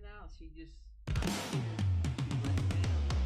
then now she just she let me down.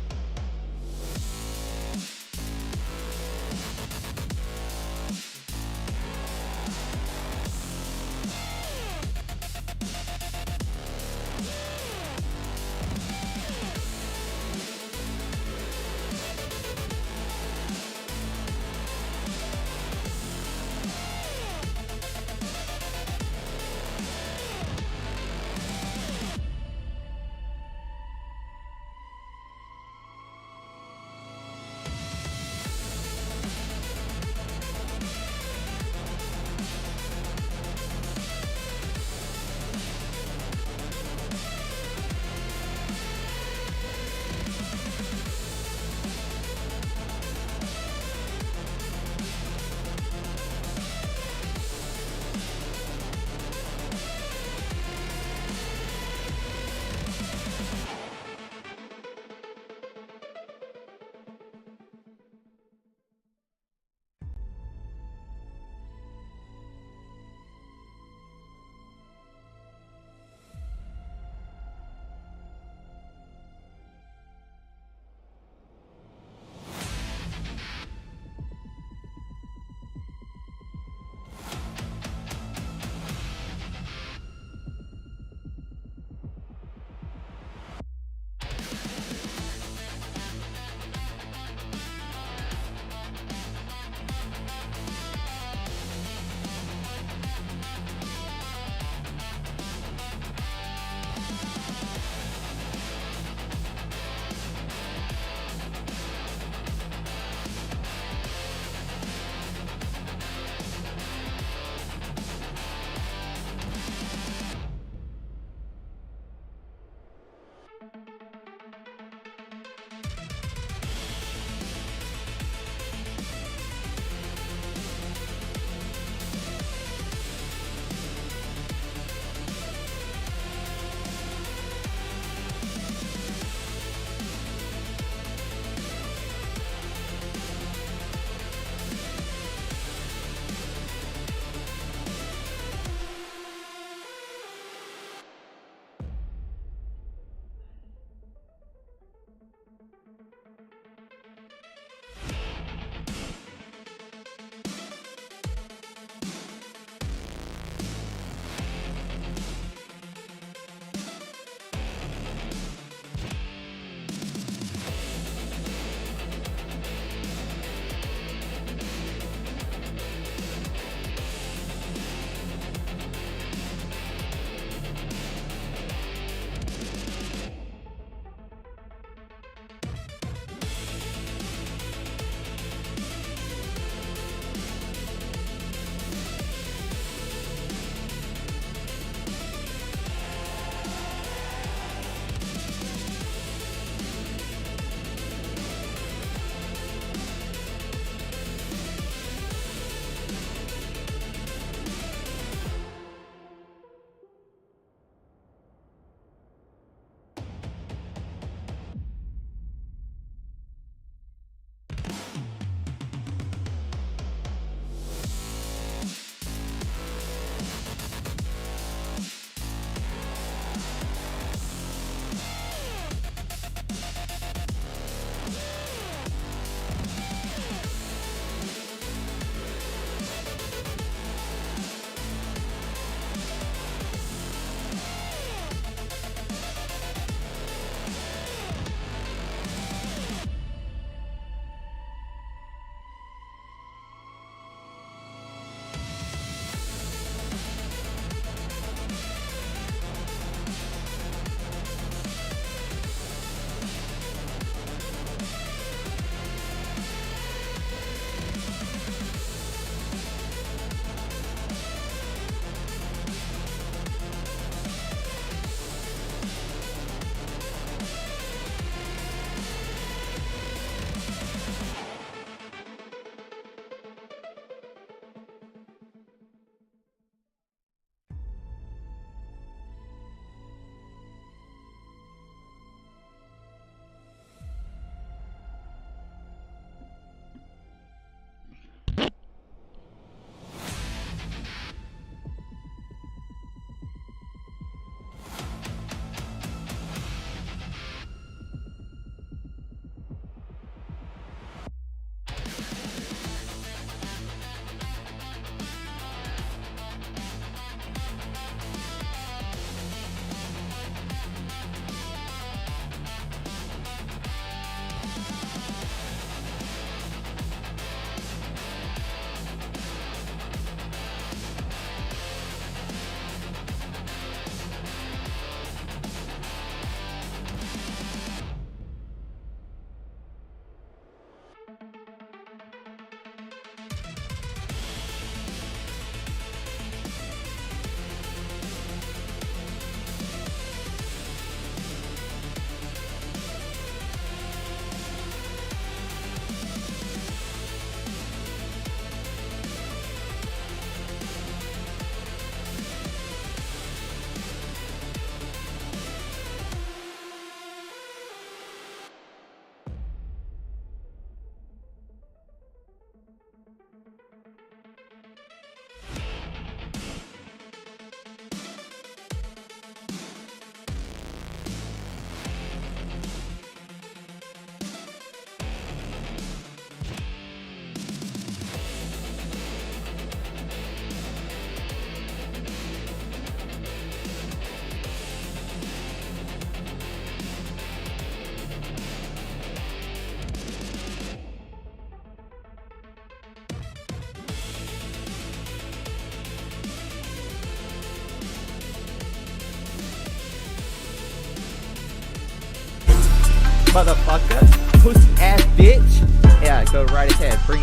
motherfucker. Pussy ass bitch. Yeah, go right ahead. Bring.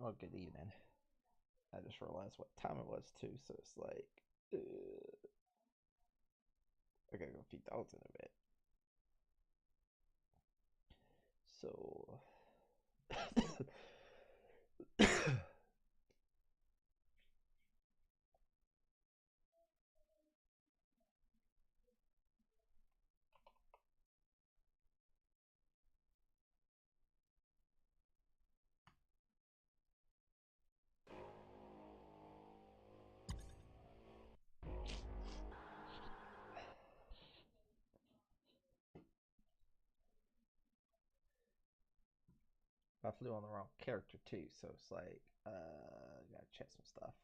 Oh, good evening. I just realized what time it was too, so it's like I gotta go feed dogs in a bit. So I flew on the wrong character too, so it's like gotta check some stuff.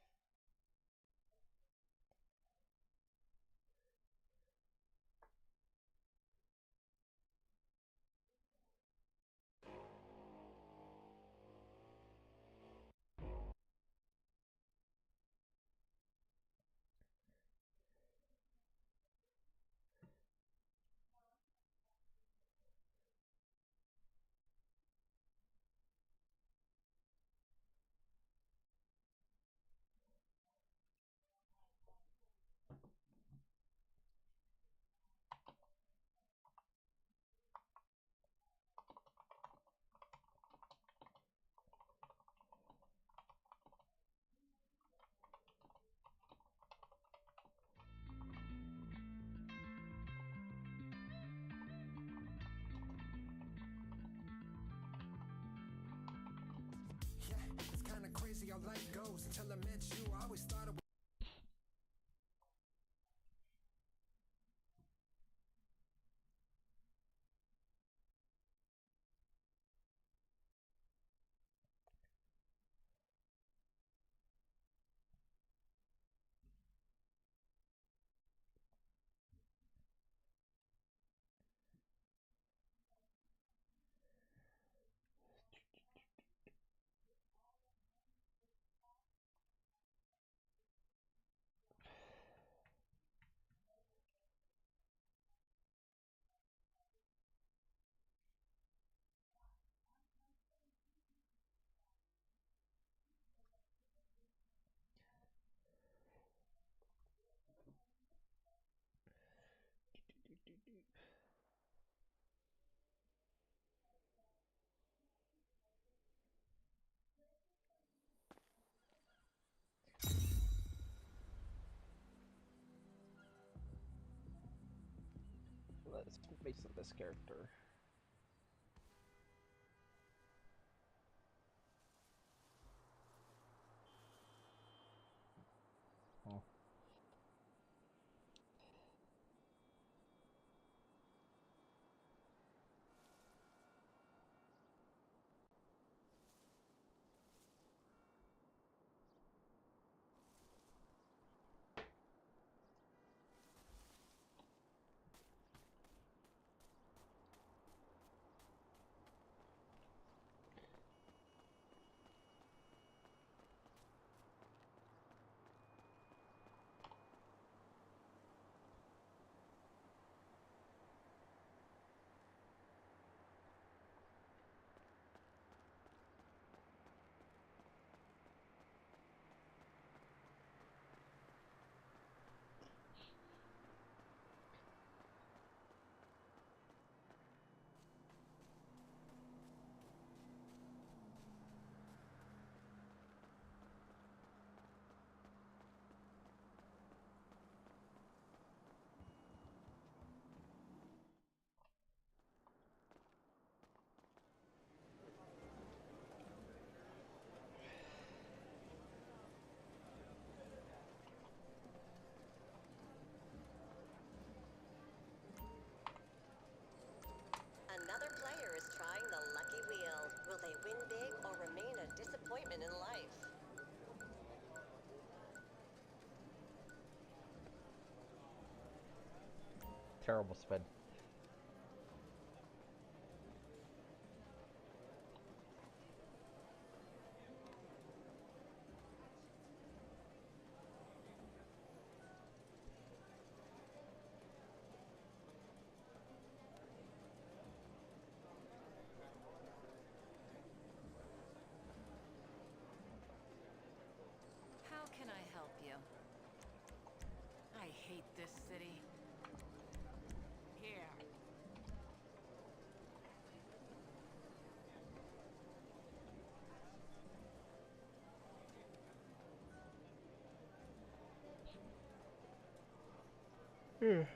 It's kinda crazy how life goes. Until I met you, I always thought it was Let's base of this character. Oh. Another player is trying the lucky wheel. Will they win big or remain a disappointment in life? Terrible spin. city. Here.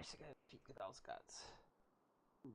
Nice, I gotta keep those guts. Ooh.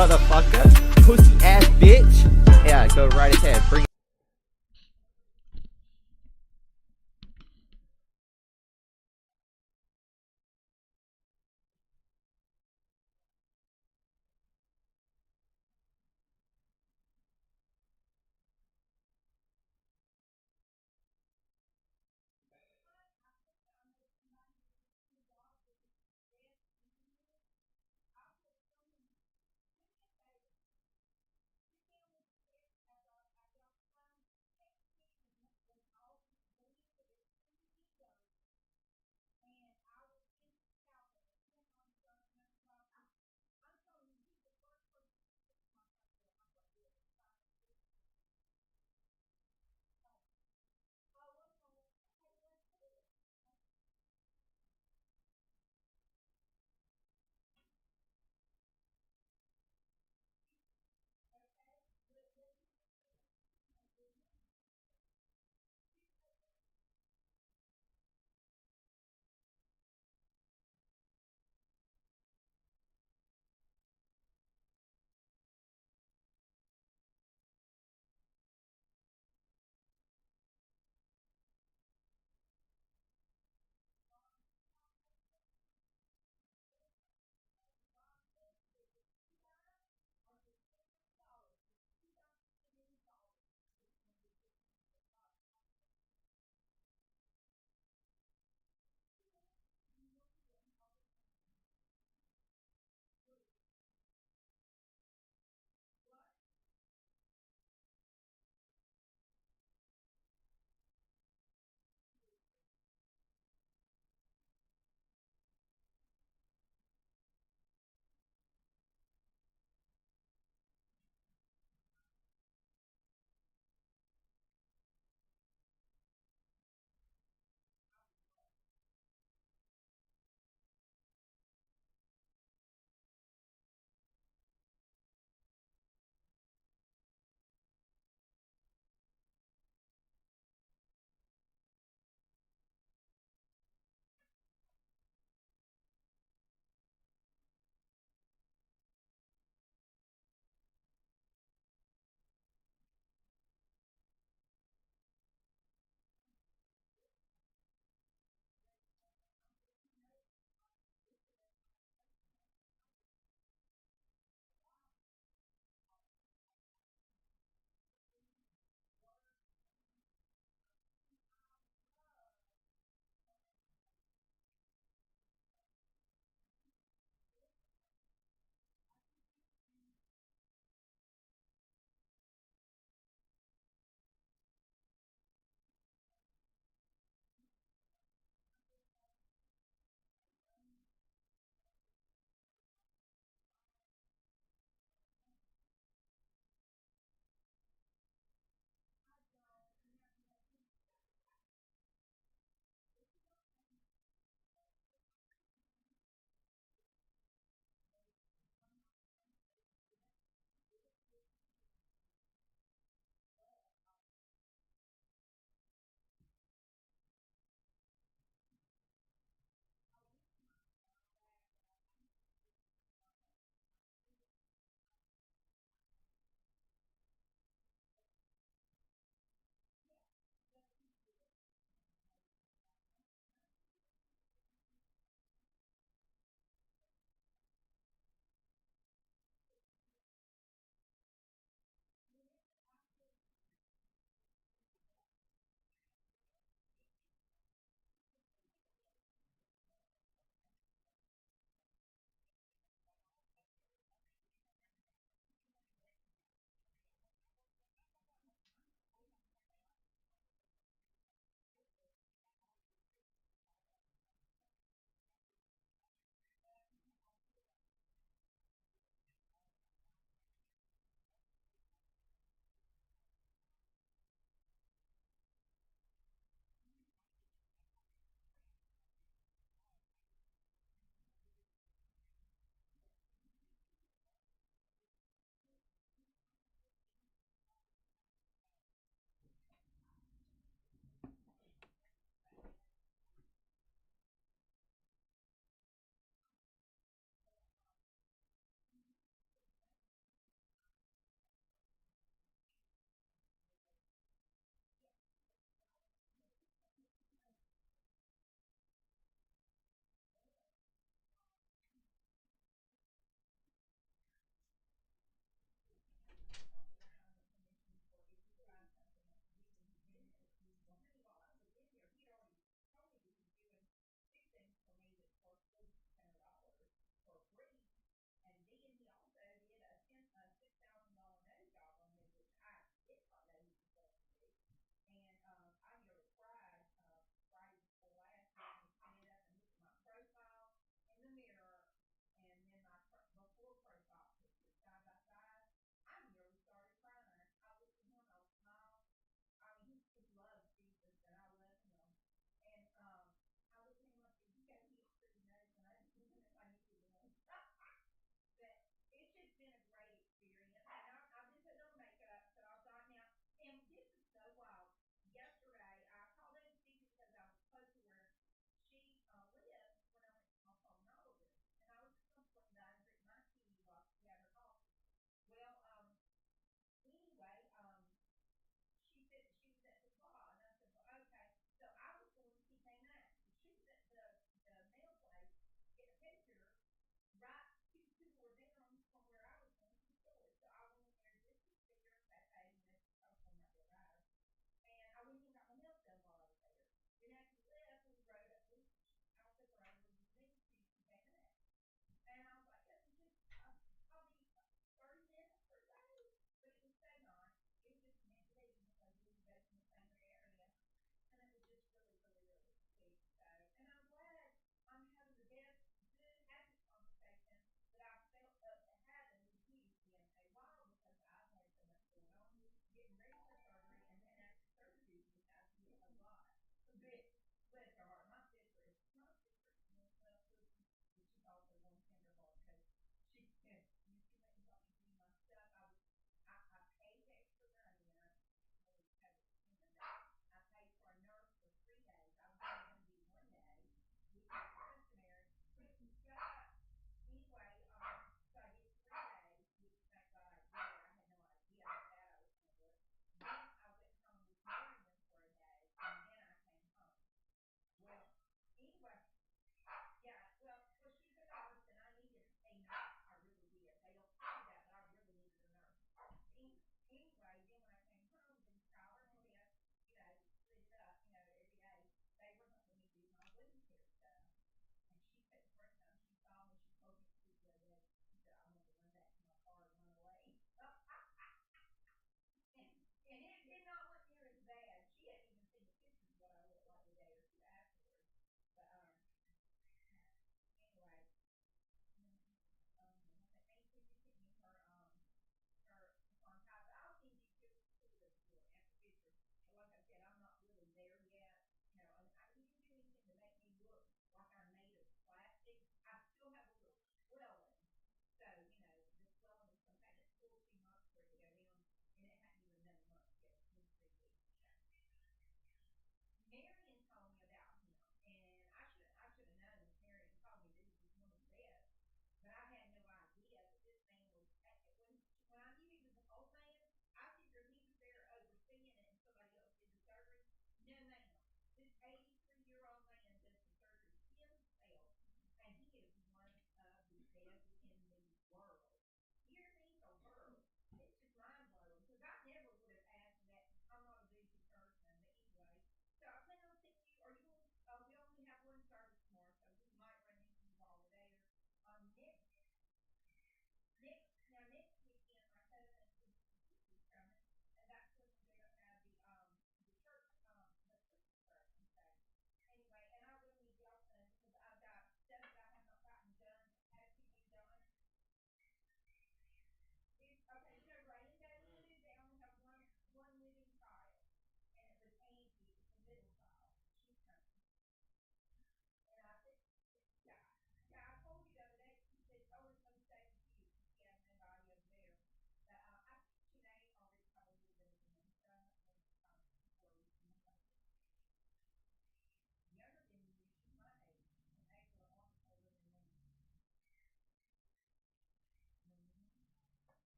Motherfucker, pussy ass bitch. Yeah, go right ahead. Bring.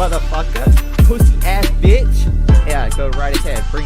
motherfucker. Pussy ass bitch. Yeah, go right ahead. Bring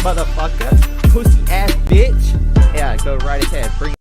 Motherfucker, pussy ass bitch. Yeah, go right ahead. Bring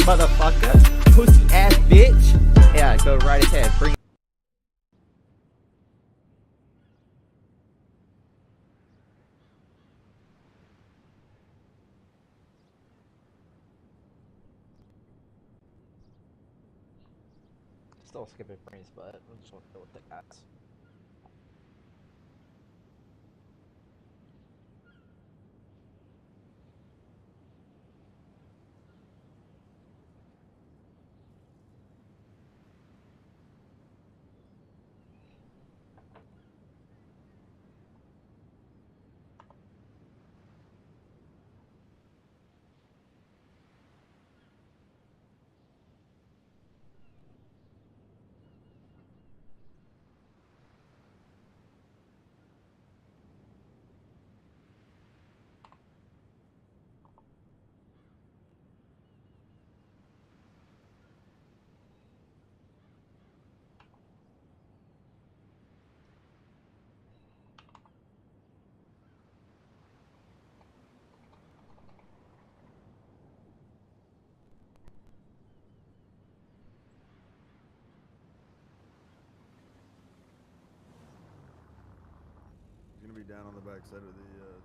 Motherfucker, pussy ass bitch. Yeah, go right ahead. Bring. Still skipping brains, but I'm just gonna go with the guys. He's gonna be down on the back side of the hangars.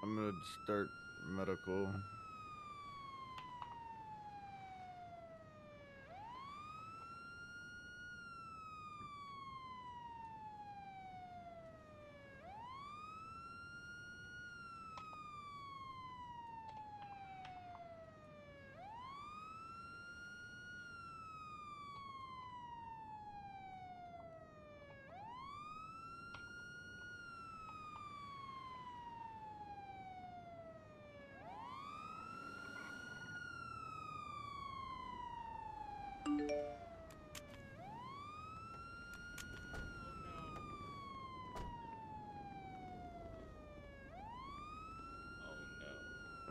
I'm gonna start medical.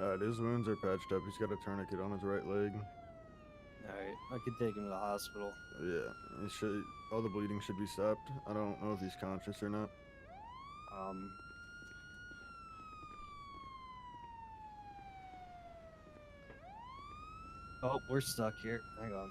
Alright, his wounds are patched up. He's got a tourniquet on his right leg. Alright, I could take him to the hospital. Yeah, he should. All the bleeding should be stopped. I don't know if he's conscious or not. Oh, we're stuck here. Hang on.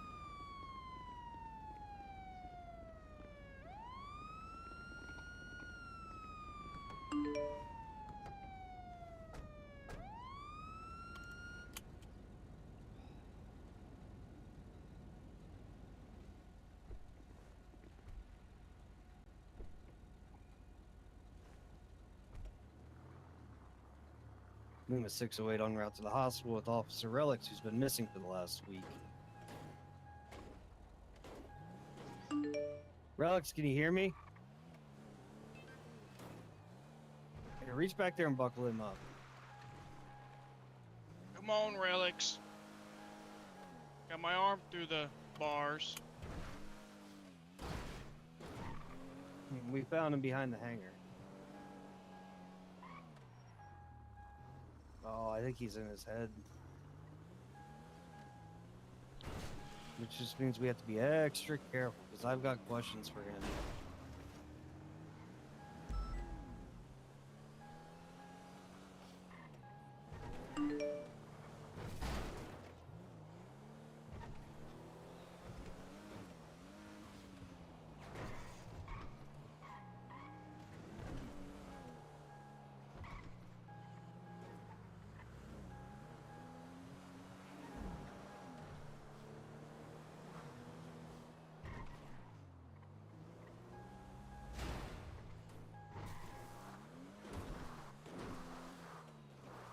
Lima 608 en route to the hospital with Officer Relyks, who's been missing for the last week. Relyks, can you hear me? Hey, reach back there and buckle him up. Come on, Relyks. Got my arm through the bars. We found him behind the hangar. Oh, I think he's in his head. Which just means we have to be extra careful, because I've got questions for him.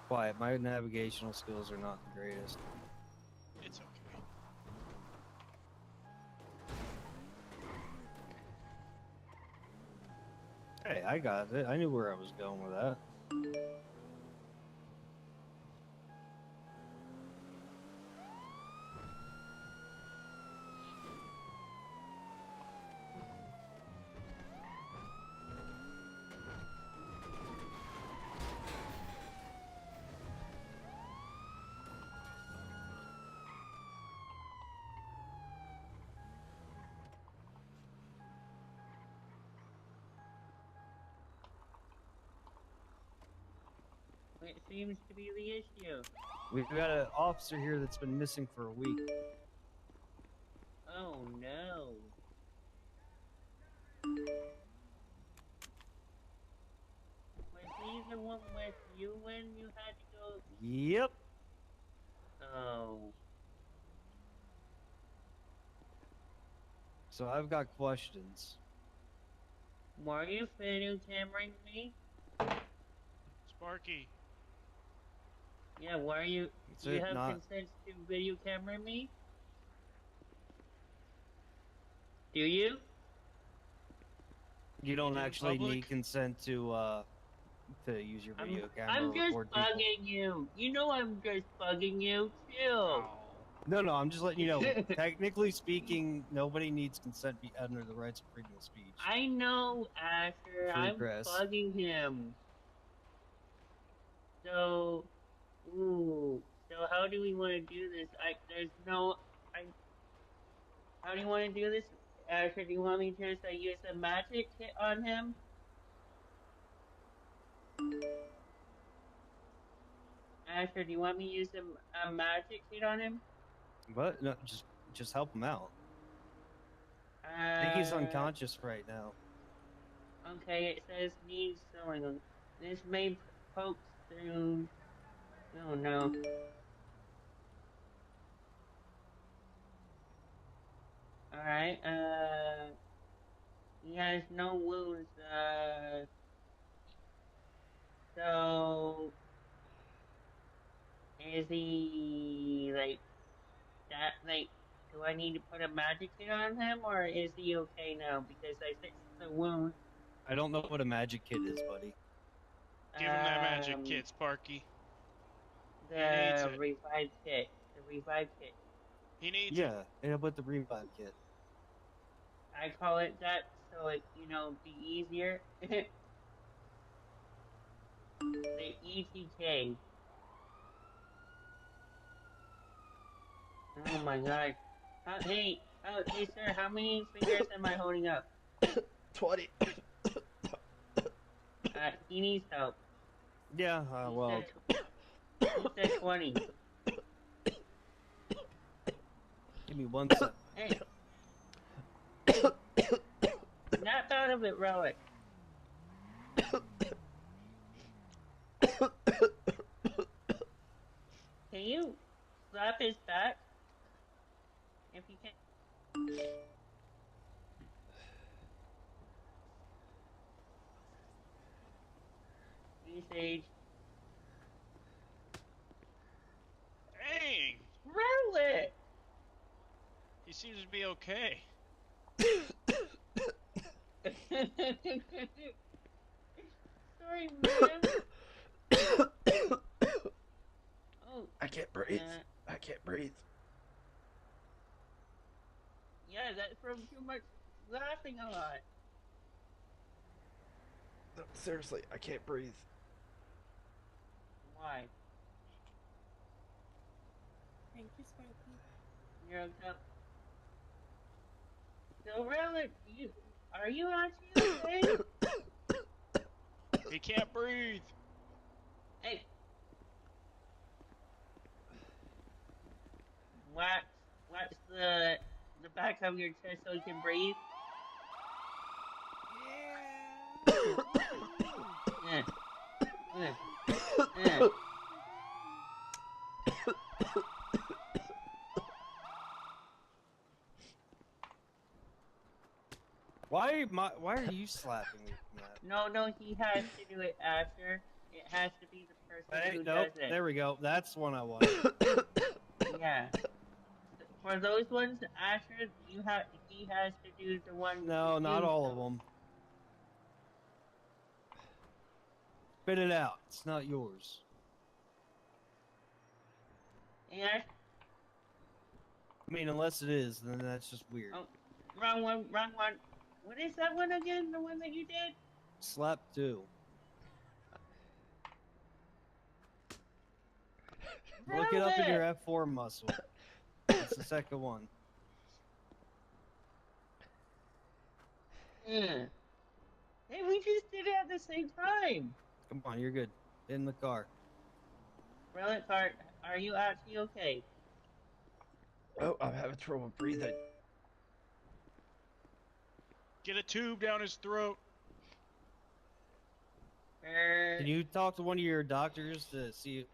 Quiet, my navigational skills are not the greatest. It's okay. Hey, I got it. I knew where I was going with that. What seems to be the issue? We've got an officer here that's been missing for a week. Oh no. Was he the one with you when you had to go? Yep. Oh. So I've got questions. Were you video cameraing me? Sparky. Yeah, were you? Is Do you it have not- consent to video camera me? Do you? You don't in actually public? need consent to use your video camera I'm or just record people. bugging you. You know I'm just bugging you. Chill. Oh. No, I'm just letting you know. Technically speaking, nobody needs consent under the rights of freedom of speech. I know, Asher. Free I'm press. bugging him. So, so how do we want to do this? How do you want to do this? Asher, do you want me to just use a magic hit on him? Asher, do you want me to use a magic hit on him? But no, just help him out. I think he's unconscious right now. Okay, it says needs sewing. This may poke through. Oh no. Alright, he has no wounds, so, is he, like, do I need to put a magic hit on him, or is he okay now, because I fixed the wound? I don't know what a magic kit is, buddy. Give him that magic kit, Sparky. He needs The it. revive kit, He needs it. Yeah, yeah, but the revive kit. I call it that, so it, be easier. The ETK. my god. Hey, hey, sir, how many fingers am I holding up? 20. He needs help. Yeah, He well, said 20. give me 1 second. Hey. Snap out of it, Relic. Can you slap his back? If you can. Please, Sage. Dang! Relic! He seems to be okay. Sorry, man. Oh. I can't breathe. I can't breathe. Yeah, that's from too much laughing a lot. No, seriously, I can't breathe. Why? Thank you, Sparky. You're okay. So, Relic, are you actually okay? He can't breathe. Hey. Wax the back of your chest so you can breathe. Yeah. Why are you slapping me, Matt? No, he has to do it after. It has to be the person who Nope, does it. there we go. That's one I want. Yeah. For those ones, Asher, he has to do the one. No, not all of them. Spit it out. It's not yours. Yeah. I mean, unless it is, then that's just weird. Oh, wrong one. What is that one again? The one that you did? Slap 2. Look it up in your F4 muscle. It's the second one. Yeah. Hey, we just did it at the same time. Come on, you're good. In the car. Relic, are you actually okay? Oh, I'm having trouble breathing. Get a tube down his throat. Can you talk to one of your doctors to see?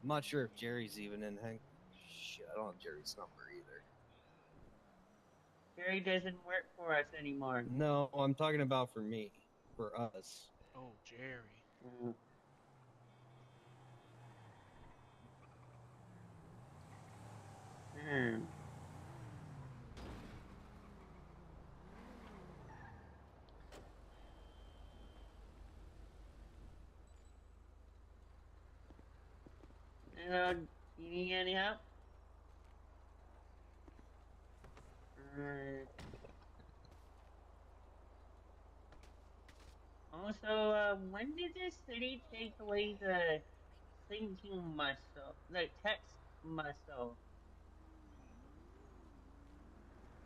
I'm not sure if Jerry's even in. Shit, I don't have Jerry's number either. Jerry doesn't work for us anymore. No, I'm talking about for me. For us. Oh, Jerry. You need any help? Also, when did this city take away the thinking muscle, the text muscle?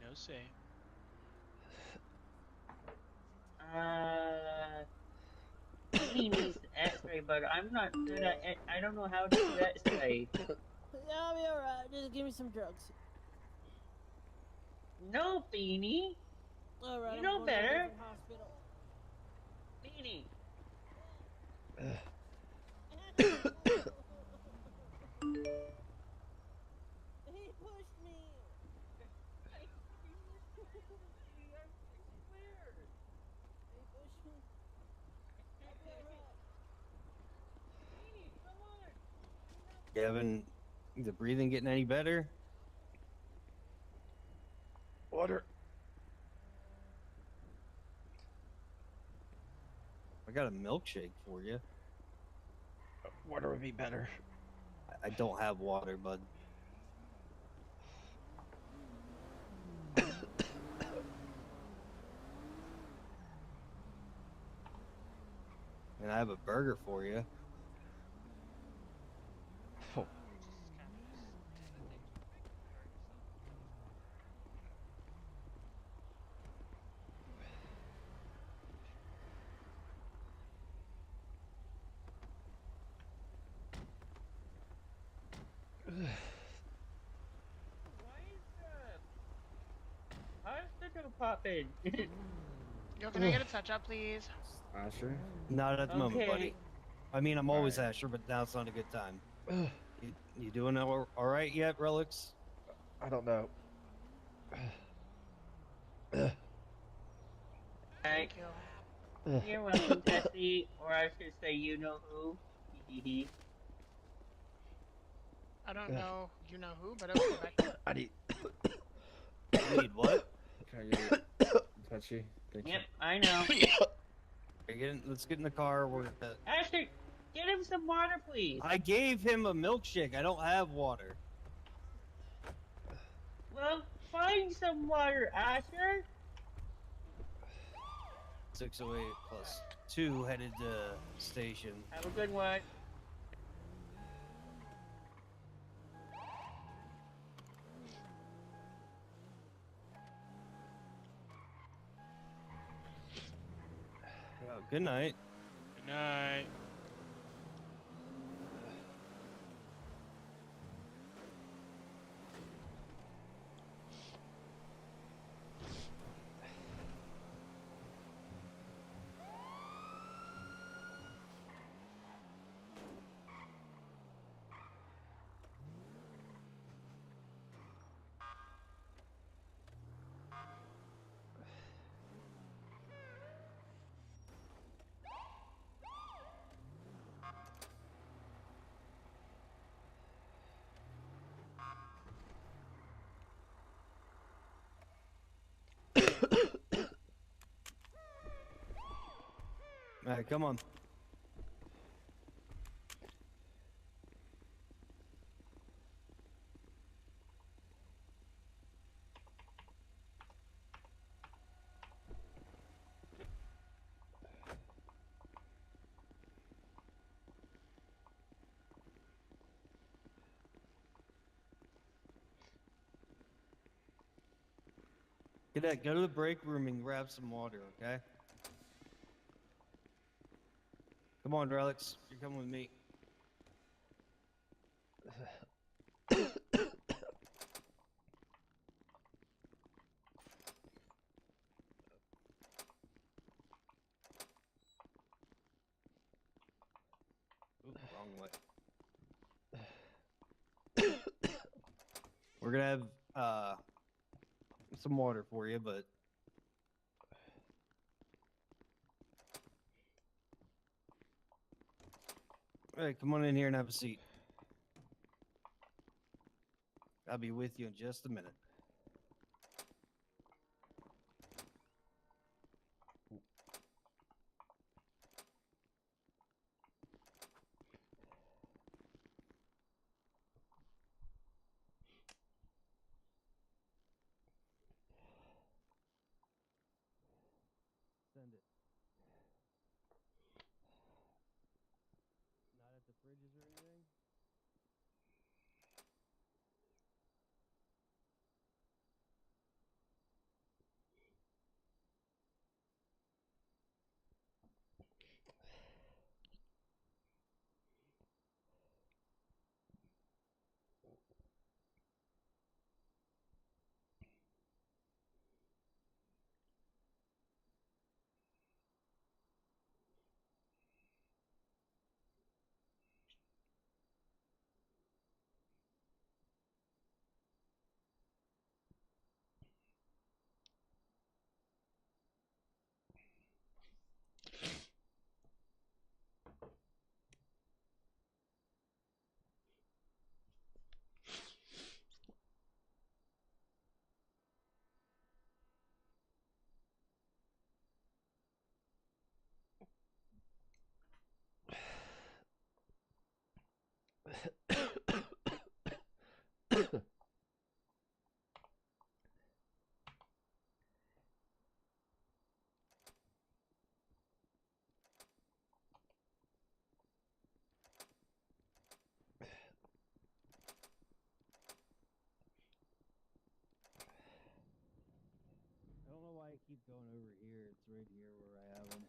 No say. He needs X-ray, but I'm not good at it. I don't know how to do X-ray. Yeah, I'll be alright. Just give me some drugs. No, Beanie. Alright, You know I'm going to a better. different hospital. Beanie. He pushed me. He pushed me. I'll be alright. Kevin, is the breathing getting any better? Water. I got a milkshake for you. Water would be better. I don't have water, bud. And I have a burger for you. Oh. How is the door popping? Yo, can I get a touch up, please? Asher? Not at the moment, buddy. Okay. I mean, I'm always Alright. Asher, but now it's not a good time. You doing all right yet, Relics? I don't know. Alright. Thank you. You're welcome, Tessie. Or I should say, you know who. Hee I don't know you know who, but okay, back. I need. You need what? Can I get it? Touchy? Thank Yep, I know. Let's get in the car. Asher, get him some water, please. I gave him a milkshake. I don't have water. Well, find some water, Asher. 608 plus 2 headed to station. Have a good one. Oh, good night. Good night. All right, come on. Cadet, go to the break room and grab some water, okay? Come on, Relics. You're coming with me. Oop, wrong way. We're gonna have some water for you, but all right, come on in here and have a seat. I'll be with you in just a minute. Send it. Not at the fridges or anything? I don't know why I keep going over here. It's right here where I have them.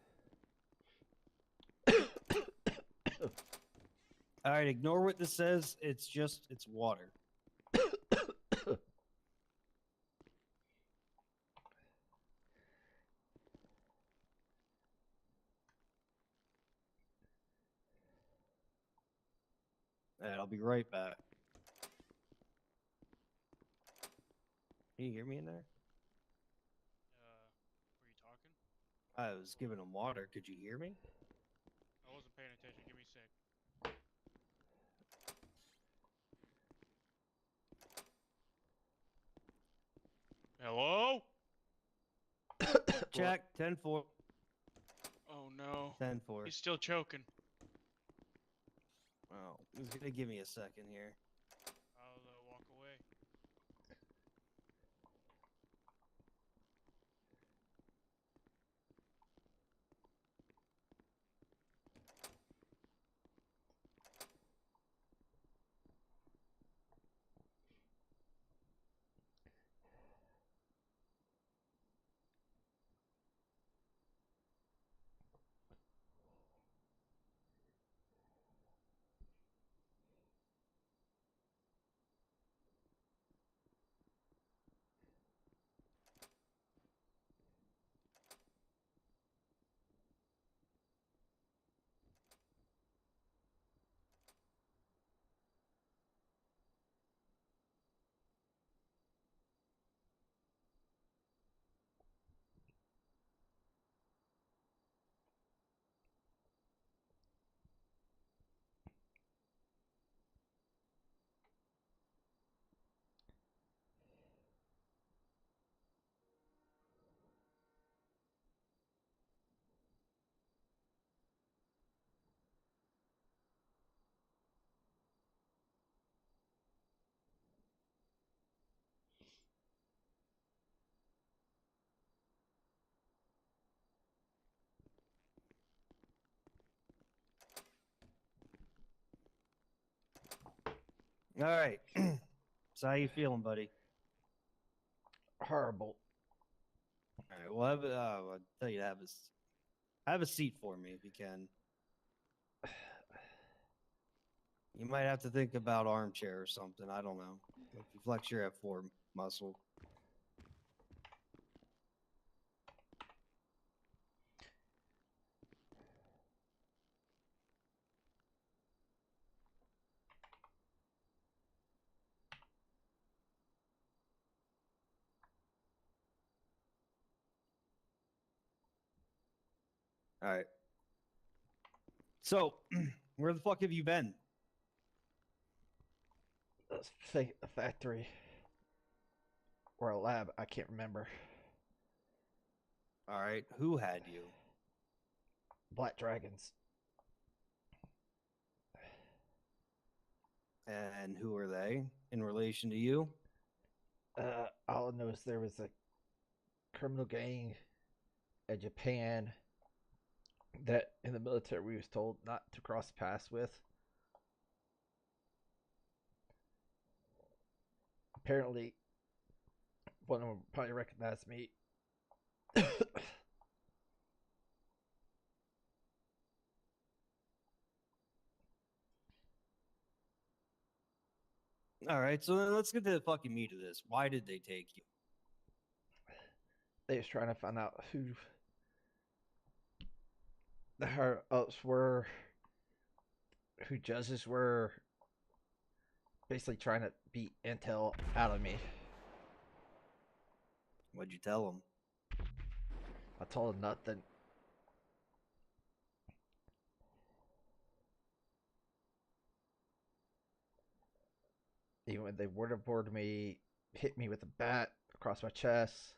All right, ignore what this says. It's water. All right, I'll be right back. Can you hear me in there? Were you talking? I was giving him water. Could you hear me? I wasn't paying attention. Give me a sec. Hello? Check 10-4. Oh no. 10-4. He's still choking. Oh, he's gonna give me a second here. I'll walk away. All right. So how you feeling, buddy? Horrible. All right. Well, I'll tell you to have a seat for me if you can. You might have to think about armchair or something. I don't know. If you flex your F4 muscle. All right. So, where the fuck have you been? Let's say a factory or a lab. I can't remember. All right. Who had you? Black dragons. And who are they in relation to you? All I know is there was a criminal gang in Japan that in the military we was told not to cross paths with. Apparently, one of them probably recognized me. All right. So then let's get to the fucking meat of this. Why did they take you? They was trying to find out who the higher ups were, who judges were, basically trying to beat intel out of me. What'd you tell them? I told them nothing. Even when they waterboarded me, hit me with a bat across my chest,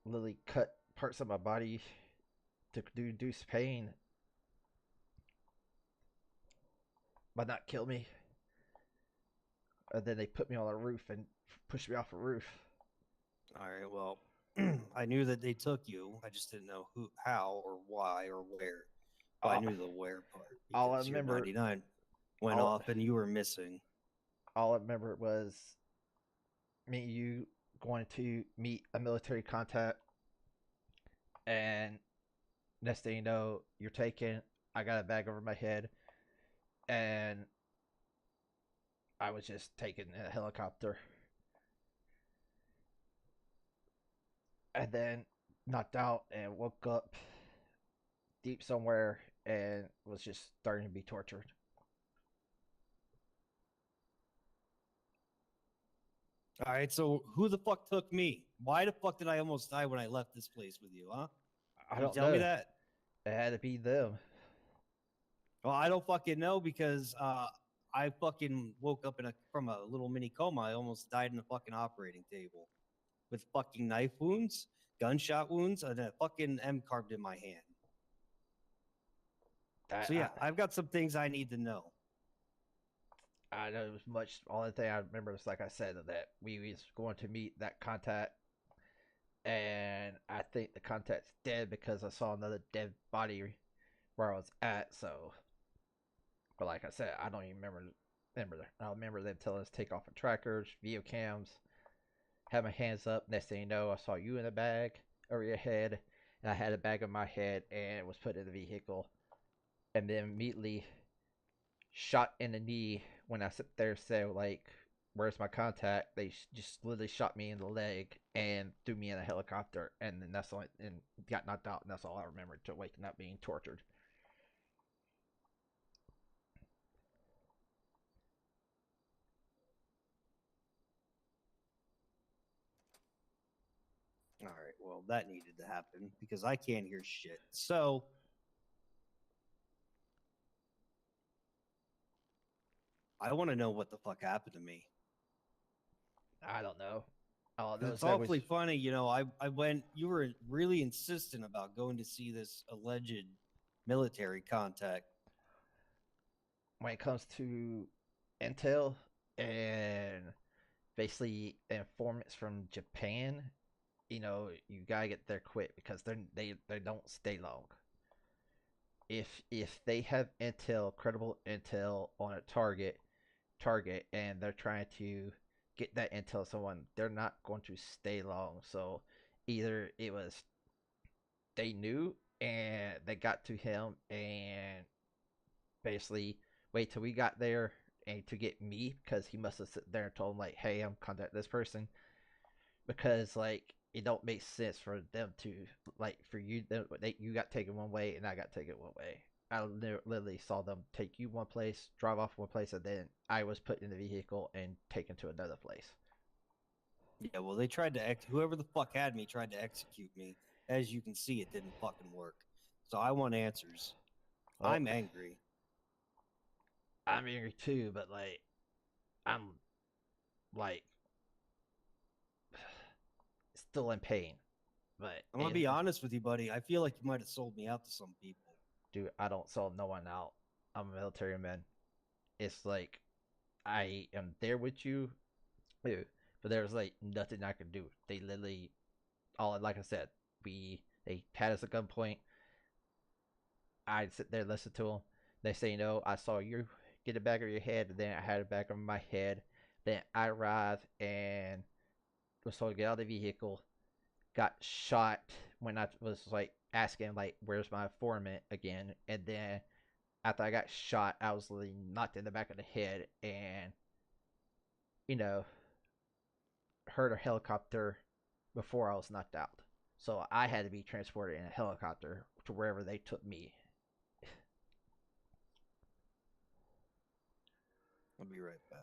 literally cut parts of my body to reduce pain, but not kill me. And then they put me on a roof and pushed me off a roof. All right. Well, I knew that they took you. I just didn't know who, how, or why, or where. Well, I knew the where part. All I Because your remember- 99 went off and you were missing. All I remember was me and you going to meet a military contact, and next thing you know, you're taken. I got a bag over my head. and I was just taken in a helicopter. And then knocked out and woke up deep somewhere and was just starting to be tortured. All right, so who the fuck took me? Why the fuck did I almost die when I left this place with you, huh? I Can you don't tell know. me that? It had to be them. Well, I don't fucking know because I fucking woke up from a little mini coma. I almost died in the fucking operating table with fucking knife wounds, gunshot wounds, and a fucking M carved in my hand. So yeah, I've got some things I need to know. I know it was much. Only thing I remember was, like I said, that we was going to meet that contact, and I think the contact's dead because I saw another dead body where I was at. So, but like I said, I don't even remember. I remember them telling us to take off the trackers, video cams, have my hands up. Next thing you know, I saw you in a bag over your head, and I had a bag on my head, and it was put in the vehicle, and then immediately shot in the knee when I sit there said, like, where's my contact? They just literally shot me in the leg and threw me in a helicopter, and then that's all, and got knocked out, and that's all I remember to waking up being tortured. All right, well, that needed to happen because I can't hear shit. So I want to know what the fuck happened to me. I don't know. All I know It's is that awfully was, funny, you know. I went. You were really insistent about going to see this alleged military contact. when it comes to intel and basically informants from Japan, you gotta get there quick because they don't stay long. If they have intel, credible intel on a target, and they're trying to get that intel to someone, they're not going to stay long. So either it was they knew and they got to him and basically wait till we got there and to get me because he must have sit there and told him like, hey, I'm contact this person, because like it don't make sense for them to, like, for you, you got taken one way and I got taken one way. I literally saw them take you one place, drive off one place, and then I was put in the vehicle and taken to another place. Yeah, well, they tried to whoever the fuck had me tried to execute me. As you can see, it didn't fucking work. So I want answers. Well, I'm angry. I'm angry too, but like I'm like still in pain. But I'm gonna be honest with you, buddy. I feel like you might have sold me out to some people. dude, I don't sell no one out. I'm a military man. It's like I am there with you, but there's like nothing I can do. They literally, all like I said, they had us at gunpoint. I sit there, listen to them. They say, no, I saw you get a bag of your head, and then I had a bag of my head. Then I arrived and was told to get out of the vehicle. Got shot when I was like asking like, where's my informant again, and then after I got shot, I was literally knocked in the back of the head and, you know, heard a helicopter before I was knocked out. So I had to be transported in a helicopter to wherever they took me. I'll be right back.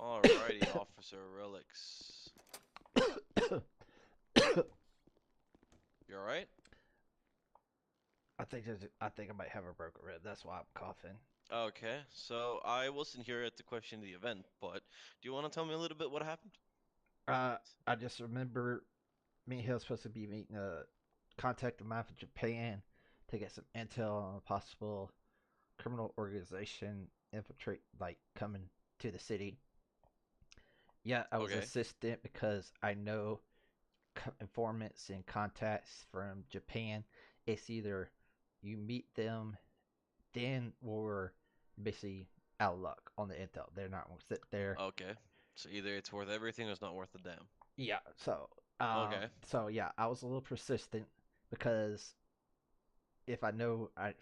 Alrighty, Officer Relyks. You alright? I think I might have a broken rib. That's why I'm coughing. Okay, so I wasn't here at the question of the event, but do you want to tell me a little bit what happened? I just remember me and he was supposed to be meeting a contact of mine from Japan to get some intel on a possible criminal organization infiltrate, like coming to the city. Yeah, I was Okay. assistant because I know informants and contacts from Japan. It's either you meet them, then or basically out of luck on the intel. They're not going to sit there. Okay. So either it's worth everything or it's not worth a damn. Yeah, Okay. so yeah, I was a little persistent because if I know I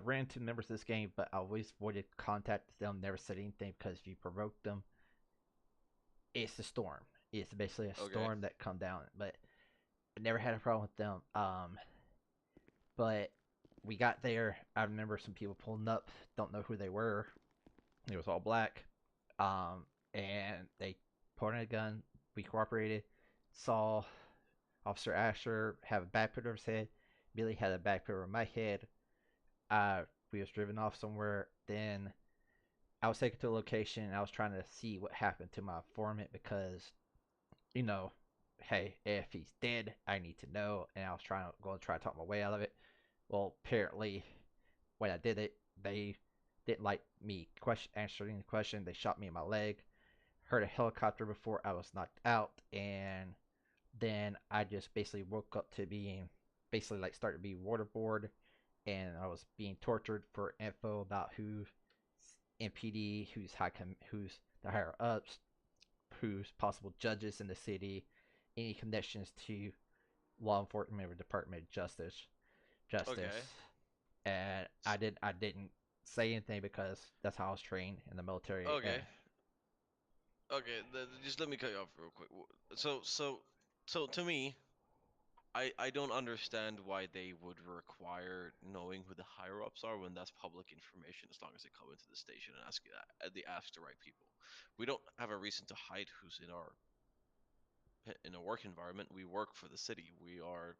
ran into members of this game, but I always avoided contact with them, never said anything because if you provoke them, it's a storm. It's basically a Okay. storm that come down, but I never had a problem with them. But we got there. I remember some people pulling up, don't know who they were. It was all black. And they pointed a gun. We cooperated. Saw Officer Asher have a backpack over his head. Billy had a backpack over my head. We was driven off somewhere. Then I was taken to a location. And I was trying to see what happened to my informant because, you know, hey, if he's dead, I need to know. And I was going to try to talk my way out of it. Well, apparently, when I did it, they didn't like me answering the question. They shot me in my leg. Heard a helicopter before I was knocked out, and then I just basically woke up to being basically like started to be waterboarded, and I was being tortured for info about who's MPD, who's the higher ups, who's possible judges in the city, any connections to law enforcement or Department of Justice. Okay. And I didn't say anything because that's how I was trained in the military. Okay. Okay, just let me cut you off real quick. So to me, I don't understand why they would require knowing who the higher ups are when that's public information as long as they come into the station and ask you that they ask the right people. We don't have a reason to hide who's in a work environment. We work for the city. We are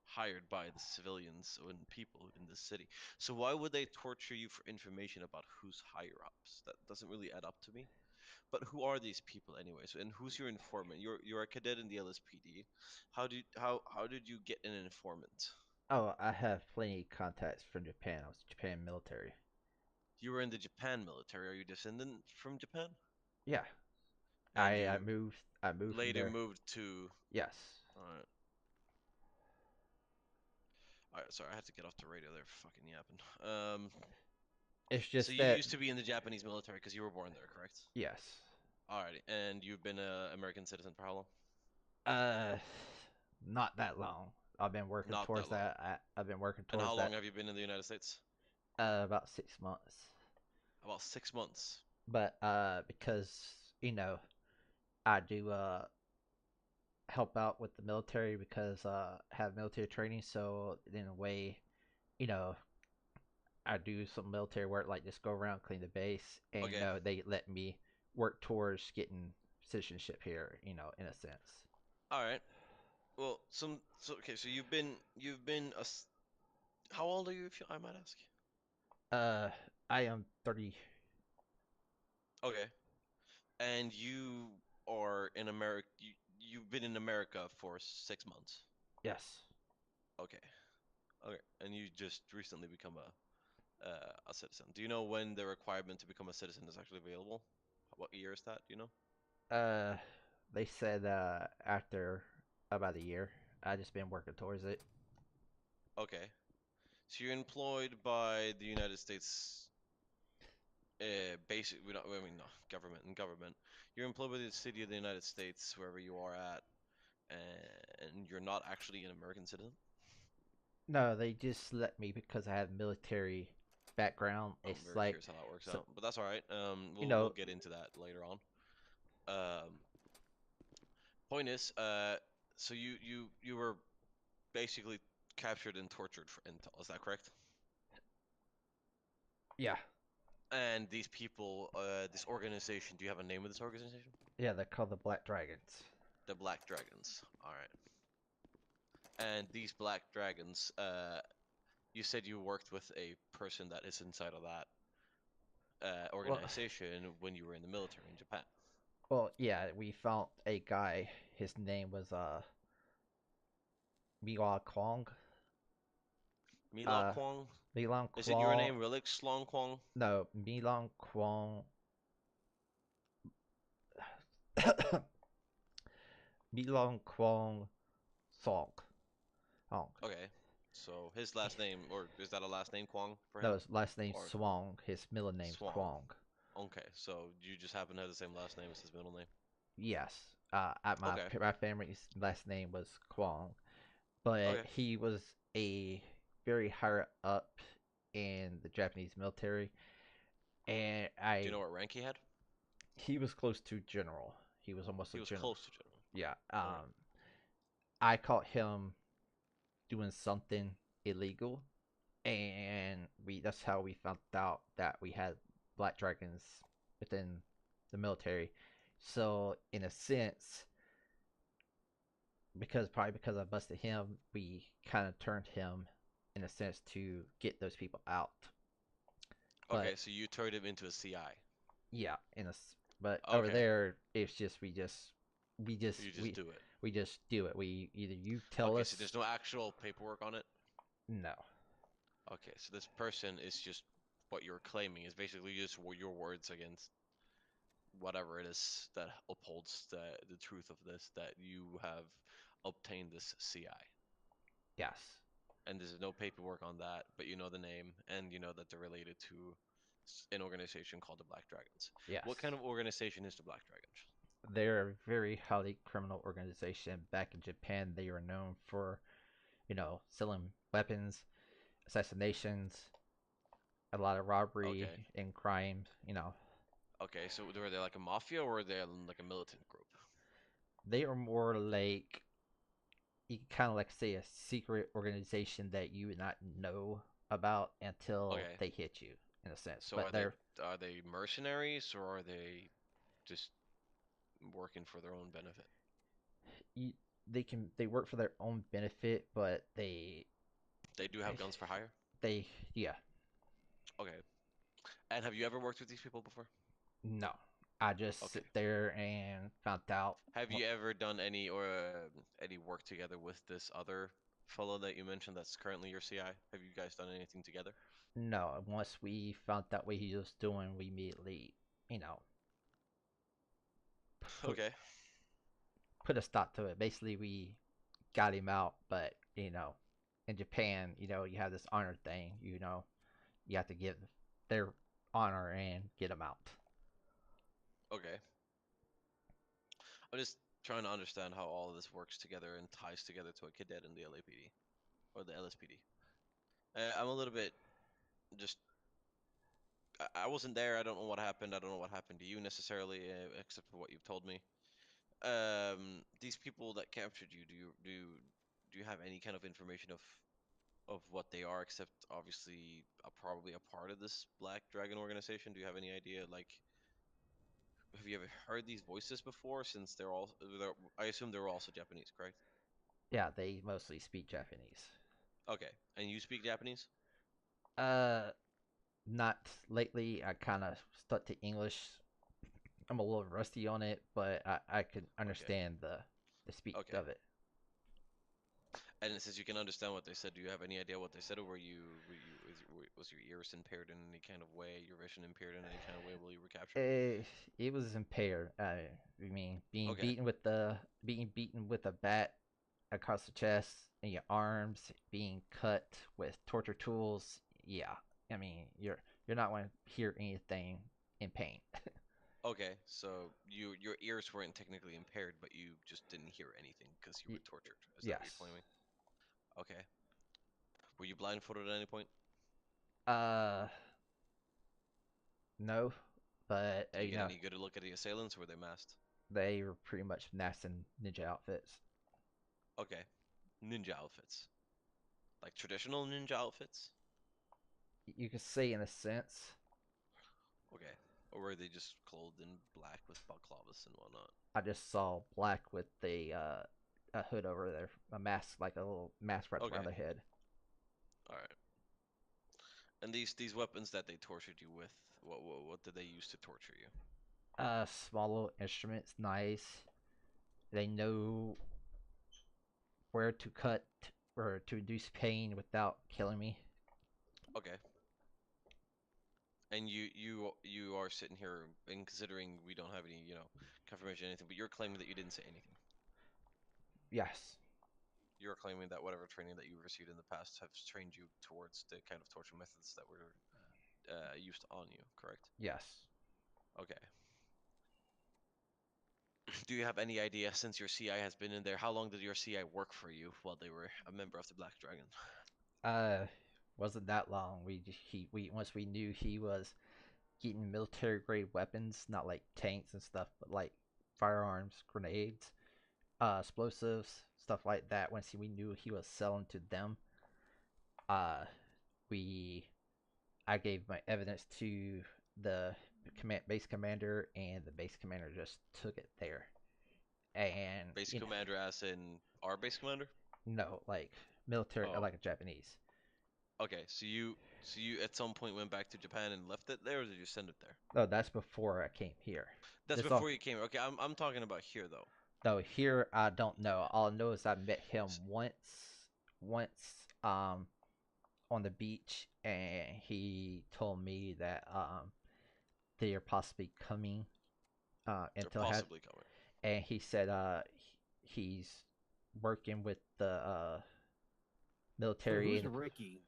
hired by the civilians and people in the city. So why would they torture you for information about who's higher ups? That doesn't really add up to me. But who are these people anyway? So, and who's your informant? You're a cadet in the LSPD. How did you get an informant? Oh, I have plenty of contacts from Japan. I was Japan military. You were in the Japan military. Are you descendant from Japan? Yeah, And I you moved. I moved from later there. moved to. Yes, All right. All right. Sorry, I had to get off the radio. They're fucking yapping. it's So just you that. used to be in the Japanese military because you were born there, correct? Yes. Alrighty. And you've been a American citizen for how long? Uh, not that long. I've been working Not towards that long. that. I've been working And how towards long that. have you been in the United States? About 6 months. About 6 months. But because I do help out with the military because have military training. So in a way, you know, I do some military work, like just go around clean the base, and Okay. they let me work towards getting citizenship here. In a sense. All right. Well, okay. So how old are you, if I might ask? Uh, I am 30. Okay. And you are in America. You've been in America for 6 months. Yes. Okay. Okay. And you just recently become a citizen. Do you know when the requirement to become a citizen is actually available? What year is that? Do you know? Uh, they said after about a year. I just been working towards it. Okay. So you're employed by the United States, basic. We don't. I mean, no, government and government. You're employed by the city of the United States, wherever you are at, and you're not actually an American citizen. No, they just let me because I have military background. I'm It's very like curious how that works so out, but that's all right. you We'll know. get into that later on. Um, point is, so you were basically captured and tortured for intel. Is that correct? Yeah. And these people, this organization, do you have a name of this organization? Yeah, they're called the Black Dragons. The Black Dragons. All right. And these Black Dragons, you said you worked with a person that is inside of that Well, organization when you were in the military in Japan. well, yeah, we found a guy. His name was Miwa Kwong. Mila Uh, Kwong? Milan Is it your Kwong. name, Relyks Long Quang? No, Milan Kwong. Milan Kwong Song. Oh, Okay. So his last name, or is that a last name, Kwong, for him? no, his last name's Or Swang. His middle name's Swang? Kwong. Okay, so you just happen to have the same last name as his middle name? Yes. At Okay. my family's last name was Kwong, but Okay. he was a very higher up in the Japanese military, and Do you know what rank he had? he was close to general. He was almost a He was general. close to general. Yeah. All right. I caught him doing something illegal, and we that's how we found out that we had black dragons within the military. So in a sense, because I busted him, we kind of turned him in a sense to get those people out. Okay, But so you turned him into a CI. yeah, but over Okay. there it's just You just do it. we just do it. We either you tell Okay, us so there's no actual paperwork on it? no. Okay, so this person is just what you're claiming is basically just your words against whatever it is that upholds the truth of this, that you have obtained this CI. Yes. And there's no paperwork on that, but you know the name and you know that they're related to an organization called the Black Dragons. Yes. What kind of organization is the Black Dragons? They're a very highly criminal organization. Back in Japan, they are known for, selling weapons, assassinations, a lot of robbery Okay. and crime. Okay, so were they like a mafia or were they like a militant group? They are more like you can kind of like say a secret organization that you would not know about until Okay. they hit you, in a sense. So But are they mercenaries or are they just working for their own benefit? you, they work for their own benefit, but They do have guns for hire? they yeah. Okay. And have you ever worked with these people before? No, I just Okay. sit there and found out. Have you ever done any work together with this other fellow that you mentioned that's currently your CI? Have you guys done anything together? No, once we found out what he was doing, we immediately, you know, put Okay. put a stop to it. Basically, we got him out, but in Japan, you have this honor thing. You have to give their honor and get them out. Okay. I'm just trying to understand how all of this works together and ties together to a cadet in the LAPD or the LSPD. I'm a little bit just. I wasn't there. I don't know what happened. I don't know what happened to you necessarily, except for what you've told me. These people that captured you, do you have any kind of information of what they are, except obviously probably a part of this Black Dragon organization? Do you have any idea? Like, have you ever heard these voices before? Since I assume they're also Japanese, correct? Yeah, they mostly speak Japanese. Okay, and you speak Japanese? Uh, Not lately. I kind of stuck to English. I'm a little rusty on it, but I can Okay, understand the speak okay. of it. And since you can understand what they said, do you have any idea what they said, or was your ears impaired in any kind of way, your vision impaired in any kind of way while you were captured? It was impaired. I mean, Okay, being beaten with a bat across the chest and your arms, being cut with torture tools. Yeah, I mean, you're not going to hear anything in pain. okay. So your ears weren't technically impaired, but you just didn't hear anything because you Y- were tortured. Is that what you're yes. claiming? Okay. Were you blindfolded at any point? Uh, no, but Did you get any good look at the assailants, or were they masked? they were pretty much masked in ninja outfits. Okay. Ninja outfits. Like traditional ninja outfits? You could say in a sense. Okay. Or were they just clothed in black with balaclavas and whatnot? I just saw black with a hood over there, a mask, like a little mask wrapped Okay. around their head. All right. And these weapons that they tortured you with, what did they use to torture you? Small little instruments, nice. They know where to cut or to reduce pain without killing me. Okay. And you are sitting here and considering we don't have any, confirmation or anything, but you're claiming that you didn't say anything. Yes. You're claiming that whatever training that you've received in the past has trained you towards the kind of torture methods that were used on you, correct? Yes. Okay. Do you have any idea, since your CI has been in there, how long did your CI work for you while they were a member of the Black Dragon? Uh, wasn't that long. We once we knew he was getting military grade weapons, not like tanks and stuff, but like firearms, grenades, explosives, stuff like that. Once we knew he was selling to them, uh, we I gave my evidence to the base commander, and the base commander just took it there. And Base commander, as in our base commander? no, like military, Oh. like a Japanese. Okay, so you at some point went back to Japan and left it there, or did you send it there? No, that's before I came here. That's This all before you came. Okay, I'm talking about here though. No, here I don't know. All I know is I met him once on the beach, and he told me that they are possibly coming They're until possibly coming. and he said he's working with the So military. who's Ricky?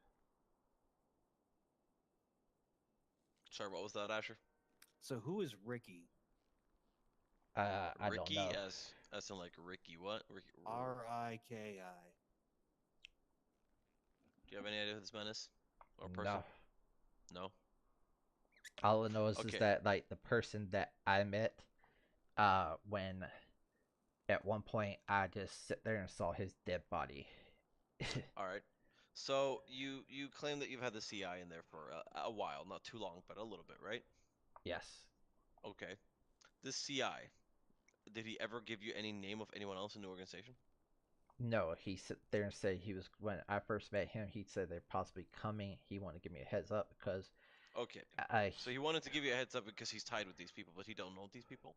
Sorry, what was that, Asher? So who is Ricky? I don't Ricky, know. as in like Ricky what? Ricky, Riki. do you have any idea who this man is? Or person? No. No? All I know is Okay. that like the person that I met, when at one point I just sit there and saw his dead body. Alright. So you claim that you've had the CI in there for a while, not too long, but a little bit, right? Yes. Okay. This CI, did he ever give you any name of anyone else in the organization? No, he sit there and said he was when I first met him. He said they're possibly coming. He wanted to give me a heads up because Okay. I So he wanted to give you a heads up because he's tied with these people, but he don't know these people?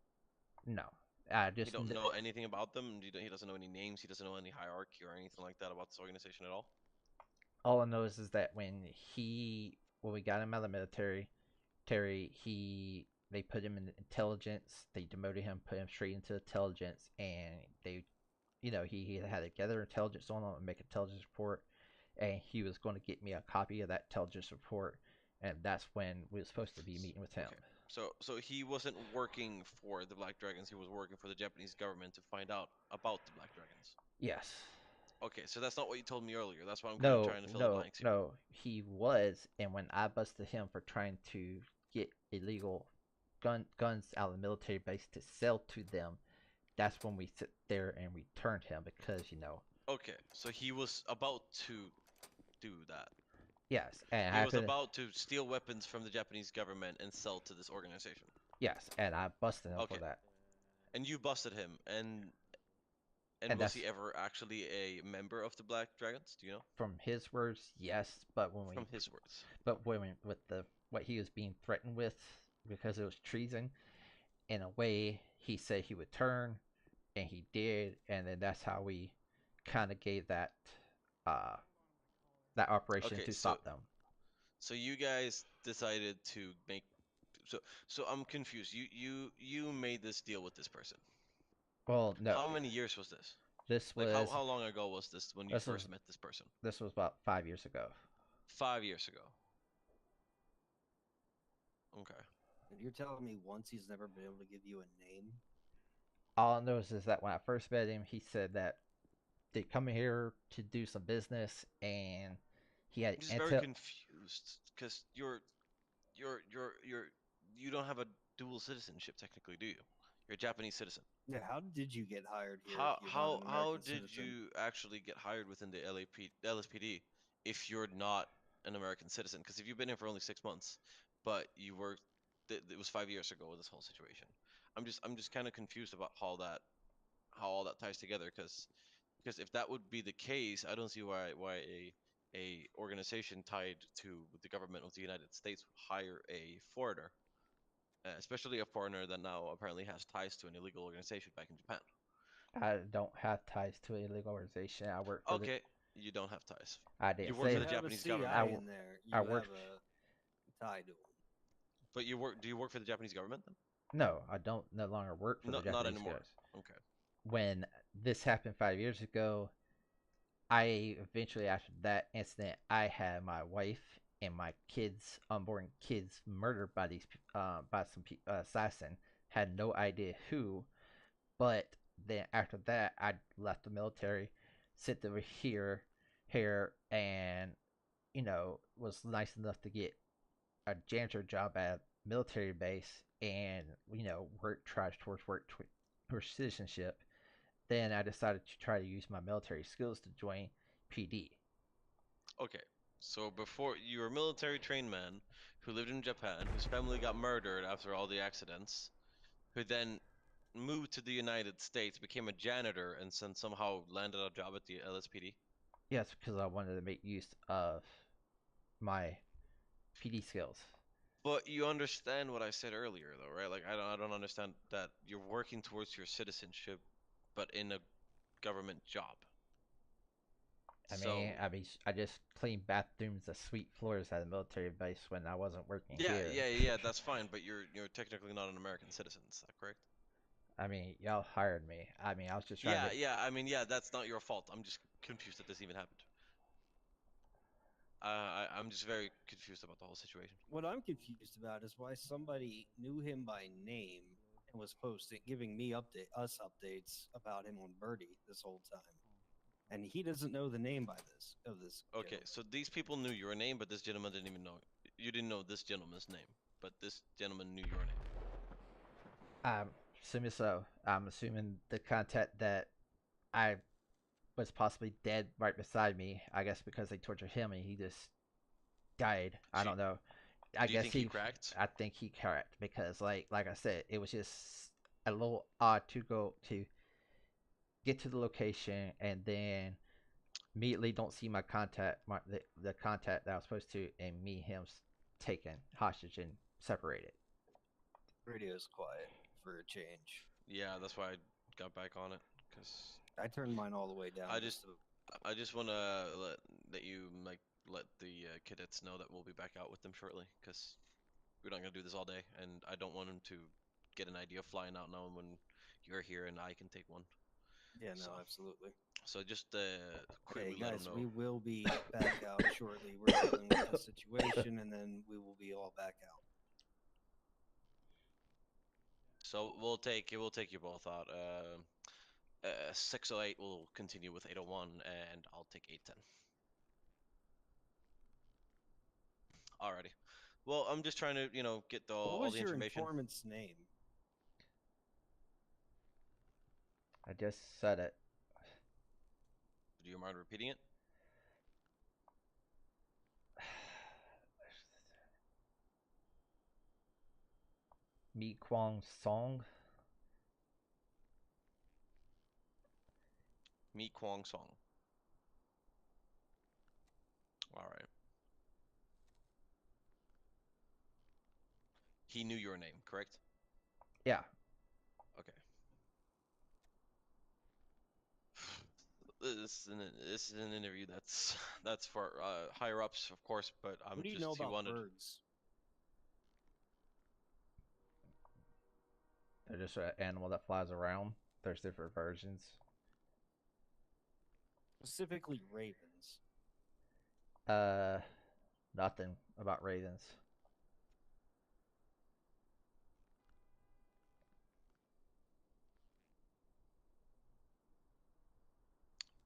no, I He just don't know anything about them? He doesn't know any names? He doesn't know any hierarchy or anything like that about this organization at all? all I know is that when we got him out of the military, they put him in intelligence. They demoted him, put him straight into intelligence, and they, he had to gather intelligence on him and make an intelligence report, and he was going to get me a copy of that intelligence report, and that's when we were supposed to be meeting with him. Okay. So he wasn't working for the Black Dragons, he was working for the Japanese government to find out about the Black Dragons. Yes. Okay, so that's not what you told me earlier. That's why I'm kind of trying to fill the blanks here. No. He was, and when I busted him for trying to get illegal guns out of the military base to sell to them, that's when we sit there and we turned him because Okay, so he was about to do that. Yes, and He was about to steal weapons from the Japanese government and sell to this organization. Yes, and I busted him for that. And you busted him, and And was he ever actually a member of the Black Dragons? Do you know? From his words, yes, but From his words. But with what he was being threatened with, because it was treason, in a way, he said he would turn, and he did, and then that's how we kind of gave that operation to stop them. So you guys decided to make so I'm confused. You made this deal with this person. Well, no. How many years was this? This was like how long ago was this when you first met this person? This was about 5 years ago. 5 years ago. Okay. And you're telling me once he's never been able to give you a name? All I know is that when I first met him, he said that they come here to do some business, and he had. I'm just very confused because you don't have a dual citizenship technically, do you? You're a Japanese citizen. Yeah. How did you get hired here? How did you actually get hired within the LSPD if you're not an American citizen? Because if you've been here for only 6 months, but you were it was 5 years ago with this whole situation. I'm just kind of confused about how all that ties together because if that would be the case, I don't see why a organization tied to the government of the United States would hire a foreigner, especially a foreigner that now apparently has ties to an illegal organization back in Japan. I don't have ties to a legal organization. I work for the. Okay, you don't have ties. I You didn't work say for You the that. have a Japanese CI government, in there. I You work. have a tie to him. but you work. Do you work for the Japanese government then? No, I don't no longer work for the Not Japanese anymore. guys. Okay. When this happened 5 years ago, I eventually, after that incident, I had my wife and my kids, unborn kids, murdered by by some assassin. Had no idea who, but then after that, I left the military, sent over here, and was nice enough to get a janitor job at a military base, and work tries towards towards citizenship. Then I decided to try to use my military skills to join PD. Okay. So before you were a military trained man who lived in Japan, whose family got murdered after all the accidents, who then moved to the United States, became a janitor, and then somehow landed a job at the LSPD. Yes, because I wanted to make use of my PD skills. But you understand what I said earlier, though, right? Like I don't understand that you're working towards your citizenship, but in a government job. So I just cleaned bathrooms and sweep floors at a military base when I wasn't working yeah, here. yeah, that's fine. But you're technically not an American citizen. Is that correct? Y'all hired me. I was just trying to Yeah, make. yeah. I mean, yeah, that's not your fault. I'm just confused that this even happened. I'm just very confused about the whole situation. What I'm confused about is why somebody knew him by name and was posting, giving me updates about him on Birdie this whole time, and he doesn't know the name by this of this. Okay, gentleman. so these people knew your name, but this gentleman didn't even know. You didn't know this gentleman's name, but this gentleman knew your name. I'm assuming so. I'm assuming the contact that I was possibly dead right beside me. I guess because they tortured him and he just died. I So, don't know. I do you guess think he cracked? I think he correct because like I said, it was just a little odd to go to get to the location and then immediately don't see my contact, the contact that I was supposed to, and me him taken hostage and separated. Radio's quiet for a change. Yeah, that's why I got back on it, cause I turned mine all the way down. I just I just wanna let you let the cadets know that we'll be back out with them shortly, cause we're not gonna do this all day, and I don't want them to get an idea of flying out now when you're here and I can take one. Yeah, So, no, absolutely. so just Okay, quickly let them guys, know. we will be back out shortly. We're dealing with the situation, and then we will be all back out. So we'll take you both out. 608 will continue with 801, and I'll take 810. Alrighty. Well, I'm just trying to get What all was the your information. informant's name? I just said it. Do you mind repeating it? Mi Kwang Song. Mi Kwang Song. All right. He knew your name, correct? Yeah. Okay. This is an interview that's for higher ups, of course, but What do you know about birds? They're just an animal that flies around. There's different versions. Specifically ravens. Nothing about ravens.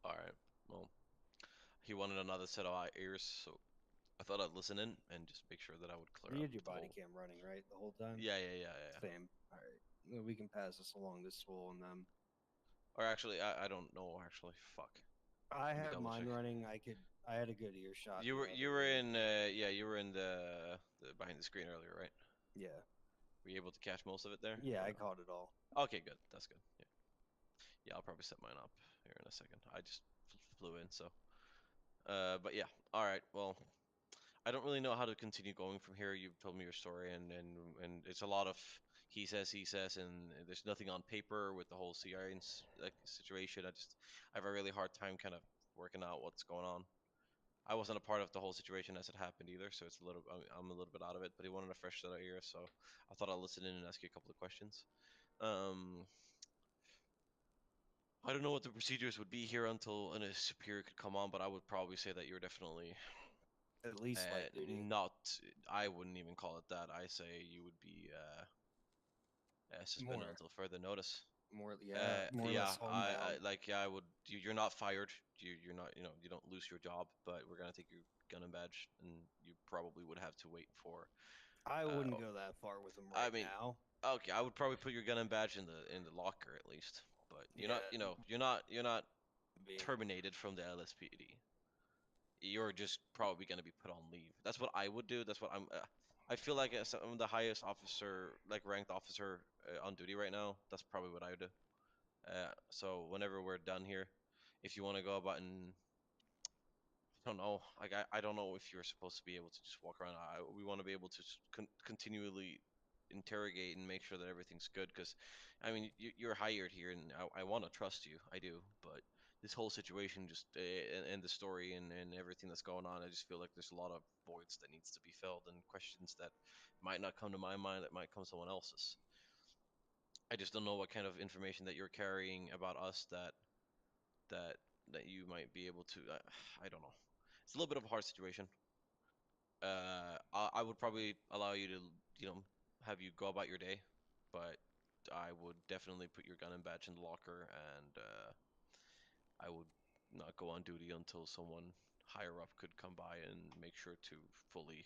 All right. Well, he wanted another set of ears, so I thought I'd listen in and just make sure that I would clear You up had your the body whole. cam running, right, the whole time? Yeah. Same. All right. Well, we can pass this along to Swole and them. Or actually, I don't know. Actually, fuck. I Let me have double mine check. running. I had a good earshot. You were in you were in the behind the screen earlier, right? Yeah. Were you able to catch most of it there? Yeah, or I no? caught it all. Okay, good. That's good. Yeah. Yeah, I'll probably set mine up here in a second. I just flew in, so. But yeah. All right. Well, I don't really know how to continue going from here. You've told me your story, and it's a lot of he says, and there's nothing on paper with the whole CRN like situation. I have a really hard time kind of working out what's going on. I wasn't a part of the whole situation as it happened either, so it's a little I'm a little bit out of it. But he wanted a fresh set of ears, so I thought I'd listen in and ask you a couple of questions. Um, I don't know what the procedures would be here until a superior could come on, but I would probably say that you're definitely At least light duty. not. I wouldn't even call it that. I say you would be suspended More. until further notice. More, yeah, more or Yeah, less homebound. I would. You're not fired. You're not. You don't lose your job, but we're gonna take your gun and badge, and you probably would have to wait for. I wouldn't Oh, go that far with him I right mean, now. okay, I would probably put your gun and badge in the locker at least, but you're not. Yeah, You're not being terminated from the LSPD. You're just probably gonna be put on leave. That's what I would do. That's what I'm. I feel like as I'm the highest officer, like ranked officer on duty right now. That's probably what I would do. So whenever we're done here, if you want to go about and I don't know, like I don't know if you're supposed to be able to just walk around. We want to be able to continually interrogate and make sure that everything's good. Because, I mean, you're hired here, and I want to trust you. I do, but this whole situation just and the story and everything that's going on, I just feel like there's a lot of voids that needs to be filled and questions that might not come to my mind that might come to someone else's. I just don't know what kind of information that you're carrying about us that that you might be able to. I don't know. It's a little bit of a hard situation. I would probably allow you to, have you go about your day, but I would definitely put your gun and badge in the locker, and I would not go on duty until someone higher up could come by and make sure to fully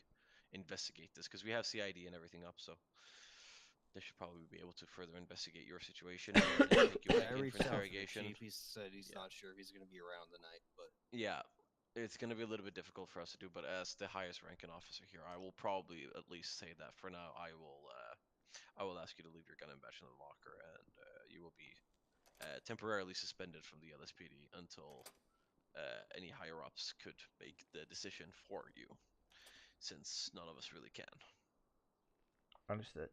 investigate this, because we have CID and everything up, so they should probably be able to further investigate your situation and take you yeah, back I in for reached out to the interrogation. chief. He said he's Yeah. not sure if he's going to be around tonight, but Yeah, it's going to be a little bit difficult for us to do, but as the highest ranking officer here, I will probably at least say that for now I will ask you to leave your gun and badge in the locker, and you will be temporarily suspended from the LSPD until any higher ups could make the decision for you, since none of us really can. Understood.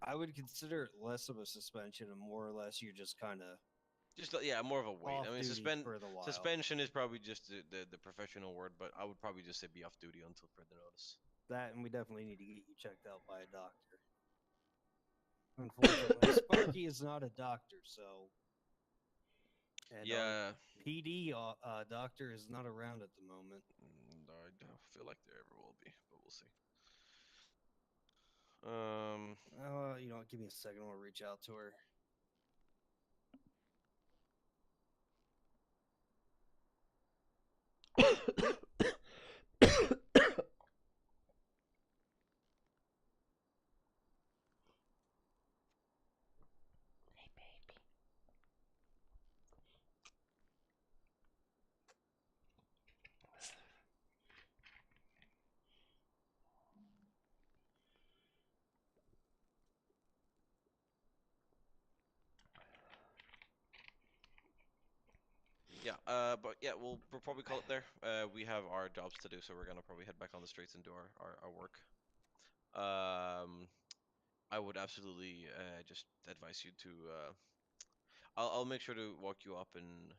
I would consider it less of a suspension and more or less you just kind of Just yeah, more of a wait. off I mean, duty for the while. suspension is probably just the professional word, but I would probably just say be off duty until further notice. That, and we definitely need to get you checked out by a doctor. Unfortunately, Sparky is not a doctor, so. And Yeah, PD doctor is not around at the moment. I don't feel like there ever will be, but we'll see. You know what? Give me a second. I'll reach out to her. Yeah, but yeah, we'll probably call it there. We have our jobs to do, so we're gonna probably head back on the streets and do our work. I would absolutely just advise you to. I'll make sure to walk you up and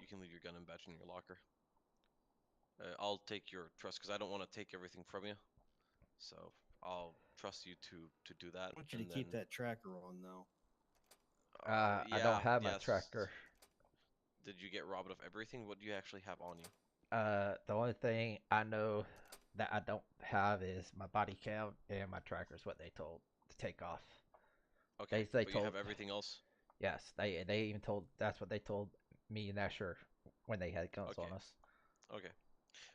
you can leave your gun and badge in your locker. I'll take your trust because I don't want to take everything from you, so I'll trust you to do that. I want you And to keep then, that tracker on, though. I yeah, don't have my yes. tracker. Did you get robbed of everything? What do you actually have on you? The only thing I know that I don't have is my body cam and my trackers. What they told to take off. Okay, They but you have told everything else. yes. They even told that's what they told me and Asher when they had guns Okay, on us. okay.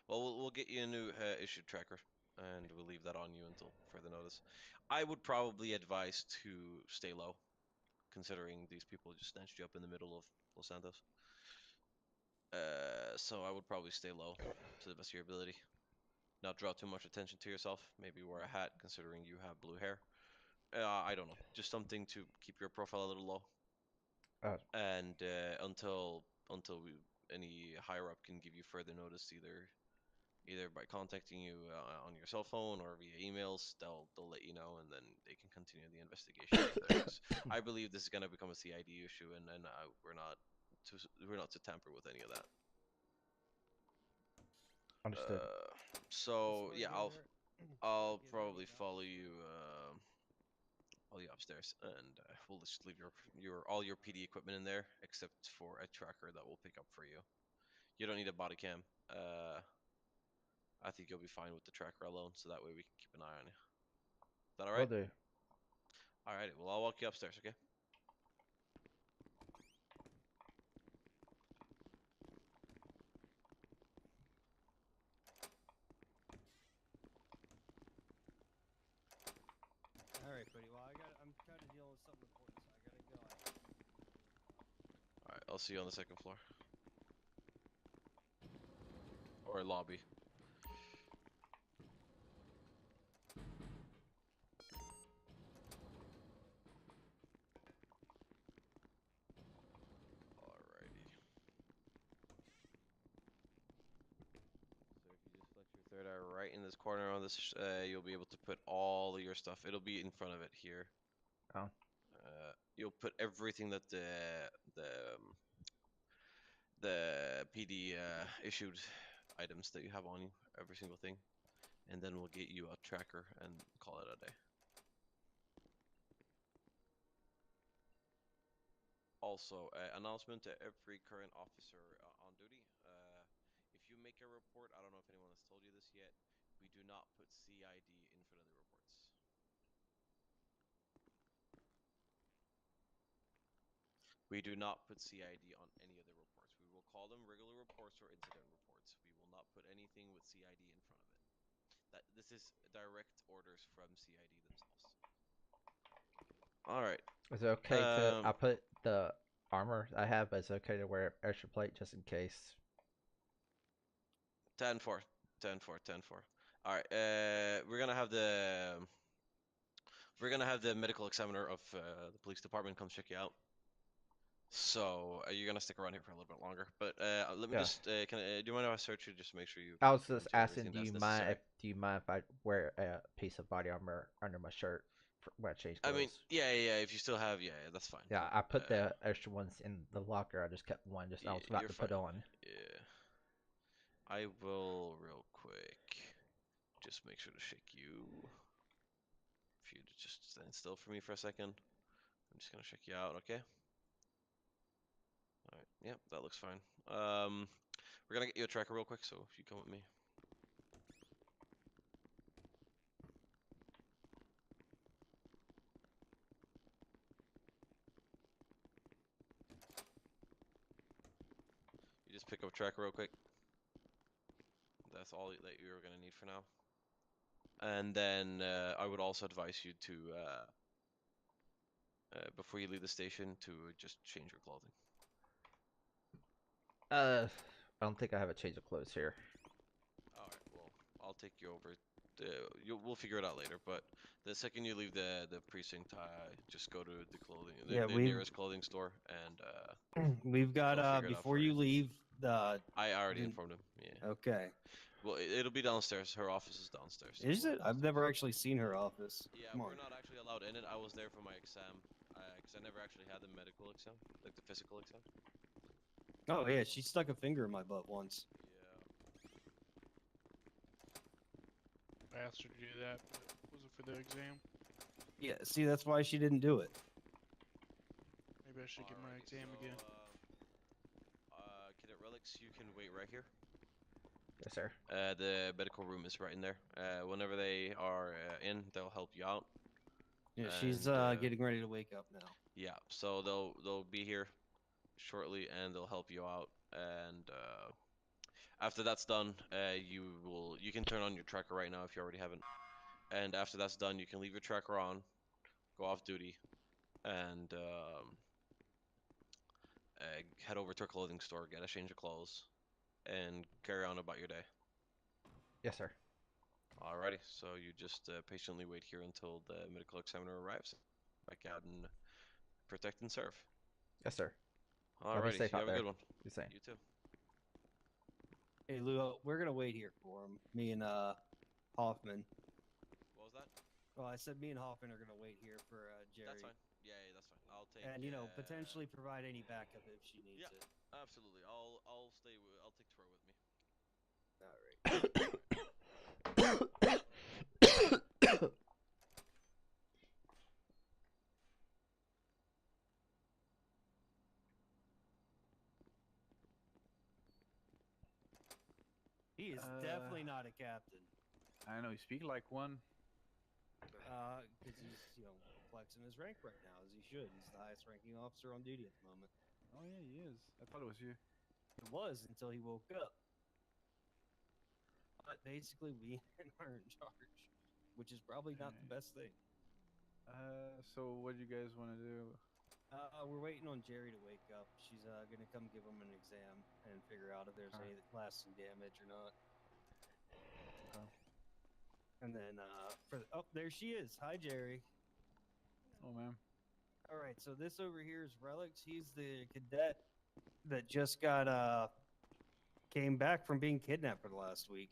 Well, we'll get you a new issued tracker, and we'll leave that on you until further notice. I would probably advise to stay low, considering these people just snatched you up in the middle of Los Santos. So I would probably stay low to the best of your ability. not draw too much attention to yourself. Maybe wear a hat, considering you have blue hair. I don't know, just something to keep your profile a little low. And until any higher up can give you further notice, either by contacting you on your cell phone or via emails, they'll let you know, and then they can continue the investigation from there. 'Cause I believe this is gonna become a CID issue, and we're not to tamper with any of that. Understood. So This yeah, right here, I'll get probably out. follow you upstairs, and we'll just leave your all your PD equipment in there, except for a tracker that we'll pick up for you. You don't need a body cam. I think you'll be fine with the tracker alone, so that way we can keep an eye on you. Is that all Will right? do. Alrighty, well, I'll walk you upstairs, okay? All right, buddy. Well, I'm kind of dealing with something important, so I gotta go. Alright, I'll see you on the second floor. Or lobby. Alrighty. So if you just flex your third eye right in this corner on this, you'll be able to put all of your stuff. It'll be in front of it here. Oh. You'll put everything that the PD issued items that you have on you, every single thing, and then we'll get you a tracker and call it a day. Also, announcement to every current officer on duty. If you make a report, I don't know if anyone has told you this yet, we do not put CID in front of the reports. We do not put CID on any of the reports. We will call them regular reports or incident reports. We will not put anything with CID in front of it. This is direct orders from CID themselves. All right. Is it okay to? I put the armor I have, but it's okay to wear extra plate just in case. 10-4, 10-4, 10-4. All right. We're gonna have the medical examiner of the police department come check you out. So you're gonna stick around here for a little bit longer, but let me just do you mind if I search you just to make sure you? I was just to asking, everything that's necessary? do you mind if I wear a piece of body armor under my shirt when I change clothes? I mean, yeah. If you still have, that's fine. Yeah, Cool. I put the extra ones in the locker. I just kept one. I was about to put on. Yeah. I will real quick just make sure to shake you. If you just stand still for me for a second, I'm just gonna check you out. Okay. All right. Yep, that looks fine. We're gonna get you a tracker real quick. So if you come with me. You just pick up a tracker real quick. That's all that you're gonna need for now. And then I would also advise you to, before you leave the station, to just change your clothing. I don't think I have a change of clothes here. All right. Well, I'll take you over. We'll figure it out later. But the second you leave the precinct, just go to the clothing, the nearest clothing store, and we've got before you leave the. I already informed him. Yeah. Okay. Well, it'll be downstairs. Her office is downstairs. Is it? I've never actually seen her office. Yeah, Come we're on. not actually allowed in it. I was there for my exam, because I never actually had the medical exam, like the physical exam. Oh yeah, she stuck a finger in my butt once. I asked her to do that, but was it for the exam? Yeah, see, that's why she didn't do it. Maybe I should get my exam again. Cadet Relics, you can wait right here. Yes, sir. The medical room is right in there. Whenever they are in, they'll help you out. Yeah, she's getting ready to wake up now. Yeah, so they'll be here shortly, and they'll help you out. And after that's done, you can turn on your tracker right now if you already haven't. And after that's done, you can leave your tracker on, go off duty, and head over to a clothing store, get a change of clothes, and carry on about your day. Yes, sir. Alrighty, so you just patiently wait here until the medical examiner arrives. Back out and protect and serve. Yes, sir. Y'all be Alrighty, safe you out have a there. good one. Be safe. You too. Hey, Lou, we're gonna wait here for him. Me and Hoffman. What was that? Well, I said me and Hoffman are gonna wait here for Jerry. That's fine. Yeah, that's fine. I'll take. And potentially provide any backup if she needs it. Absolutely. I'll stay. I'll take Troy with me. All right. He is definitely not a captain. I know, you speak like one. Because he's, flexing his rank right now, as he should. He's the highest ranking officer on duty at the moment. Oh yeah, he is. I thought it was you. It was until he woke up. But basically, we are in charge, which is probably not the best thing. So what do you guys want to do? We're waiting on Jerry to wake up. She's gonna come give him an exam and figure out if there's any lasting damage or not. Okay. And then there she is. Hi, Jerry. Oh man. All right, so this over here is Relyks. He's the cadet that just got came back from being kidnapped for the last week.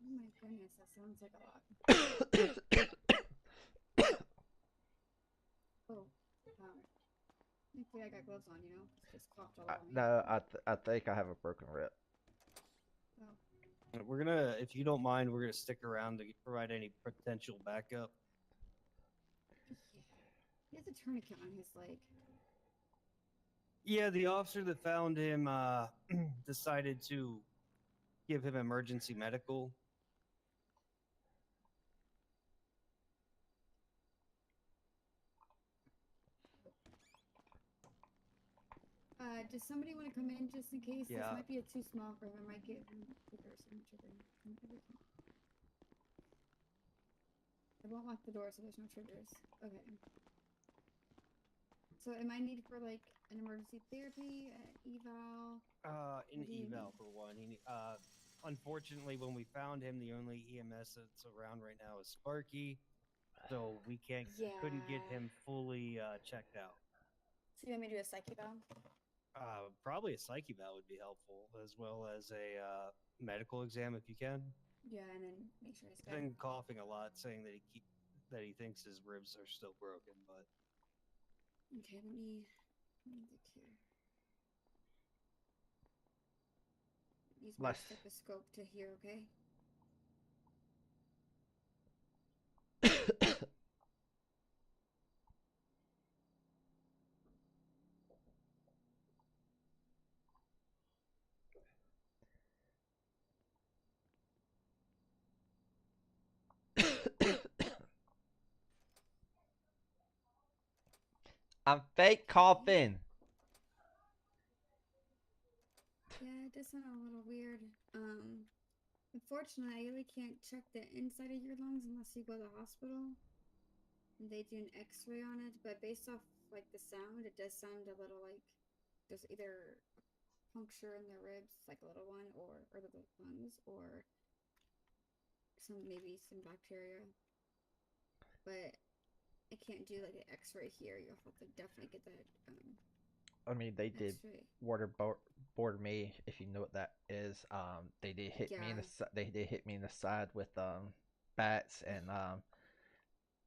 Oh my goodness, that sounds like a lot. Oh, thankfully I got gloves on, just coughed all over me. No, I think I have a broken rib. Oh. We're gonna, if you don't mind, we're gonna stick around to provide any potential backup. He has a tourniquet on his leg. Yeah, the officer that found him decided to give him emergency medical. Does somebody want to come in just in case? Yeah. This might be too small for him. I might give him triggers and triggering. I won't lock the door so there's no triggers. Okay. So am I needed for like an emergency therapy, eval? An eval for one. Unfortunately, when we found him, the only EMS that's around right now is Sparky, so we couldn't get him fully checked out. So you want me to do a psych eval? Probably a psych eval would be helpful, as well as a medical exam if you can. Yeah, and then make sure he's He's been coughing a lot, saying that he thinks his ribs are still broken, but. Okay, let me look here. Use my stethoscope to hear, okay? I'm fake coughing. Yeah, it does sound a little weird. Unfortunately, I really can't check the inside of your lungs unless you go to the hospital. And they do an x-ray on it, but based off like the sound, it does sound a little like there's either a puncture in the ribs, like a little one, or the lungs, or maybe some bacteria. But I can't do like an x-ray here. You'll have to definitely get that I mean, they did X-ray. waterboard me, if you know what that is. They did hit me in the they did hit me in the side with bats, and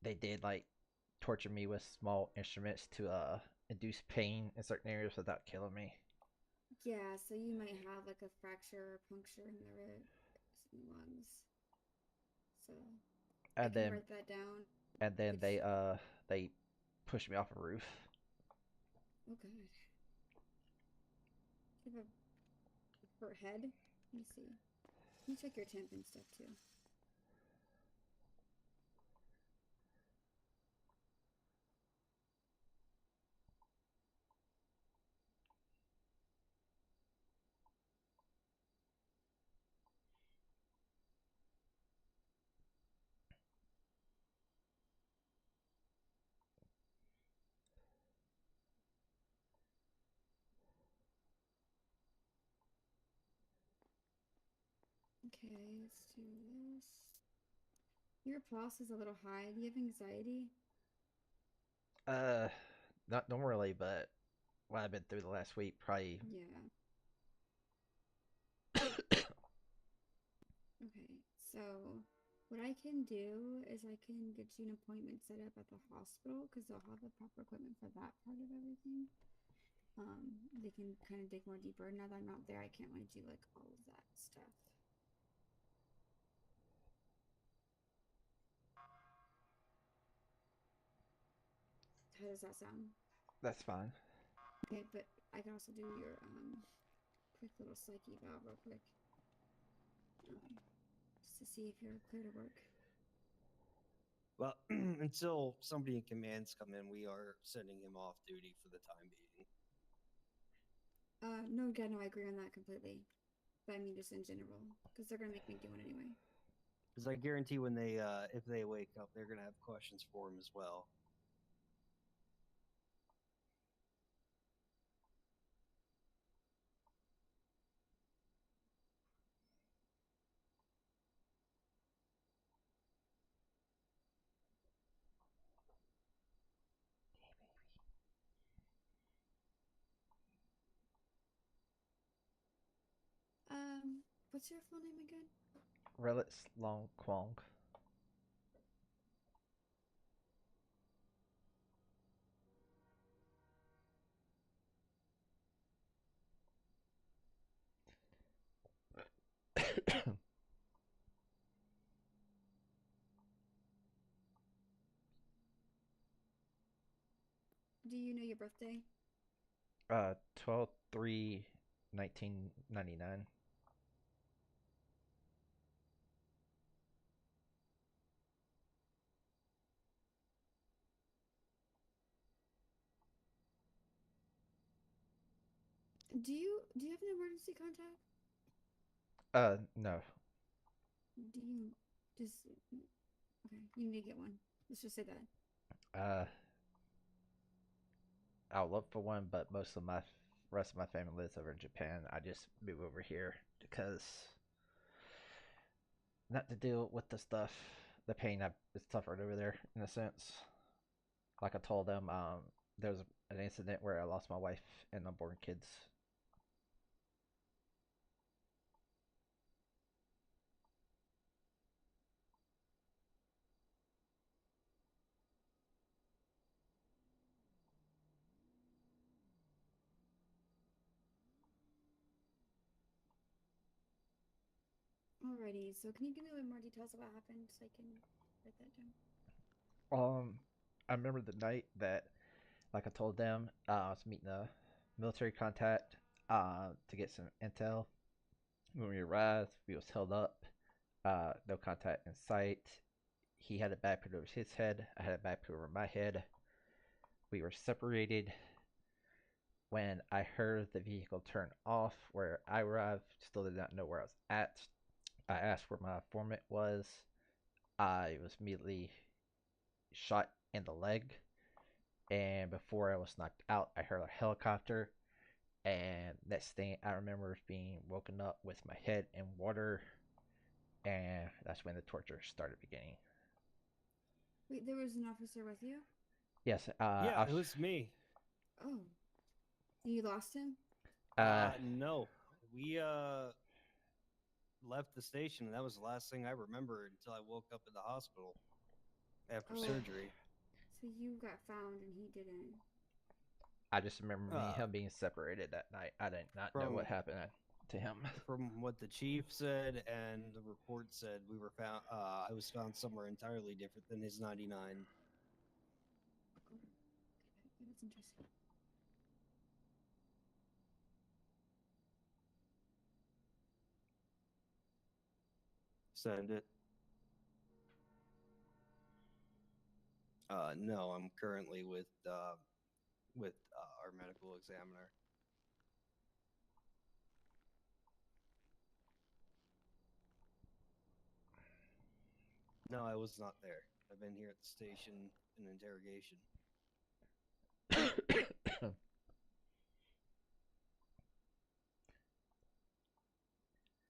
they did like torture me with small instruments to induce pain in certain areas without killing me. Yeah, so you might have like a fracture or puncture in the ribs and lungs. So I can write that down. And then they pushed me off a roof. Oh god. You have a hurt head? Let me see. You check your temp and stuff too. Okay, let's do this. Your pulse is a little high. Do you have anxiety? Not really, but what I've been through the last week, probably. Yeah. Okay, so what I can do is I can get you an appointment set up at the hospital because they'll have the proper equipment for that part of everything. They can kind of dig more deeper. Now that I'm not there, I can't really do like all of that stuff. How does that sound? That's fine. Okay, but I can also do your quick little psyche eval real quick. Just to see if you're clear to work. Well, until somebody in commands come in, we are sending him off duty for the time being. No, yeah, no, I agree on that completely. But I mean, just in general, because they're gonna make me do it anyway. Because I guarantee when they, if they wake up, they're gonna have questions for him as well. What's your full name again? Relyks Long Quang. Do you know your birthday? 12/3/1999. Do you have an emergency contact? No. Do you just okay? You need to get one. Let's just say that. I would love for one, but most of my rest of my family lives over in Japan. I just moved over here because not to deal with the stuff, the pain I've suffered over there in a sense. Like I told them, there was an incident where I lost my wife and unborn kids. Alrighty. So can you give me a little more details of what happened so I can write that down? I remember the night that, like I told them, I was meeting a military contact to get some intel. When we arrived, we was held up. No contact in sight. He had a backpack over his head. I had a backpack over my head. We were separated. When I heard the vehicle turn off where I arrived, still did not know where I was at. I asked where my informant was. I was immediately shot in the leg. And before I was knocked out, I heard a helicopter. And next thing I remember being woken up with my head in water. And that's when the torture started beginning. Wait, there was an officer with you? Yes. Yeah, it was me. Oh, you lost him? No. We left the station, and that was the last thing I remember until I woke up in the hospital after surgery. So you got found and he didn't. I just remember me and him being separated that night. I did not know what happened to him. From what the chief said and the report said, we were found. I was found somewhere entirely different than his 99. Oh, okay, that's interesting. Send it. No, I'm currently with our medical examiner. No, I was not there. I've been here at the station in interrogation.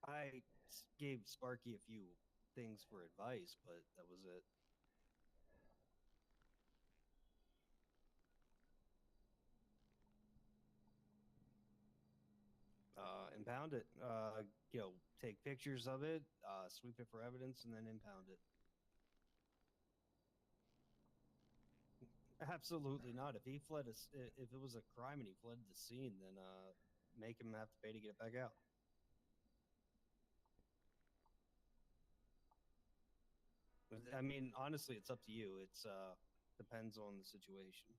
I gave Sparky a few things for advice, but that was it. Impound it. Take pictures of it, sweep it for evidence, and then impound it. Absolutely not. If he fled, if it was a crime and he fled the scene, then make him have to pay to get it back out. I mean, honestly, it's up to you. It's depends on the situation.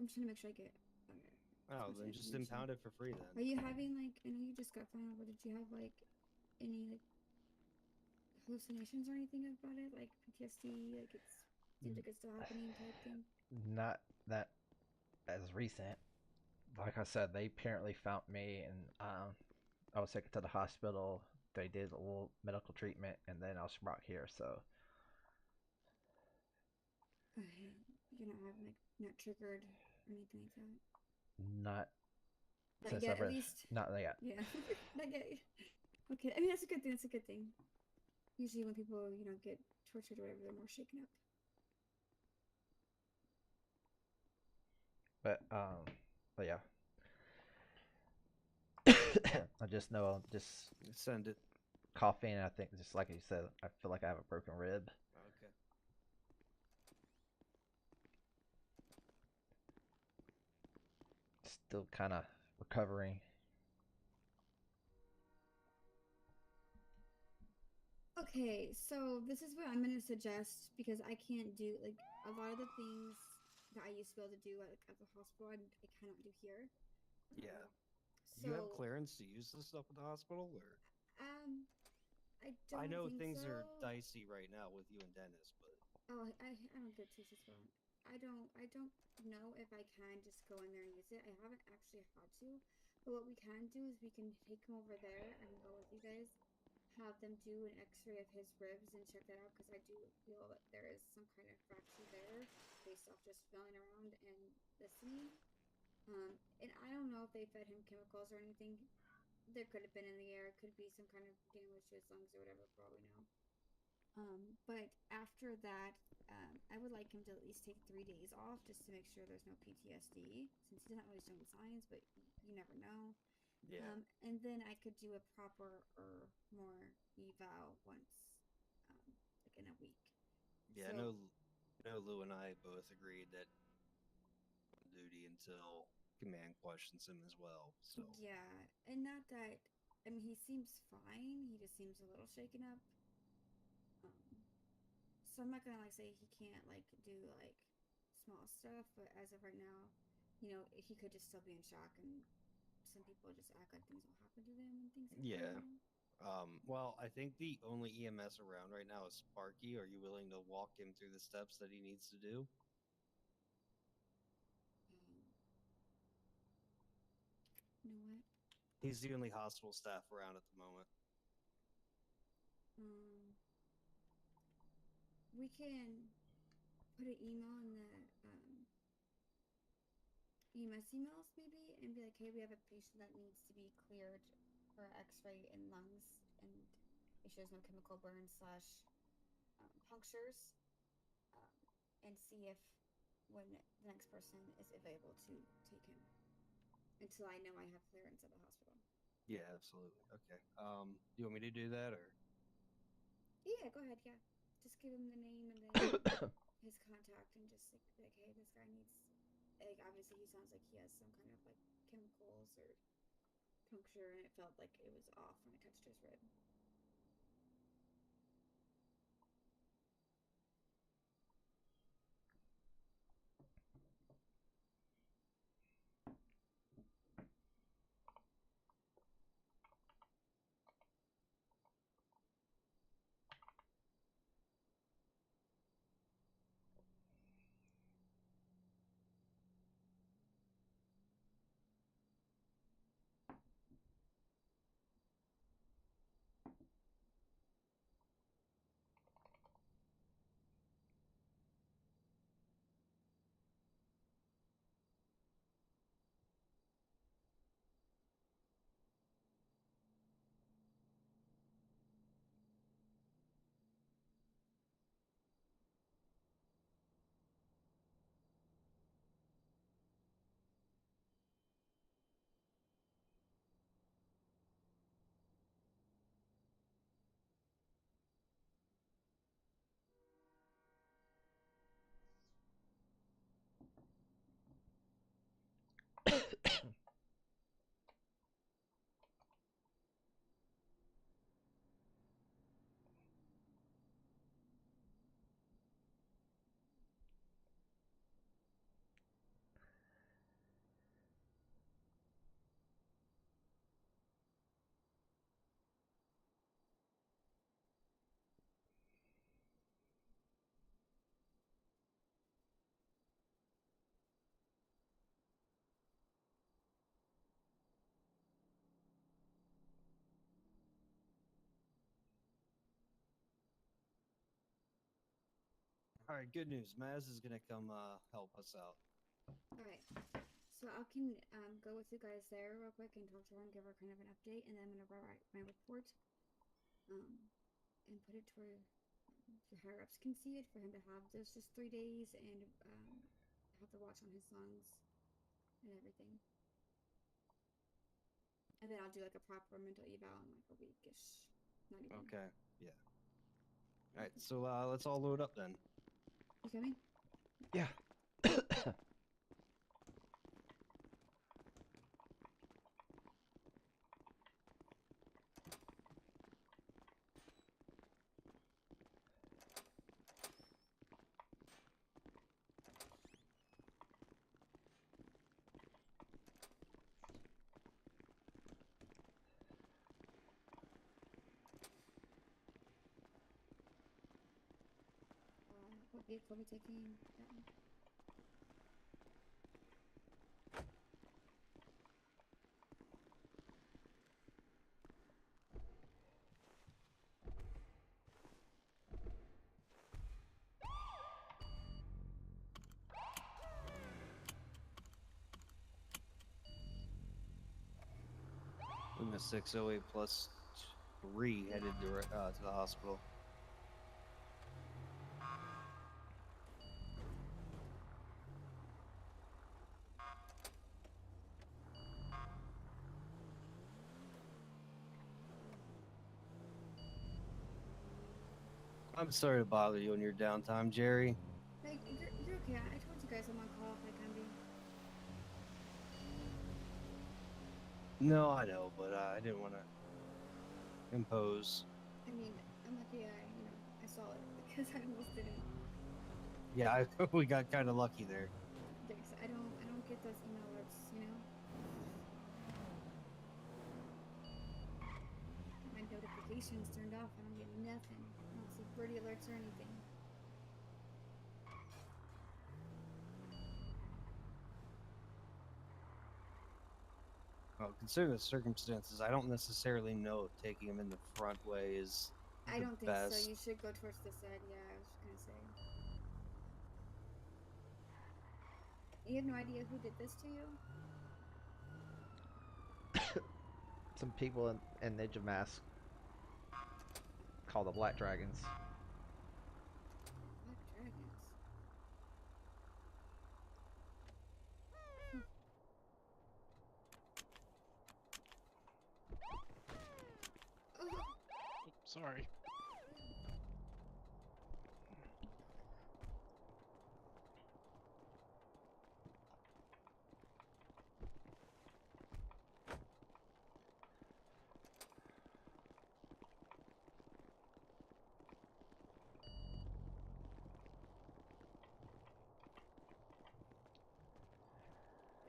I'm trying to make sure I get. Okay. Oh, much then just information. impound it for free then. Are you having like? I know you just got found out, but did you have like any like hallucinations or anything about it, like PTSD? Like it seems like it's still happening type thing. Not that as recent. Like I said, they apparently found me, and I was taken to the hospital. They did a little medical treatment, and then I was brought here. So Okay. You're not having like not triggered or anything like that. not Not since yet, I've at read, least. not yet. Yeah. Not yet. Okay. I mean, that's a good thing. That's a good thing. Usually, when people get tortured or whatever, they're more shaken up. But yeah. I just know I'm just send it. Coughing. I think just like you said, I feel like I have a broken rib. Okay. Still kind of recovering. Okay, so this is what I'm gonna suggest because I can't do like a lot of the things that I used to be able to do at the hospital. I cannot do here. Yeah. So You have clearance to use this stuff at the hospital, or? I don't. I know think things so. are dicey right now with you and Dennis, but Oh, I don't get to as well. I don't know if I can just go in there and use it. I haven't actually had to, but what we can do is we can take him over there. I can go with you guys, have them do an X-ray of his ribs and check that out because I do feel that there is some kind of fracture there based off just feeling around and listening. And I don't know if they fed him chemicals or anything. There could have been in the air. It could be some kind of damage to his lungs or whatever, for all we know. But after that, I would like him to at least take 3 days off just to make sure there's no PTSD, since he's not really showing signs, but you never know. yeah. And then I could do a proper or more eval once, like in a week. Yeah, So, I know Lou and I both agreed that on duty until command questions him as well. So yeah, and not that. I mean, he seems fine. He just seems a little shaken up. So I'm not gonna like say he can't like do like small stuff, but as of right now, he could just still be in shock, and some people just act like things will happen to them and things like yeah. that. Well, I think the only EMS around right now is Sparky. Are you willing to walk him through the steps that he needs to do? You know what? He's the only hospital staff around at the moment. We can put an email in the EMS emails maybe and be like, hey, we have a patient that needs to be cleared for X-ray in lungs, and it shows no chemical burn slash punctures, and see if when the next person is available to take him until I know I have clearance at the hospital. Yeah, absolutely. Okay. You want me to do that, or? Yeah, go ahead. Yeah, just give him the name and then his contact, and just like, hey, this guy needs. Like, obviously, he sounds like he has some kind of like chemicals or puncture, and it felt like it was off when I touched his rib. All right, good news. Maz is gonna come help us out. Alright. So I can go with you guys there real quick and talk to her and give her kind of an update, and then I'm gonna write my report. And put it to where the higher ups can see it for him to have those just 3 days and have the watch on his lungs and everything. And then I'll do like a proper mental eval in like a weekish. Not even. Okay. Yeah. All right. So let's all load up then. You coming? Yeah. What vehicle are we taking? That one. Lima 608 plus 3 headed to the hospital. I'm sorry to bother you in your downtime, Jerry. Hey, you're okay. I told you guys I'm on call if I can be. No, I know, but I didn't want to impose. I mean, I'm lucky I saw it because I almost didn't. Yeah, we got kind of lucky there. Thanks. I don't get those email alerts, My notifications turned off. I don't get nothing. I don't see birdie alerts or anything. Well, considering the circumstances, I don't necessarily know if taking him in the front way is I the don't think best. so. You should go towards the side. Yeah, I was gonna say. You have no idea who did this to you? Some people in Ninja Mask called the Black Dragons. Black dragons. Sorry.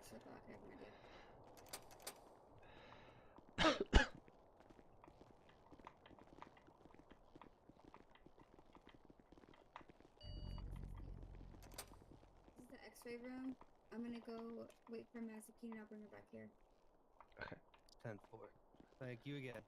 Shut up, I have no idea. This is the X-ray room. I'm gonna go wait for Mazakine and I'll bring her back here. Okay. 10-4. Thank you again.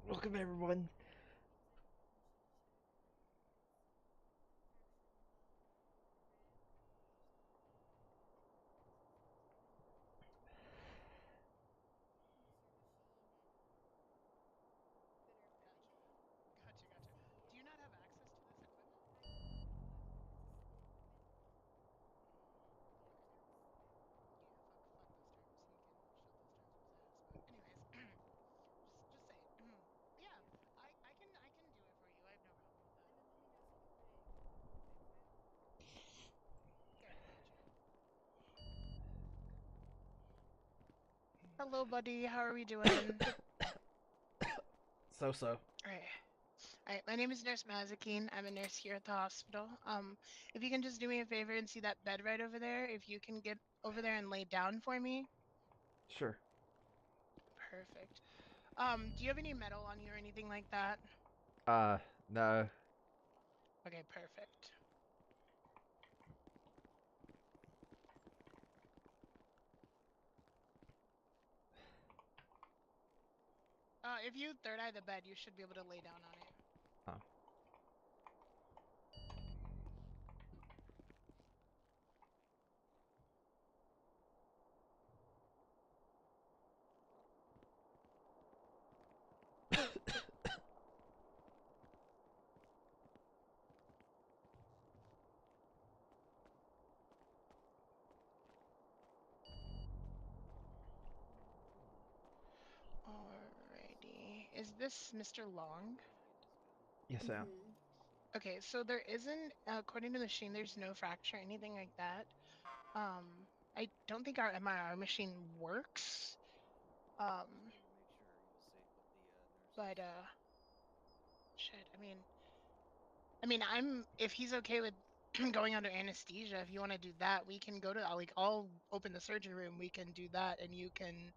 Welcome everyone. Gotcha. Do you not have access to this equipment? Fuck those terms. He can shove those terms up his ass. But anyways, just saying. Yeah, I can do it for you. I have no problem with that. Alright, gotcha. Hello, buddy. How are we doing? So. Alright, my name is Nurse Mazakine. I'm a nurse here at the hospital. If you can just do me a favor and see that bed right over there, if you can get over there and lay down for me. Sure. Perfect. Do you have any metal on you or anything like that? No. Okay, perfect. If you third eye the bed, you should be able to lay down on it. Oh. Alrighty. Is this Mr. Long? Yes, ma'am. Okay, so there isn't, according to the machine, there's no fracture or anything like that. I don't think our MRI machine works. But shit. If he's okay with going under anesthesia, if you want to do that, we can go to I'll open the surgery room. We can do that, and you can,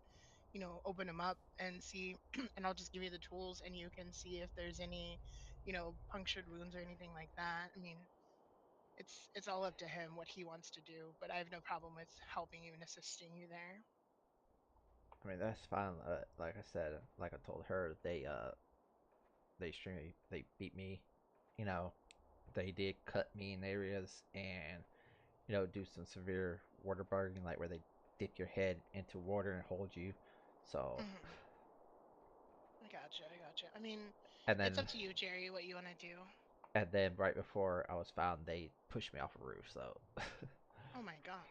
open him up and see, and I'll just give you the tools, and you can see if there's any, punctured wounds or anything like that. It's all up to him what he wants to do, but I have no problem with helping you and assisting you there. I mean, that's fine. Like I said, like I told her, they beat me. You know, they did cut me in areas and do some severe water barging, like where they dip your head into water and hold you. So. I gotcha. And then. It's up to you, Jerry, what you want to do. And then right before I was found, they pushed me off a roof. So. Oh my god.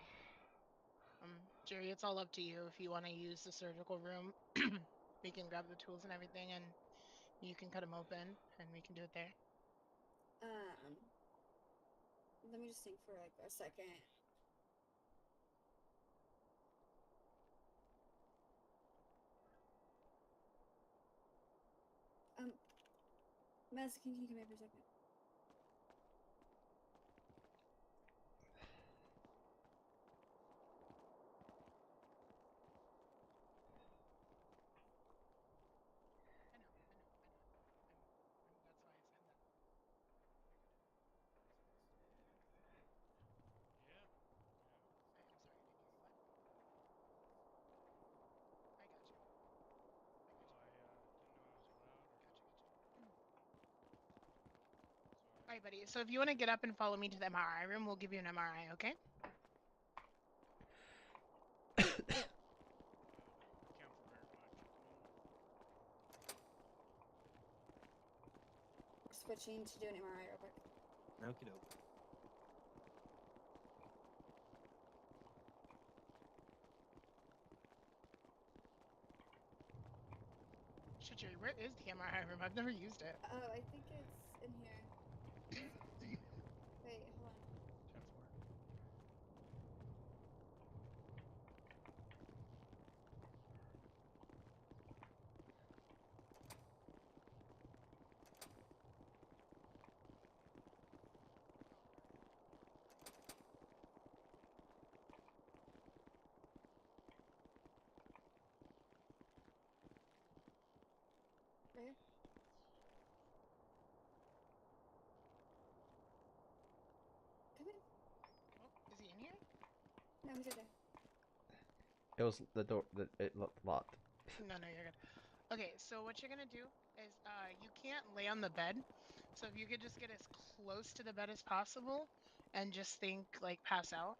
Jerry, it's all up to you. If you want to use the surgical room, we can grab the tools and everything, and you can cut him open, and we can do it there. Let me just think for like a second. Maz, can you come here for a second? Alright, buddy. So if you want to get up and follow me to the MRI room, we'll give you an MRI, okay? We're switching to do an MRI real quick. Okie doke. Shit, Jerry, where is the MRI room? I've never used it. Oh, I think it's in here. Wait, hold on. Right here. Come in. Oh, is he in here? No, he's right there. It was the door. It looked locked. No, you're good. Okay, so what you're gonna do is you can't lay on the bed, so if you could just get as close to the bed as possible, and just think like pass out.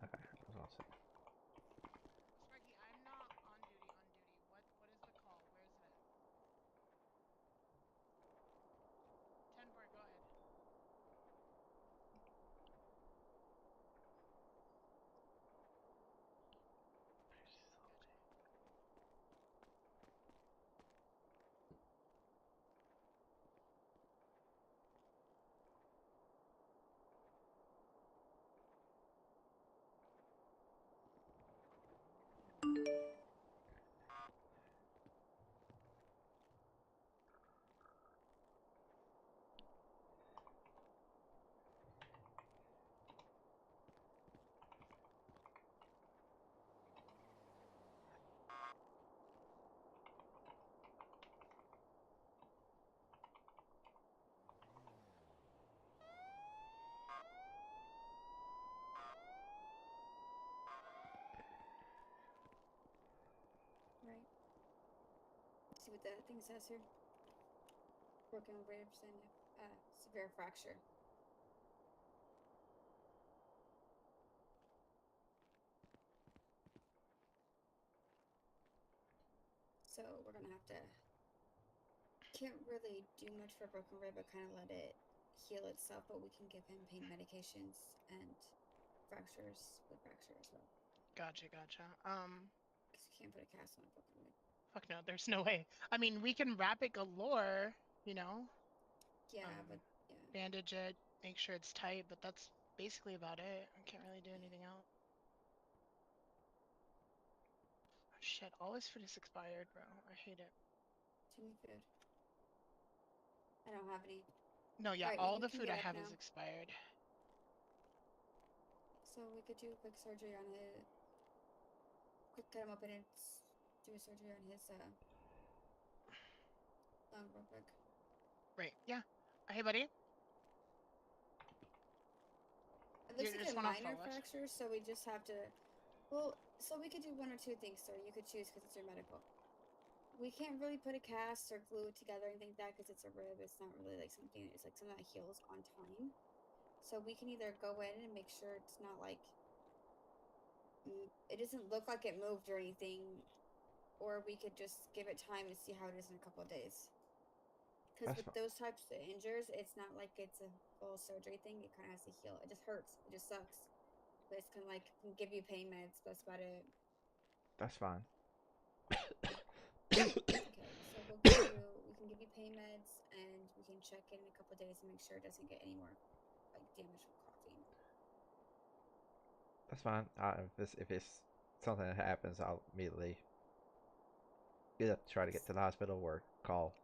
Okay, that's all set. Sparky, I'm not on duty. On duty. What is the call? Where is it at? 10-4. Go ahead. Gotcha. Right. See what that thing says here. Broken ribs and severe fracture. So we're gonna have to. Can't really do much for a broken rib, but kind of let it heal itself. But we can give him pain medications and fractures with fracture as well. Gotcha. Because you can't put a cast on a broken rib. Fuck no, there's no way. I mean, we can wrap it galore, you know. Yeah, but yeah. Bandage it, make sure it's tight, but that's basically about it. I can't really do anything else. Oh, shit, all this food is expired, bro. I hate it. Too many food. I don't have any. No, yeah, Right, all you the can food I get up have now. is expired. So we could do a quick surgery on his. Quick cut him open and do a surgery on his lung real quick. Right, yeah. Hey, buddy. It looks You like just a wanna minor follow us? fracture, so we just have to. Well, so we could do one or two things, sir. You could choose because it's your medical. We can't really put a cast or glue it together and think that because it's a rib. It's not really like something. It's like something that heals on time. So we can either go in and make sure it's not like it doesn't look like it moved or anything, or we could just give it time and see how it is in a couple of days. Because with those types of injuries, it's not like it's a full surgery thing. It kind of has to heal. It just hurts. It just sucks. But it's kind of like can give you pain meds. But that's about it. That's fine. Okay, so we'll give you. We can give you pain meds, and we can check in a couple of days and make sure it doesn't get any more like damage from coughing. That's fine. If it's something that happens, I'll immediately try to get to the hospital or call.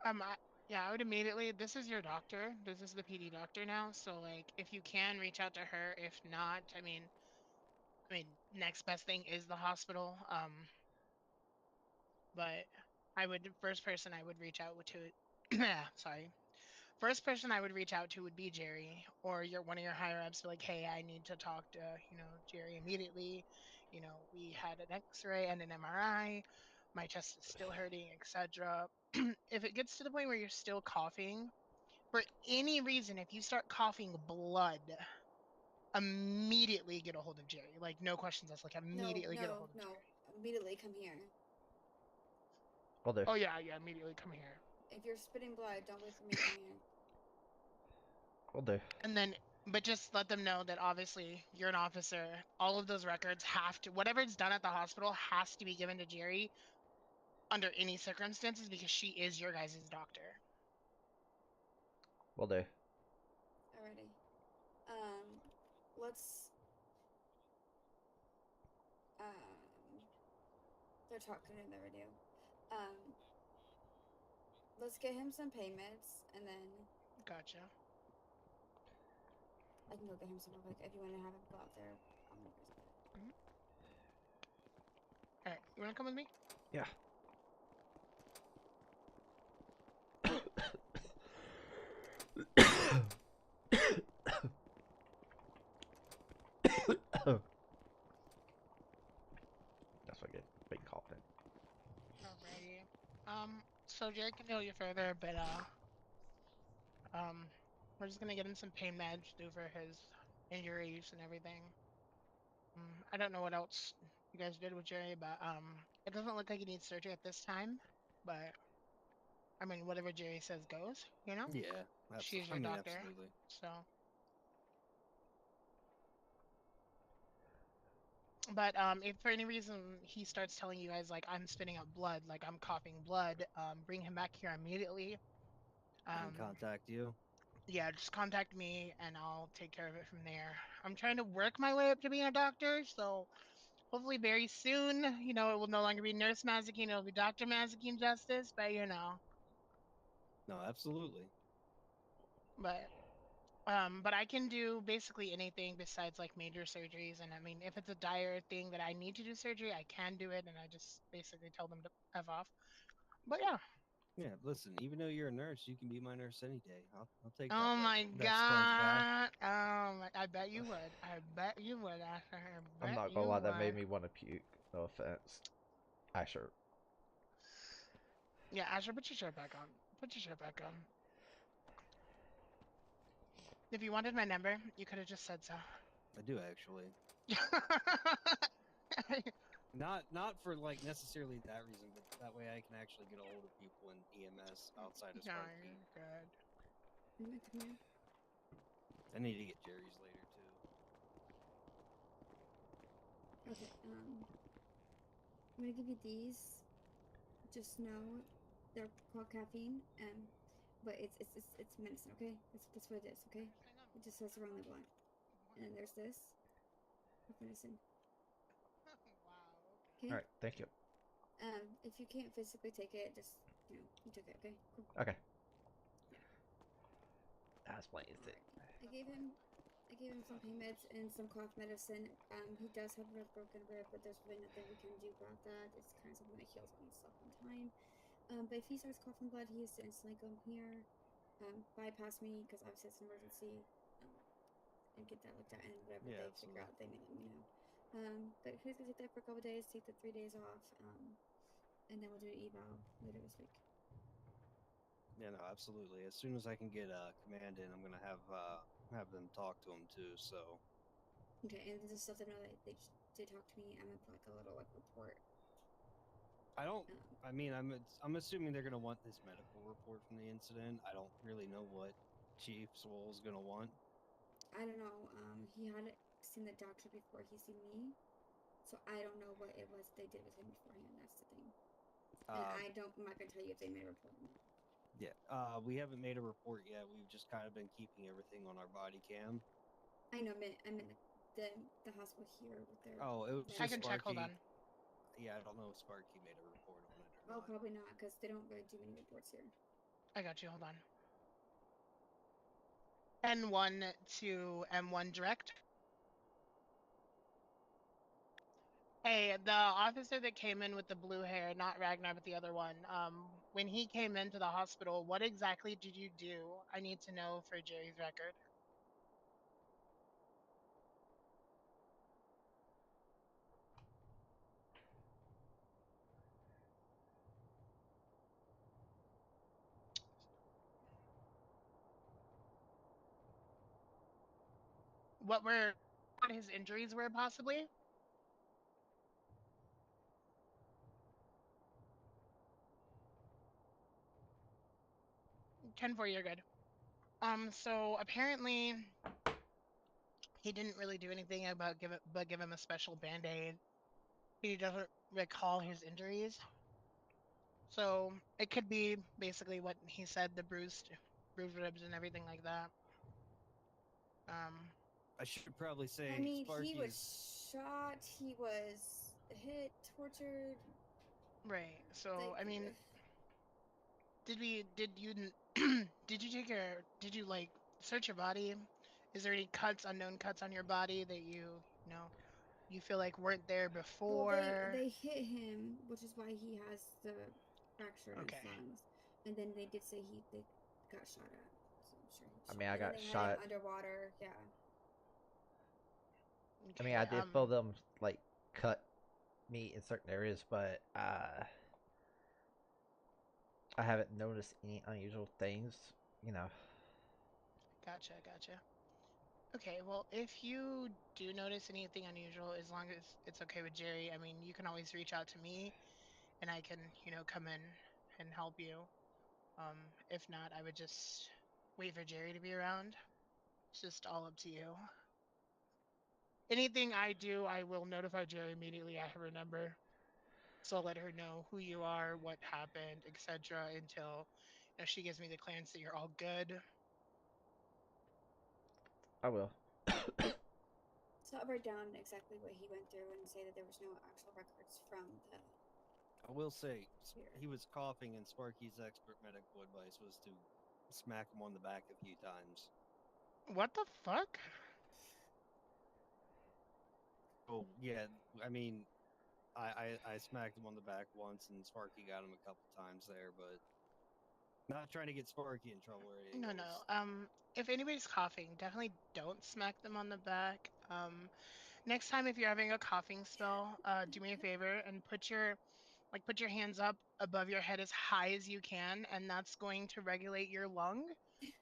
Yeah, I would immediately. This is your doctor. This is the PD doctor now. So like, if you can reach out to her. If not, I mean, next best thing is the hospital. But first person I would reach out to. Sorry. First person I would reach out to would be Jerry or one of your higher ups. Be like, hey, I need to talk to Jerry immediately. We had an X-ray and an MRI. My chest is still hurting, etc. If it gets to the point where you're still coughing, for any reason, if you start coughing blood, immediately get a hold of Jerry. Like no questions asked. Like immediately get a hold of Jerry. Immediately come here. Will do. Oh yeah, immediately come here. If you're spitting blood, don't wait for me. Come here. Will do. And then, but just let them know that obviously you're an officer. All of those records have to, whatever's done at the hospital has to be given to Jerry under any circumstances because she is your guys' doctor. Will do. Alrighty. Let's. They're talking in the radio. Let's get him some pain meds and then. Gotcha. I can go get him some real quick. If you want to have him go out there, I'm gonna go. All right, you want to come with me? Yeah. So Jerry can heal you further, but we're just gonna get him some pain meds, do for his injuries and everything. I don't know what else you guys did with Jerry, but it doesn't look like he needs surgery at this time. But I mean, whatever Jerry says goes, you know. Yeah, She's I your mean, doctor, absolutely. so. But if for any reason he starts telling you guys like I'm spitting out blood, like I'm coughing blood, bring him back here immediately. I can contact you. Yeah, just contact me and I'll take care of it from there. I'm trying to work my way up to being a doctor, so hopefully very soon, you know, it will no longer be Nurse Mazikeen, it'll be Dr. Mazikeen Justice, but you know. No, absolutely. But I can do basically anything besides like major surgeries, and I mean if it's a dire thing that I need to do surgery, I can do it and I just basically tell them to F off. But yeah. Yeah, listen, even though you're a nurse, you can be my nurse any day. I'll take Oh my that sponge bath. god. I bet you would. I bet you would, Asher. I I'm bet not gonna you lie, that made would. me want to puke. No offense. Asher. Yeah, Asher, put your shirt back on. Put your shirt back on. If you wanted my number, you could have just said so. I do actually. Not for like necessarily that reason, but that way I can actually get a hold of people in EMS outside of No, Sparky. you're good. I need to get Jerry's later too. Okay, I'm gonna give you these. Just know they're called caffeine, but it's medicine, okay? That's what it is, okay? It just says around the block. And then there's this. Medicine. Okay? Alright, thank you. If you can't physically take it, just, you know, you took it, okay? Cool. Okay. That's plain as it. I gave him some pain meds and some cough medicine. He does have a broken rib, but there's really nothing we can do about that. It's kind of something that heals on itself in time. But if he starts coughing blood, he has to instantly come here, bypass me, because obviously it's an emergency, and get that looked at, and whatever Yeah, they figure out, they may let me know. But he's gonna take that for a couple days, take the 3 days off, and then we'll do an eval later this week. Yeah, no, absolutely. As soon as I can get command in, I'm gonna have them talk to him too. So. Okay, and just let them know that they did talk to me. I'm gonna put like a little like report. I don't. I mean, I'm assuming they're gonna want this medical report from the incident. I don't really know what Chief Swole's gonna want. I don't know. He hadn't seen the doctor before he seen me, so I don't know what it was they did with him beforehand. That's the thing. And I'm not gonna tell you if they made a report or not. Yeah, we haven't made a report yet. We've just kind of been keeping everything on our body cam. I know. I'm in the hospital here with their. Oh, it was just I can Sparky. check. Hold on. Yeah, I don't know if Sparky made a report on it or Oh, not. probably not, because they don't really do many reports here. I got you. Hold on. N1 to M1 direct. Hey, the officer that came in with the blue hair, not Ragnar, but the other one, when he came into the hospital, what exactly did you do? I need to know for Jerry's record. What his injuries were, possibly? Ten four, you're good. So apparently he didn't really do anything but give him a special band-aid. He doesn't recall his injuries. So it could be basically what he said, the bruised ribs and everything like that. I should probably say. I mean, Sparky's... he was shot. He was hit, tortured. Right. So like, I mean, did you did you like search your body? Is there any unknown cuts on your body that you feel like weren't there before? Well, they hit him, which is why he has the fracture in his lungs. And then they did say they got shot at. So I'm sure he I mean, I got shot. Underwater, yeah. I mean, I did feel them like cut me in certain areas, but I haven't noticed any unusual things. You know, Gotcha, gotcha. Okay, well, if you do notice anything unusual, as long as it's okay with Jerry, I mean, you can always reach out to me, and I can, come in and help you. If not, I would just wait for Jerry to be around. It's just all up to you. Anything I do, I will notify Jerry immediately. I have her number, so I'll let her know who you are, what happened, etc. Until she gives me the clearance that you're all good. I will. So I'll write down exactly what he went through and say that there was no actual records from the. I will say he was coughing, and Sparky's expert medical advice was to smack him on the back a few times. What the fuck? Oh yeah, I mean, I smacked him on the back once, and Sparky got him a couple times there, but not trying to get Sparky in trouble or anything. No. If anybody's coughing, definitely don't smack them on the back. Next time if you're having a coughing spell, do me a favor and put your hands up above your head as high as you can, and that's going to regulate your lung.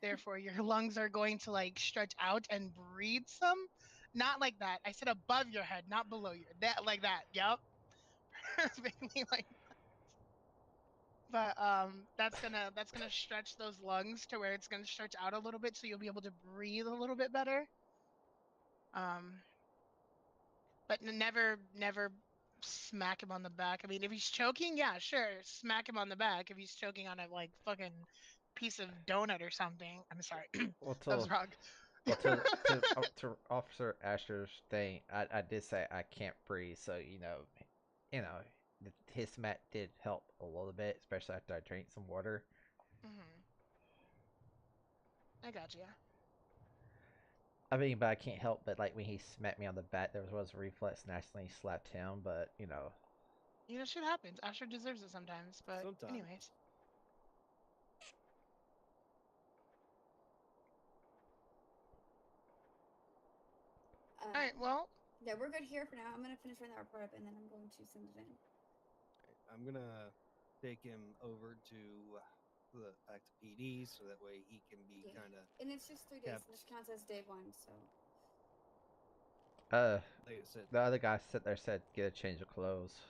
Therefore, your lungs are going to stretch out and breathe some. Not like that. I said above your head, not below your. That like that. Yep. Perfectly like. But that's gonna stretch those lungs to where it's gonna stretch out a little bit, so you'll be able to breathe a little bit better. But never smack him on the back. I mean, if he's choking, yeah, sure, smack him on the back. If he's choking on a fucking piece of donut or something, I'm sorry, Well, that was wrong. to Officer Asher's thing, I did say I can't breathe, so his mat did help a little bit, especially after I drank some water. I got you. I mean, but I can't help but when he smacked me on the back, there was a reflex naturally he slapped him, but Shit happens. Asher deserves it sometimes, but sometimes. Anyways. All right. Well. Yeah, we're good here for now. I'm gonna finish writing that report up, and then I'm going to send it in. I'm gonna take him over to back to PD, so that way he can be kind of. And it's just 3 days. This counts as day 1, so. Like I said, the other guy said get a change of clothes.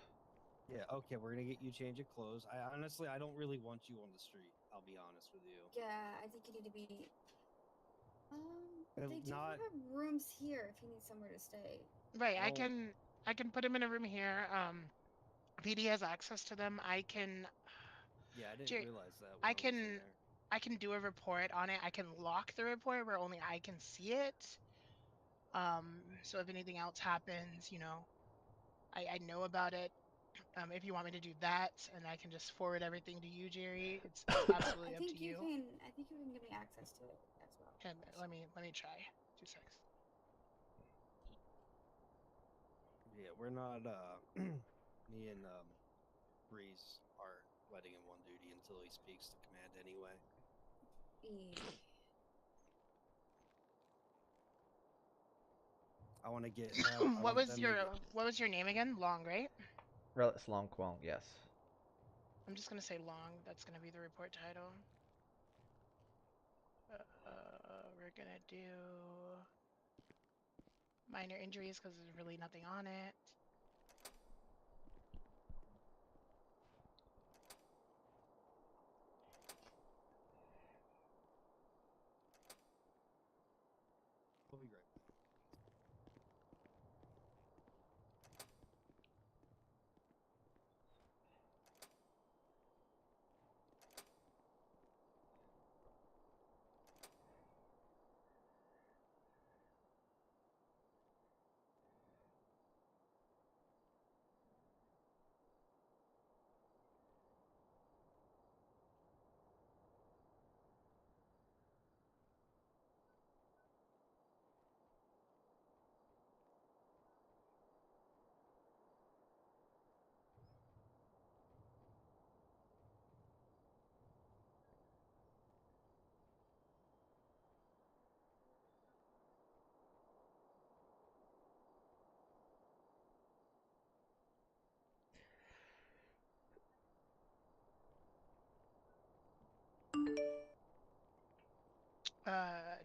Yeah, okay, we're gonna get you a change of clothes. I honestly, I don't really want you on the street. I'll be honest with you. Yeah, I think you need to be. They do have rooms here if you need somewhere to stay. Right, I can put him in a room here. PD has access to them. I can. Yeah, I didn't realize that. I can do a report on it. I can lock the report where only I can see it. So if anything else happens, I know about it. If you want me to do that, and I can just forward everything to you, Jerry, it's absolutely up to you. I think you can give me access to it as well. And let me try. 2 seconds. Yeah, we're not. Me and Breeze are letting him on duty until he speaks to command anyway. I want to get. What was your name again? Long, right? Relyks Long Quang, yes. I'm just gonna say Long. That's gonna be the report title. We're gonna do minor injuries because there's really nothing on it. We'll be right back.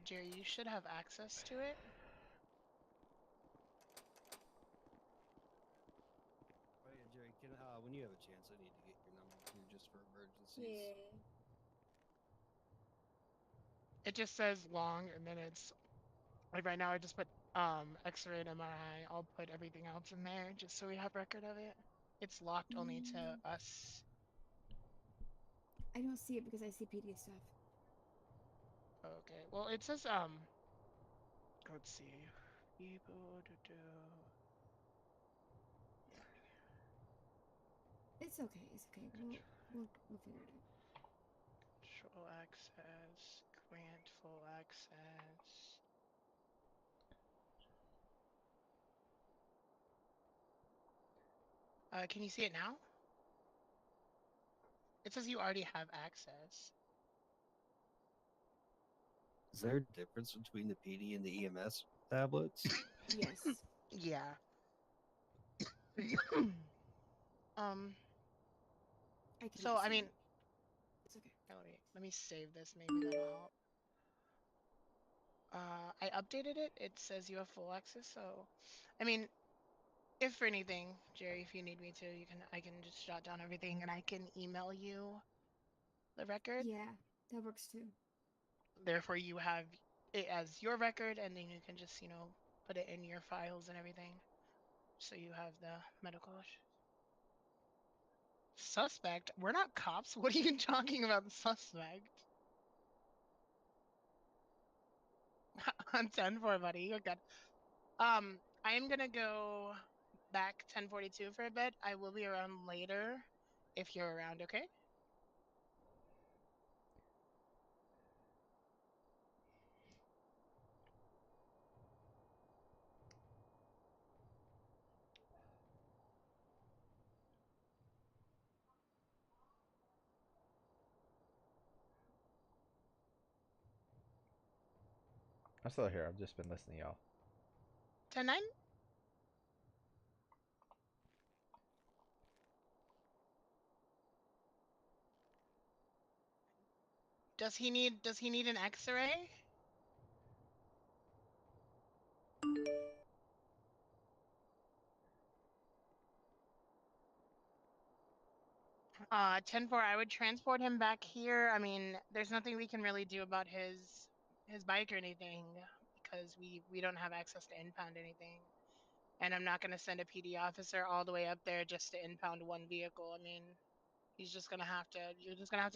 Jerry, you should have access to it. Oh yeah, Jerry. When you have a chance, I need to get your number too, just for emergencies. Yeah. It just says long, and then it's like right now I just put X-ray and MRI. I'll put everything else in there just so we have record of it. It's locked only to us. I don't see it because I see PD stuff. Okay. Well, it says let's see. People to do. It's okay. It's okay. We'll figure it out. Control access. Grant full access. Can you see it now? It says you already have access. Is there a difference between the PD and the EMS tablets? Yes. Yeah. I So cannot I see mean, it. It's okay. let me save this. Maybe that'll help. I updated it. It says you have full access. So, I mean, if for anything, Jerry, if you need me to, I can just jot down everything and I can email you the record. Yeah, that works too. Therefore, you have it as your record, and then you can just put it in your files and everything. So you have the medical. Suspect? We're not cops. What are you talking about, suspect? On 10-4, buddy. You're good. I am gonna go back 10:42 for a bit. I will be around later if you're around, okay? I'm still here. I've just been listening, y'all. 10-9? Does he need an X-ray? 10-4, I would transport him back here. I mean, there's nothing we can really do about his bike or anything because we don't have access to impound anything. And I'm not going to send a PD officer all the way up there just to impound one vehicle. I mean, you're just going to have to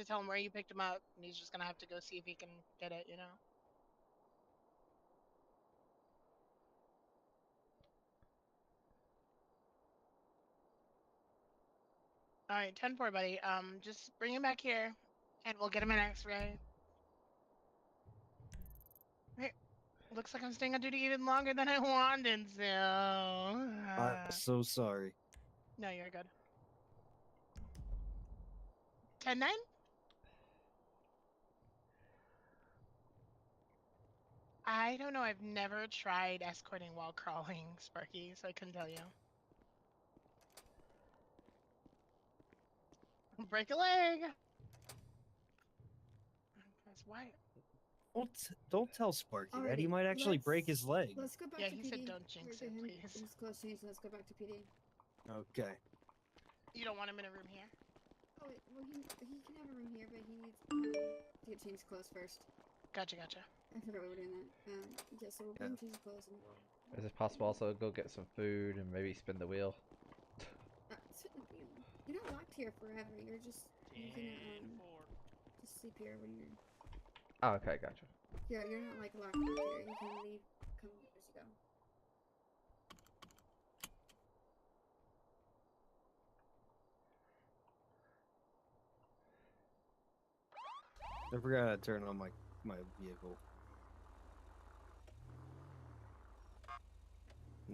tell him where you picked him up, and he's just going to have to go see if he can get it, All right, 10-4, buddy. Just bring him back here, and we'll get him an X-ray. Hey, looks like I'm staying on duty even longer than I wanted to. I'm so sorry. No, you're good. 10-9? I don't know. I've never tried escorting while crawling, Sparky, so I couldn't tell you. Break a leg. Guys, why? Don't tell Sparky that. He might actually break his leg. Let's go back Yeah, to he PD. said don't jinx it, please. He's close change, so let's go back to PD. Okay. You don't want him in a room here? Oh, wait, well, he can have a room here, but he needs to get changed clothes first. Gotcha. I forgot we were doing that. Yeah, so we'll bring change clothes and we'll... Is it possible also to go get some food and maybe spin the wheel? Sit in the wheel. You're not locked here forever. You're just... You can, just sleep here when you're... Oh, okay, gotcha. Yeah, you're not, like, locked here. You can leave, come as you go. I forgot how to turn on my vehicle.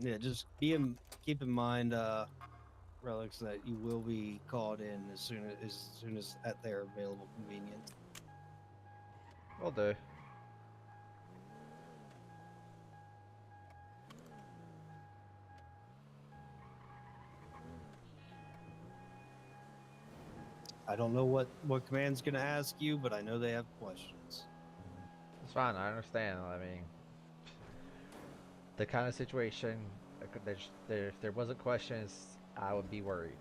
Yeah, just keep in mind, Relics, that you will be called in as soon as at their available convenience. Will do. I don't know what command's gonna ask you, but I know they have questions. It's fine. I understand. I mean, the kind of situation. If there wasn't questions, I would be worried.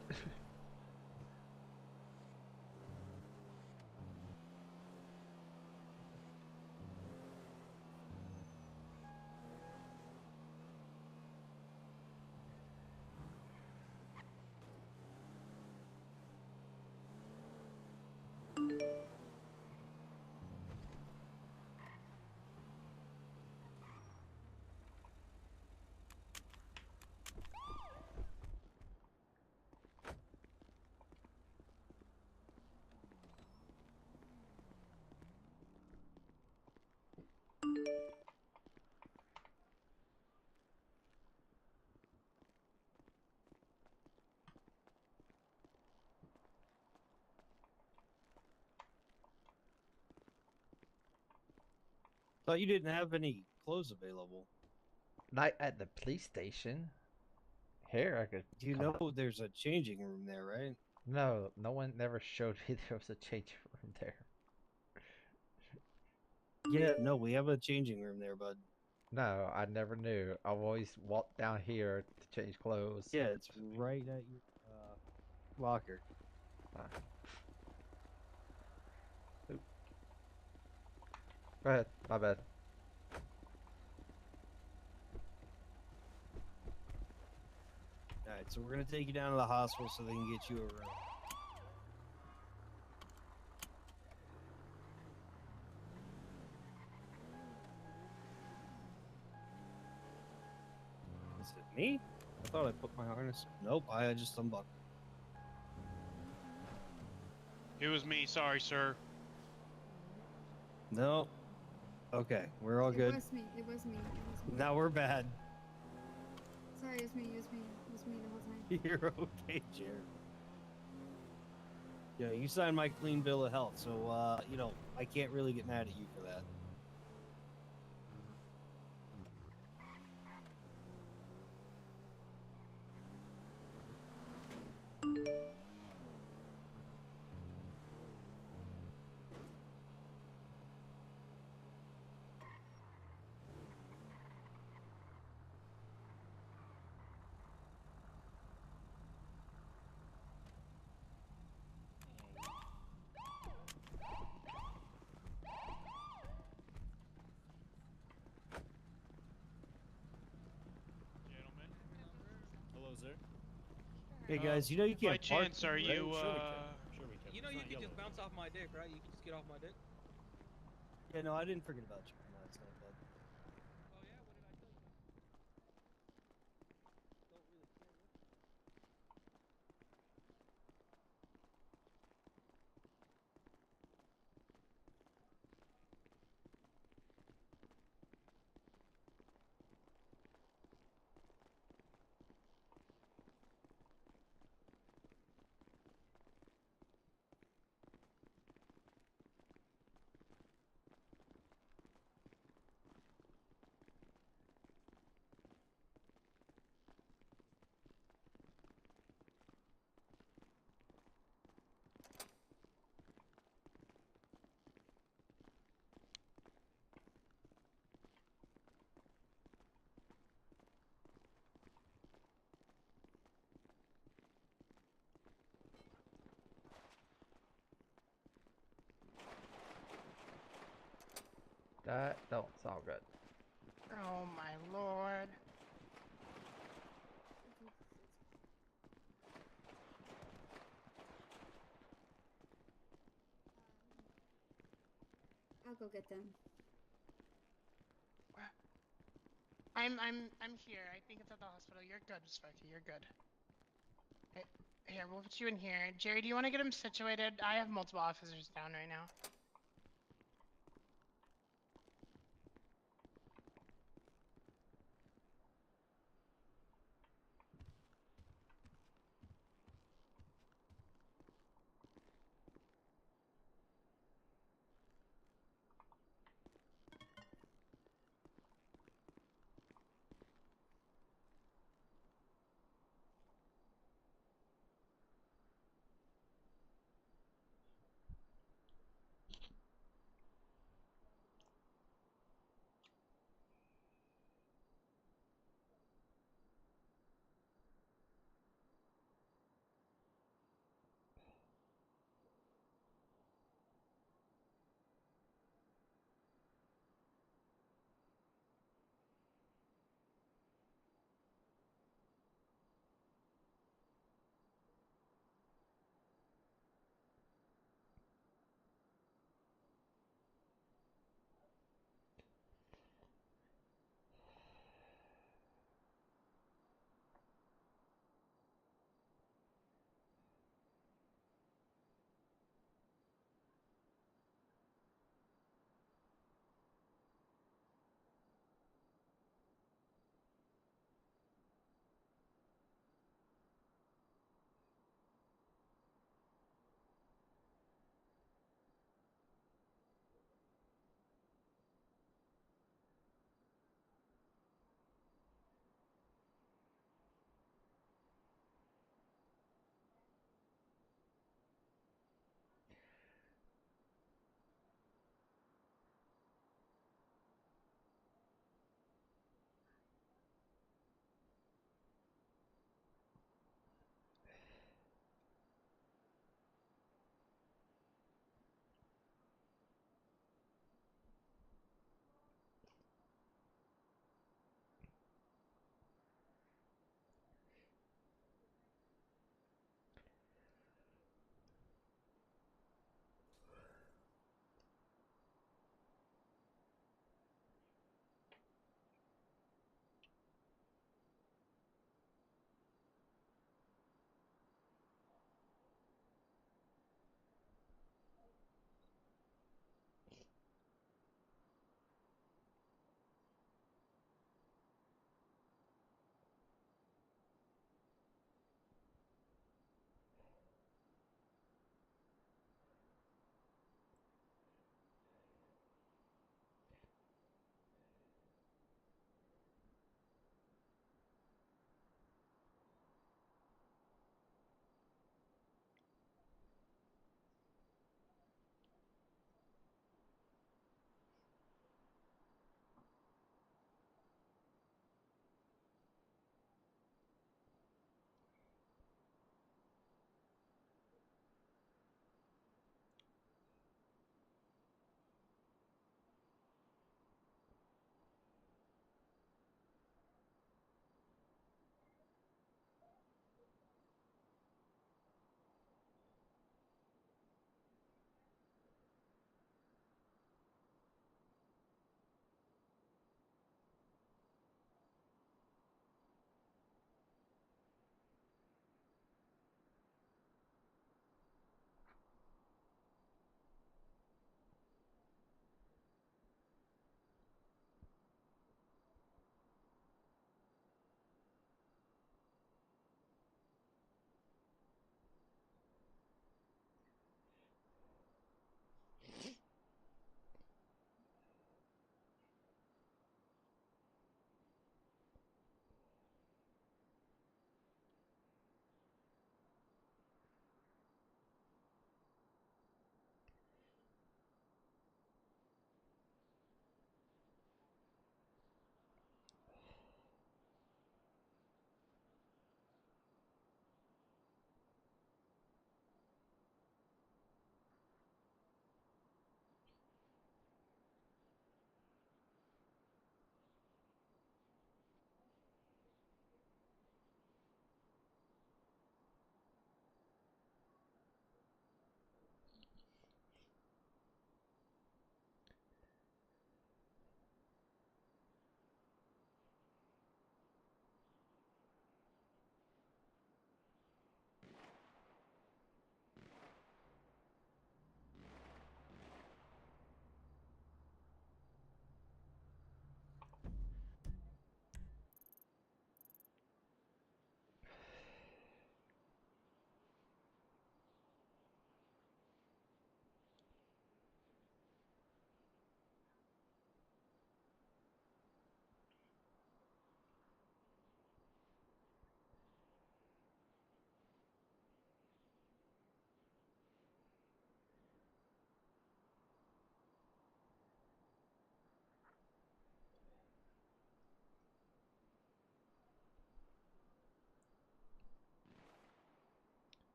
Thought you didn't have any clothes available. Not at the police station. Here, I could. You come- know there's a changing room there, right? No, no one never showed me there was a change room there. Yeah, no, we have a changing room there, bud. No, I never knew. I've always walked down here to change clothes. Yeah, it's right at your locker. Oop. Go ahead. My bad. All right, so we're gonna take you down to the hospital so they can get you a room. Is it me? I thought I put my harness. Nope, I just unbuckled. It was me. Sorry, sir. No. Okay, we're all It good. was me. It was me. It was me. Now we're bad. Sorry, it was me. It was me. It was me the whole time. You're okay, Jared. Yeah, you signed my clean bill of health, so you know I can't really get mad at you for that. Gentlemen. Hello, sir. Hey guys, you know you By can't park chance, here, are right? you? Sure we can. Sure we can. You know It's you not can yellow. just bounce off my dick, right? You can just get off my dick. Yeah, no, I didn't forget about you from last night, bud. Oh yeah, what did I tell you? Don't really care. That don't sound good. Oh my lord. I'll go get them. I'm here. I think it's at the hospital. You're good, Sparky. You're good. Here, we'll put you in here. Jerry, do you want to get him situated? I have multiple officers down right now.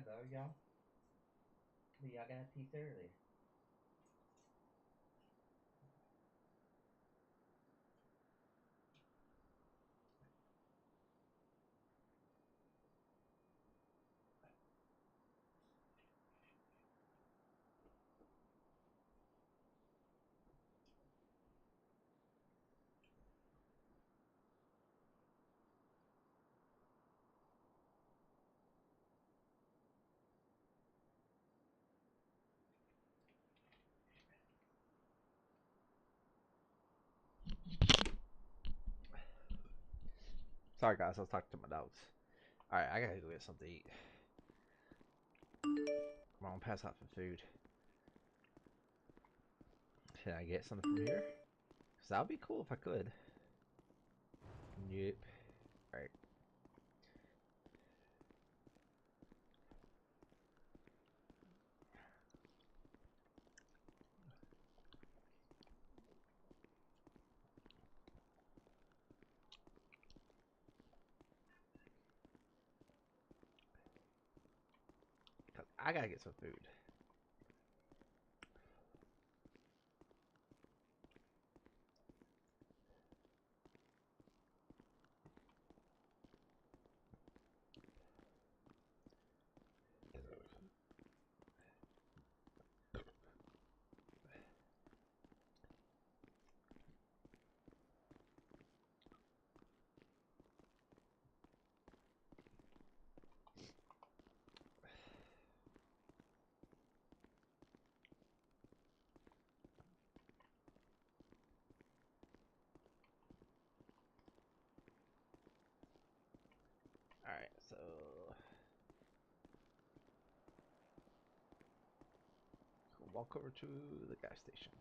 though, y'all. But y'all got peace early. Sorry, guys. I was talking to my dogs. All right, I gotta go get something to eat. I'm gonna pass out for food. Can I get something from here? Cause that would be cool if I could. Nope. All right. Cause I gotta get some food. All right, so we'll walk over to the gas station.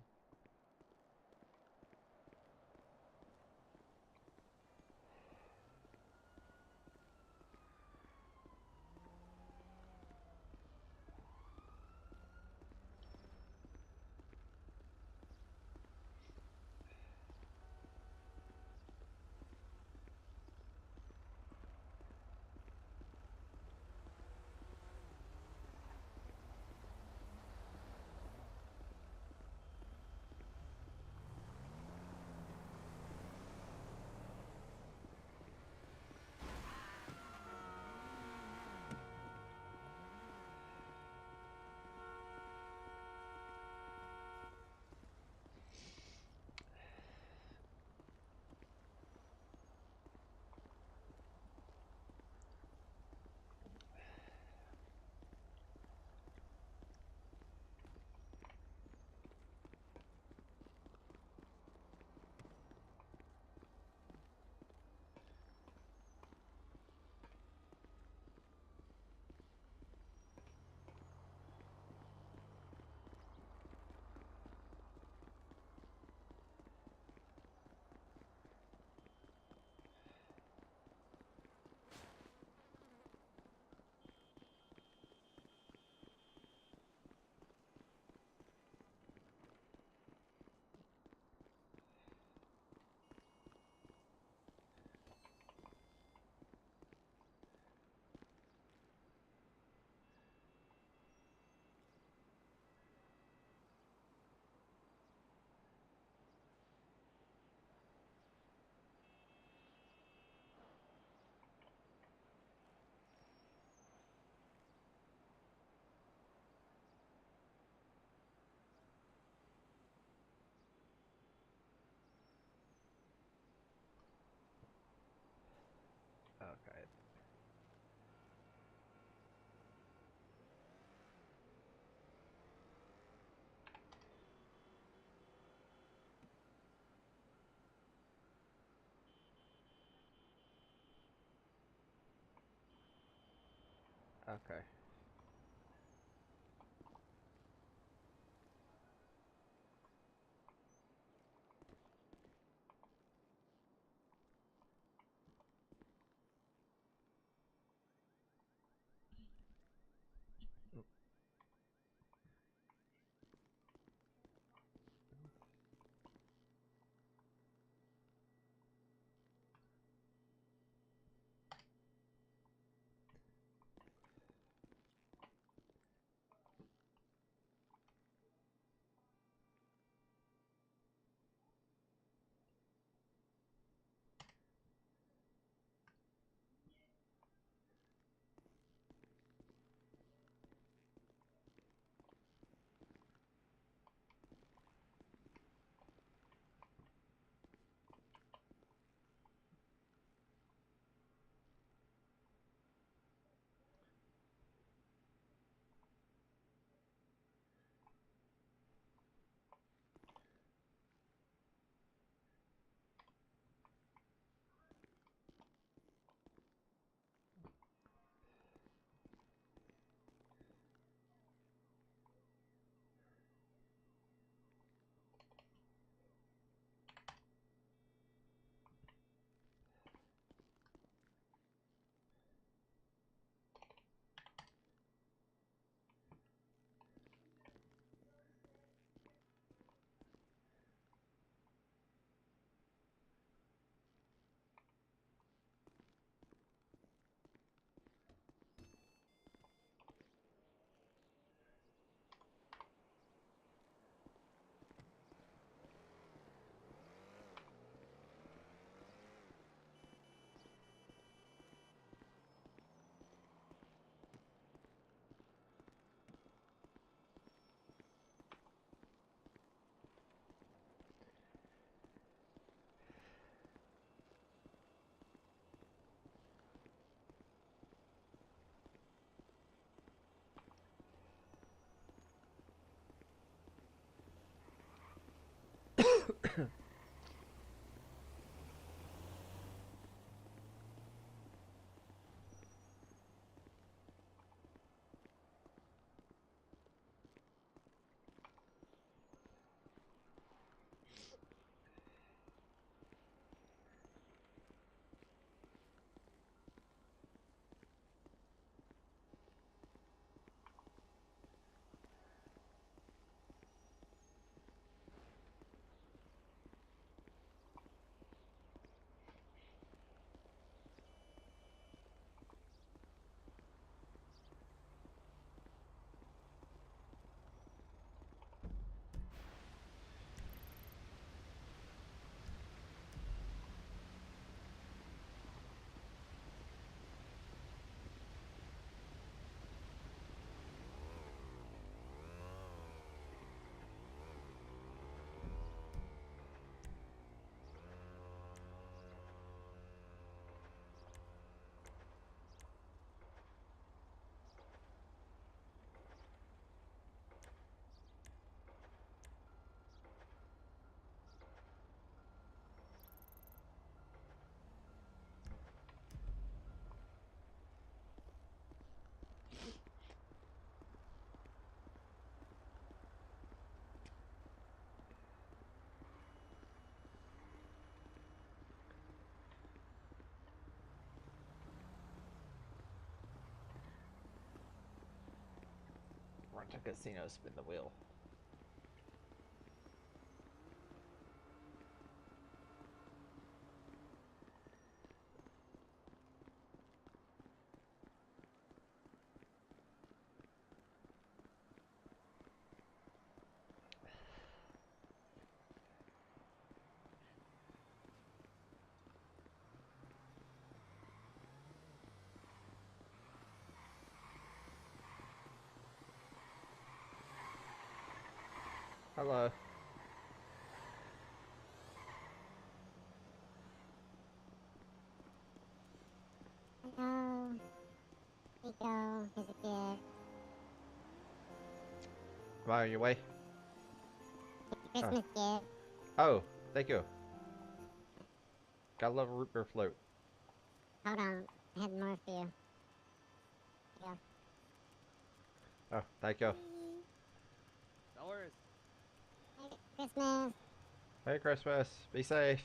Okay. Okay. Run to casino, spin the wheel. Hello. Hello. Rico, here's a gift. Am I on your way? It's a Christmas gift. Oh, thank you. Gotta love a root beer float. Hold on, I have more for you. Yeah. Oh, thank you. No worries. Merry Christmas. Merry Christmas. Be safe.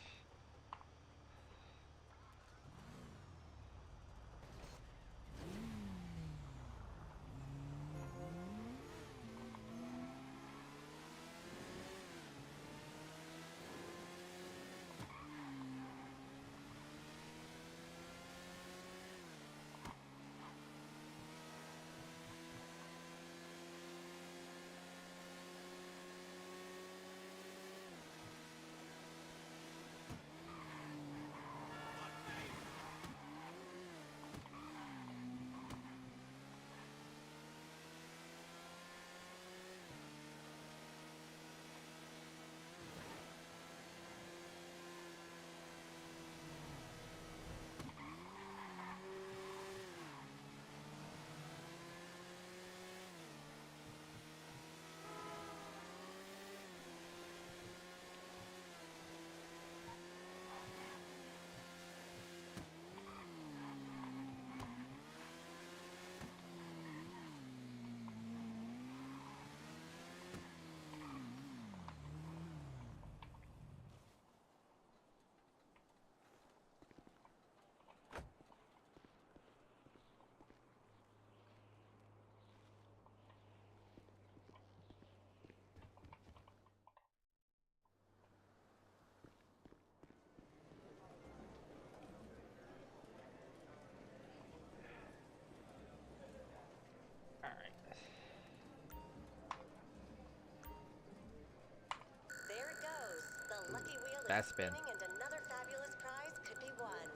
There it goes. The lucky wheel is Fast spin. spinning and another fabulous prize could be won.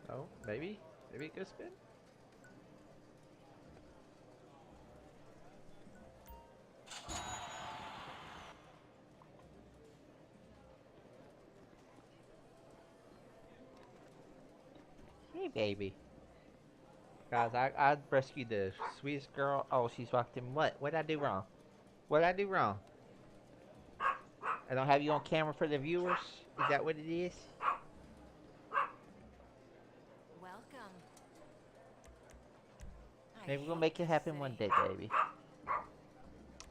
Oh, maybe? Maybe it could spin? Hey, baby. Guys, I rescued the sweetest girl. Oh, she's walked in. What? What'd I do wrong? What'd I do wrong? I don't have you on camera for the viewers. Is that what it is? Welcome. Maybe we'll make it happen one day, baby.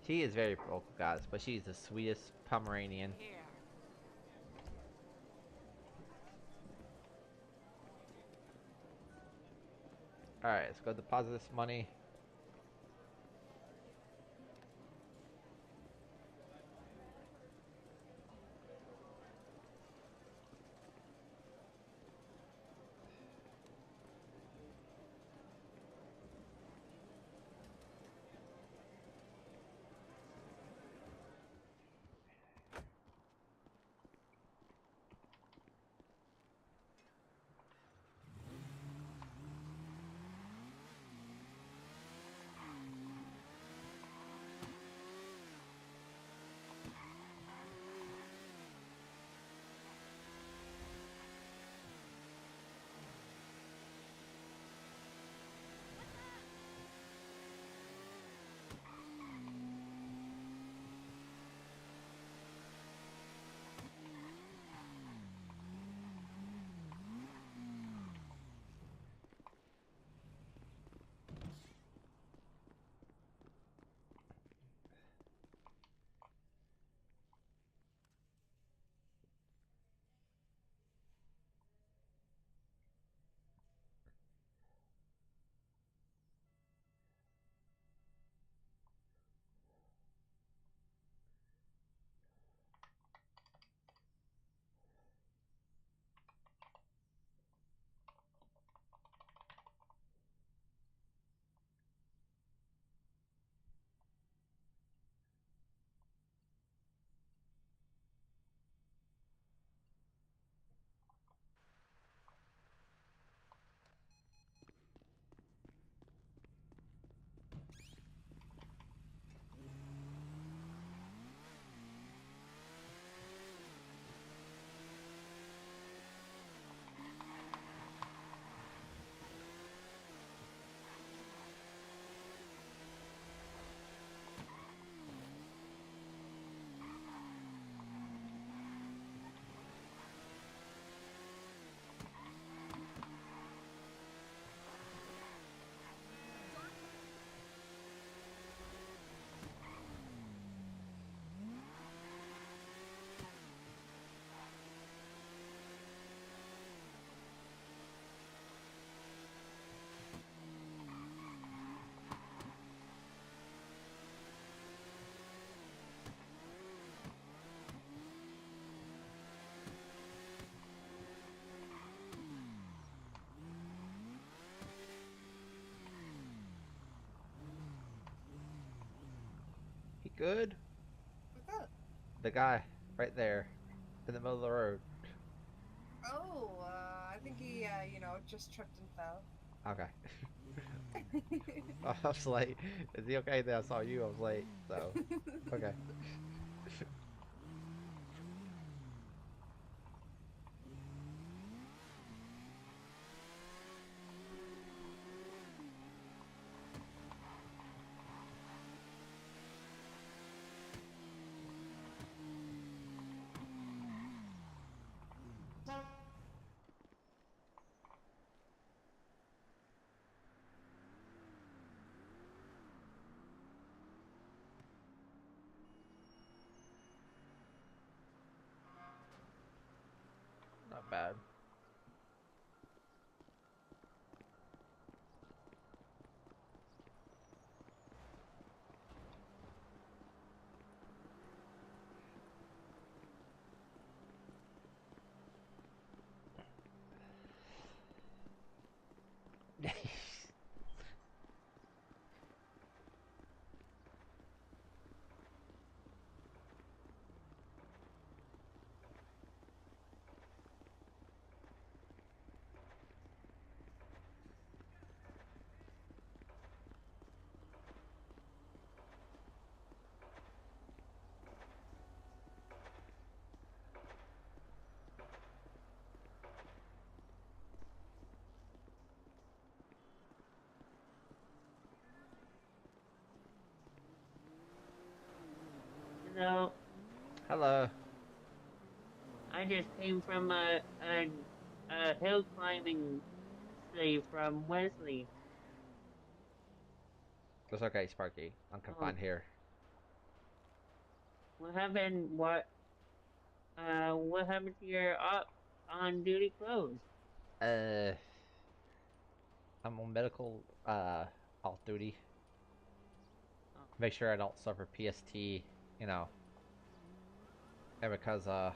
She is very vocal, guys, but she's the sweetest Pomeranian. Here. Alright, let's go deposit this money. He good? What's that? The guy, right there, in the middle of the road. Oh, I think he, just tripped and fell. Okay. I was like, is he okay? Then I saw you. I was like, so, okay. Not bad. Hello. Hello. I just came from a hill climbing say from Wesley. It's okay, Sparky. I'm confined here. What happened? What happened to your on duty clothes? I'm on medical off duty. Make sure I don't suffer PST, you know. And because I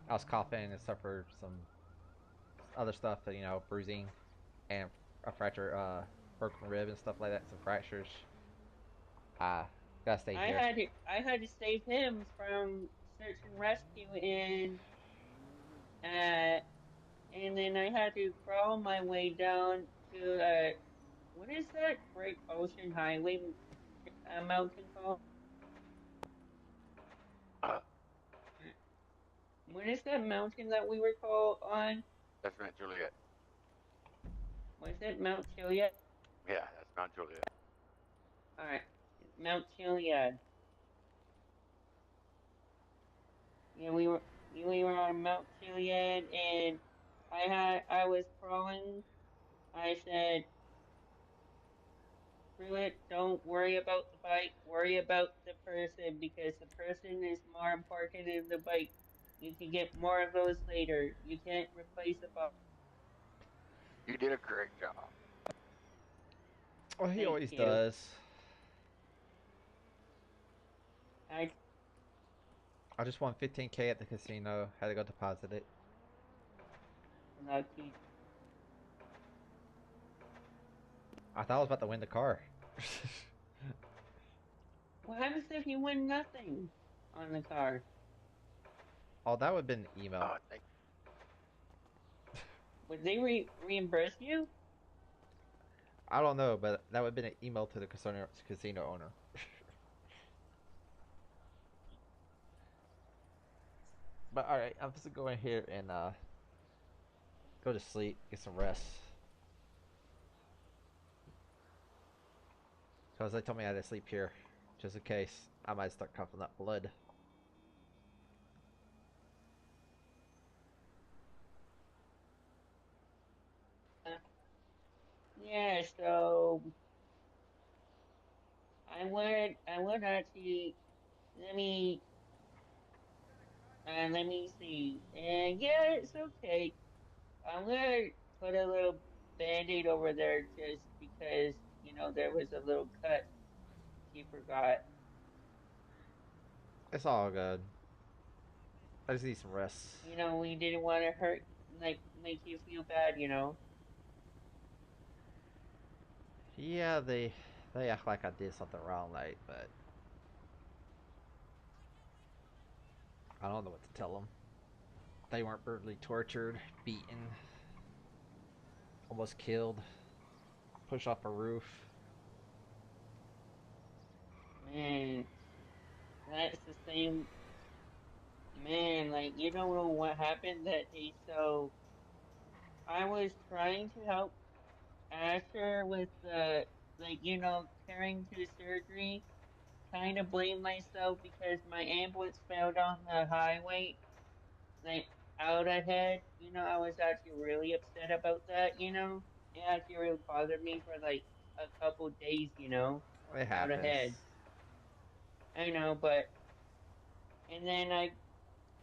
was coughing and suffered some other stuff, you know, bruising and a fracture, broken rib and stuff like that, some fractures. Gotta stay here. I had to save him from search and rescue and then I had to crawl my way down to what is that great ocean highway mountain called? What is that mountain that we were called on? That's Mount Juliet. Was it Mount Chiliad? Yeah, that's Mount Juliet. Alright. Mount Chiliad. Yeah, we were on Mount Chiliad and I was crawling. I said, screw it, don't worry about the bike, worry about the person because the person is more important than the bike. You can get more of those later. You can't replace a bike. You did a great job. Well, he Thank always you. does. I just won 15K at the casino. Had to go deposit it. Lucky. I thought I was about to win the car. What happens if you win nothing on the car? Oh, that would have been an email. Would they reimburse you? I don't know, but that would have been an email to the casino owner. But alright, I'm just going here and go to sleep, get some rest. Because they told me I had to sleep here, just in case I might start coughing up blood. Yeah, so I would actually let me see. And yeah, it's okay. I'm gonna put a little band-aid over there just because, you know, there was a little cut she forgot. It's all good. I just need some rest. You know, we didn't want to hurt, like, make you feel bad, you know? Yeah, they act like I did something wrong, like, but I don't know what to tell them. They weren't brutally tortured, beaten, almost killed, pushed off a roof. Man, that's the same. Man, like, you don't know what happened that day, so I was trying to help Asher with the, like, you know, carrying to surgery. Kind of blame myself because my ambulance failed on the highway, like, out ahead. You know, I was actually really upset about that, you know? It actually really bothered me for, like, a couple days, you know? It Out happens. ahead. I know, but... And then I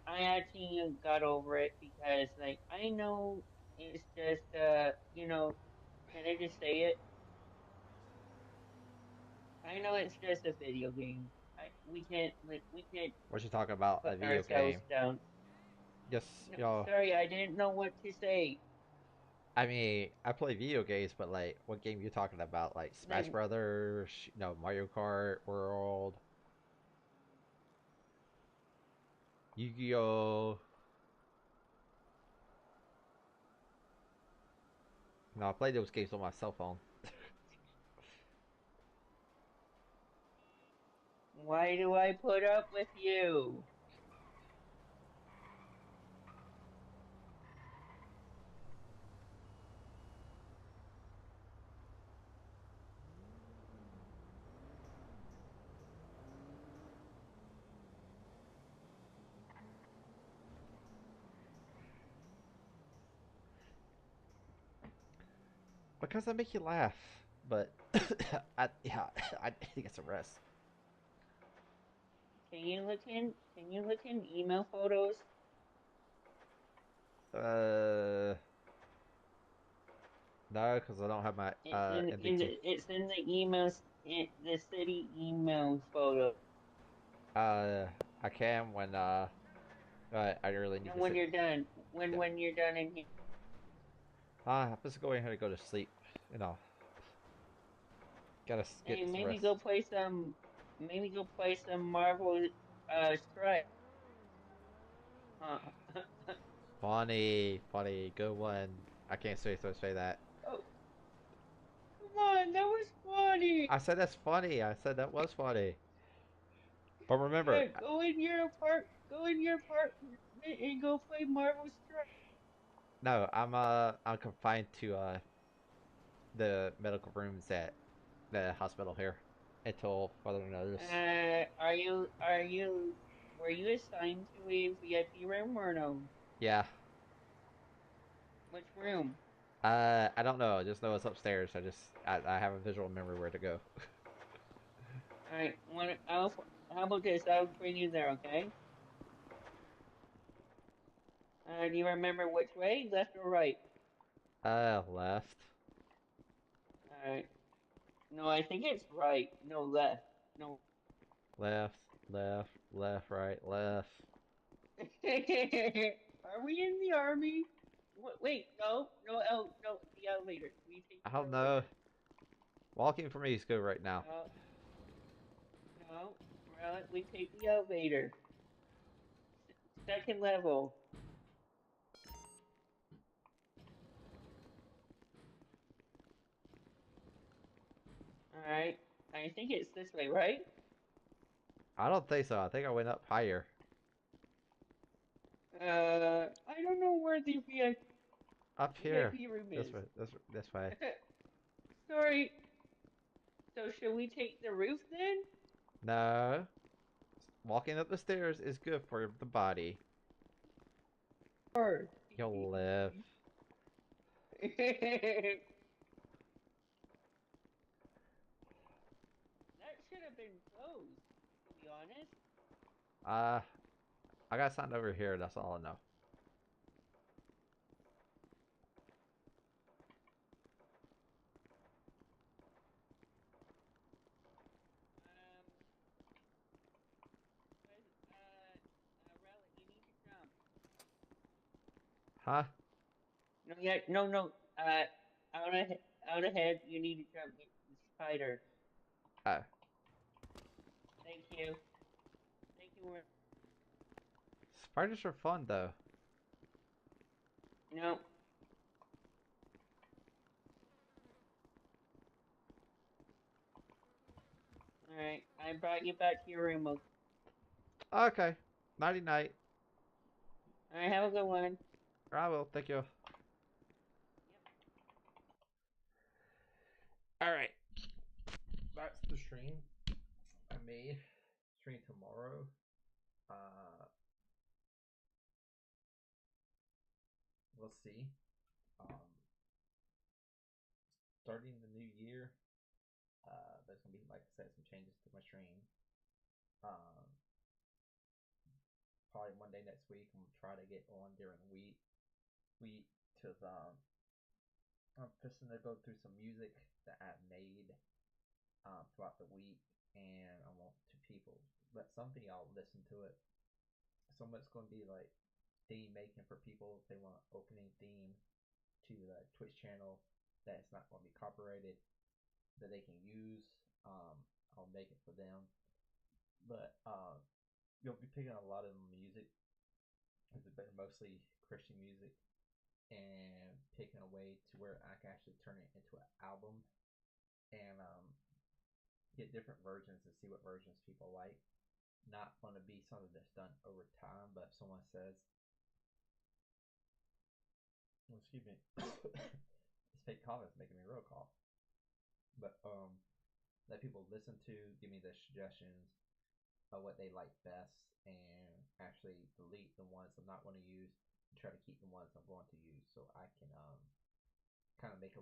actually got over it because, like, I know it's just, you know, can I just say it? I know it's just a video game. We can't, like, we can't What you talking about? put A video ourselves game? down. Just, No, you know. sorry, I didn't know what to say. I mean, I play video games, but like, what game you talking about? Like Smash Like, Brothers, you know, Mario Kart World, Yu-Gi-Oh. No, I play those games on my cell phone. why do I put up with you? Because I make you laugh. But yeah, I think it's a rest. Can you look in? Can you look in email photos? No, because I don't have my It's in MBT. it's in the emails, the city emails photo. I can when I really need No, to when sit. you're done. When you're done in here. I'm just going ahead and go to sleep. You know, gotta get Hey, some maybe rest. go play some. Maybe go play some Marvel Strike. Funny, funny, good one. I can't say that. Oh, come on, that was funny. I said that's funny. I said that was funny. But remember, Yeah, go in your apartment and go play Marvel Strike. no, I'm confined to the medical rooms at the hospital here until further notice. Were you assigned to a VIP room or no? Yeah. Which room? I don't know. I just know it's upstairs. I have a visual memory where to go. Alright, how about this? I'll bring you there, okay? Do you remember which way? Left or right? Left. Alright. No, I think it's right. No, left. No. Left, right, left. Are we in the army? Wait, no, the elevator. We take I the don't know. elevator. Walking for me is good right now. No, we take the elevator. Second level. Alright, I think it's this way, right? I don't think so. I think I went up higher. I don't know where the VIP Up here. room This is. way. This way. Sorry. So should we take the roof then? No. Walking up the stairs is good for the body. You'll live. That should have been closed, to be honest. I got something over here. That's all I know. Relic, you need to jump. Huh? No, yeah, no. Out ahead, you need to jump. The spider. Oh. Thank you. Thank you. Spiders are fun though. No. Alright, I brought you back to your room. Okay. Nighty night. Alright, have a good one. I will. Thank you. Alright. That's the stream I made. Stream tomorrow. We'll see. Starting the new year, there's gonna be, like I said, some changes to my stream. Probably one day next week, I'm gonna try to get on during the week. Cause I'm just gonna go through some music that I've made throughout the week, and I want to people let some of y'all listen to it. Some of it's gonna be like theme making for people if they want opening theme to the Twitch channel that's not gonna be copyrighted that they can use. I'll make it for them, but you'll be picking a lot of music. It's been mostly Christian music, and picking a way to where I can actually turn it into an album and get different versions and see what versions people like. Not going to be something that's done over time, but if someone says, oh, excuse me, this fake cough is making me real cough. But let people listen to, give me their suggestions of what they like best, and actually delete the ones I'm not going to use and try to keep the ones I'm going to use, so I can kind of make a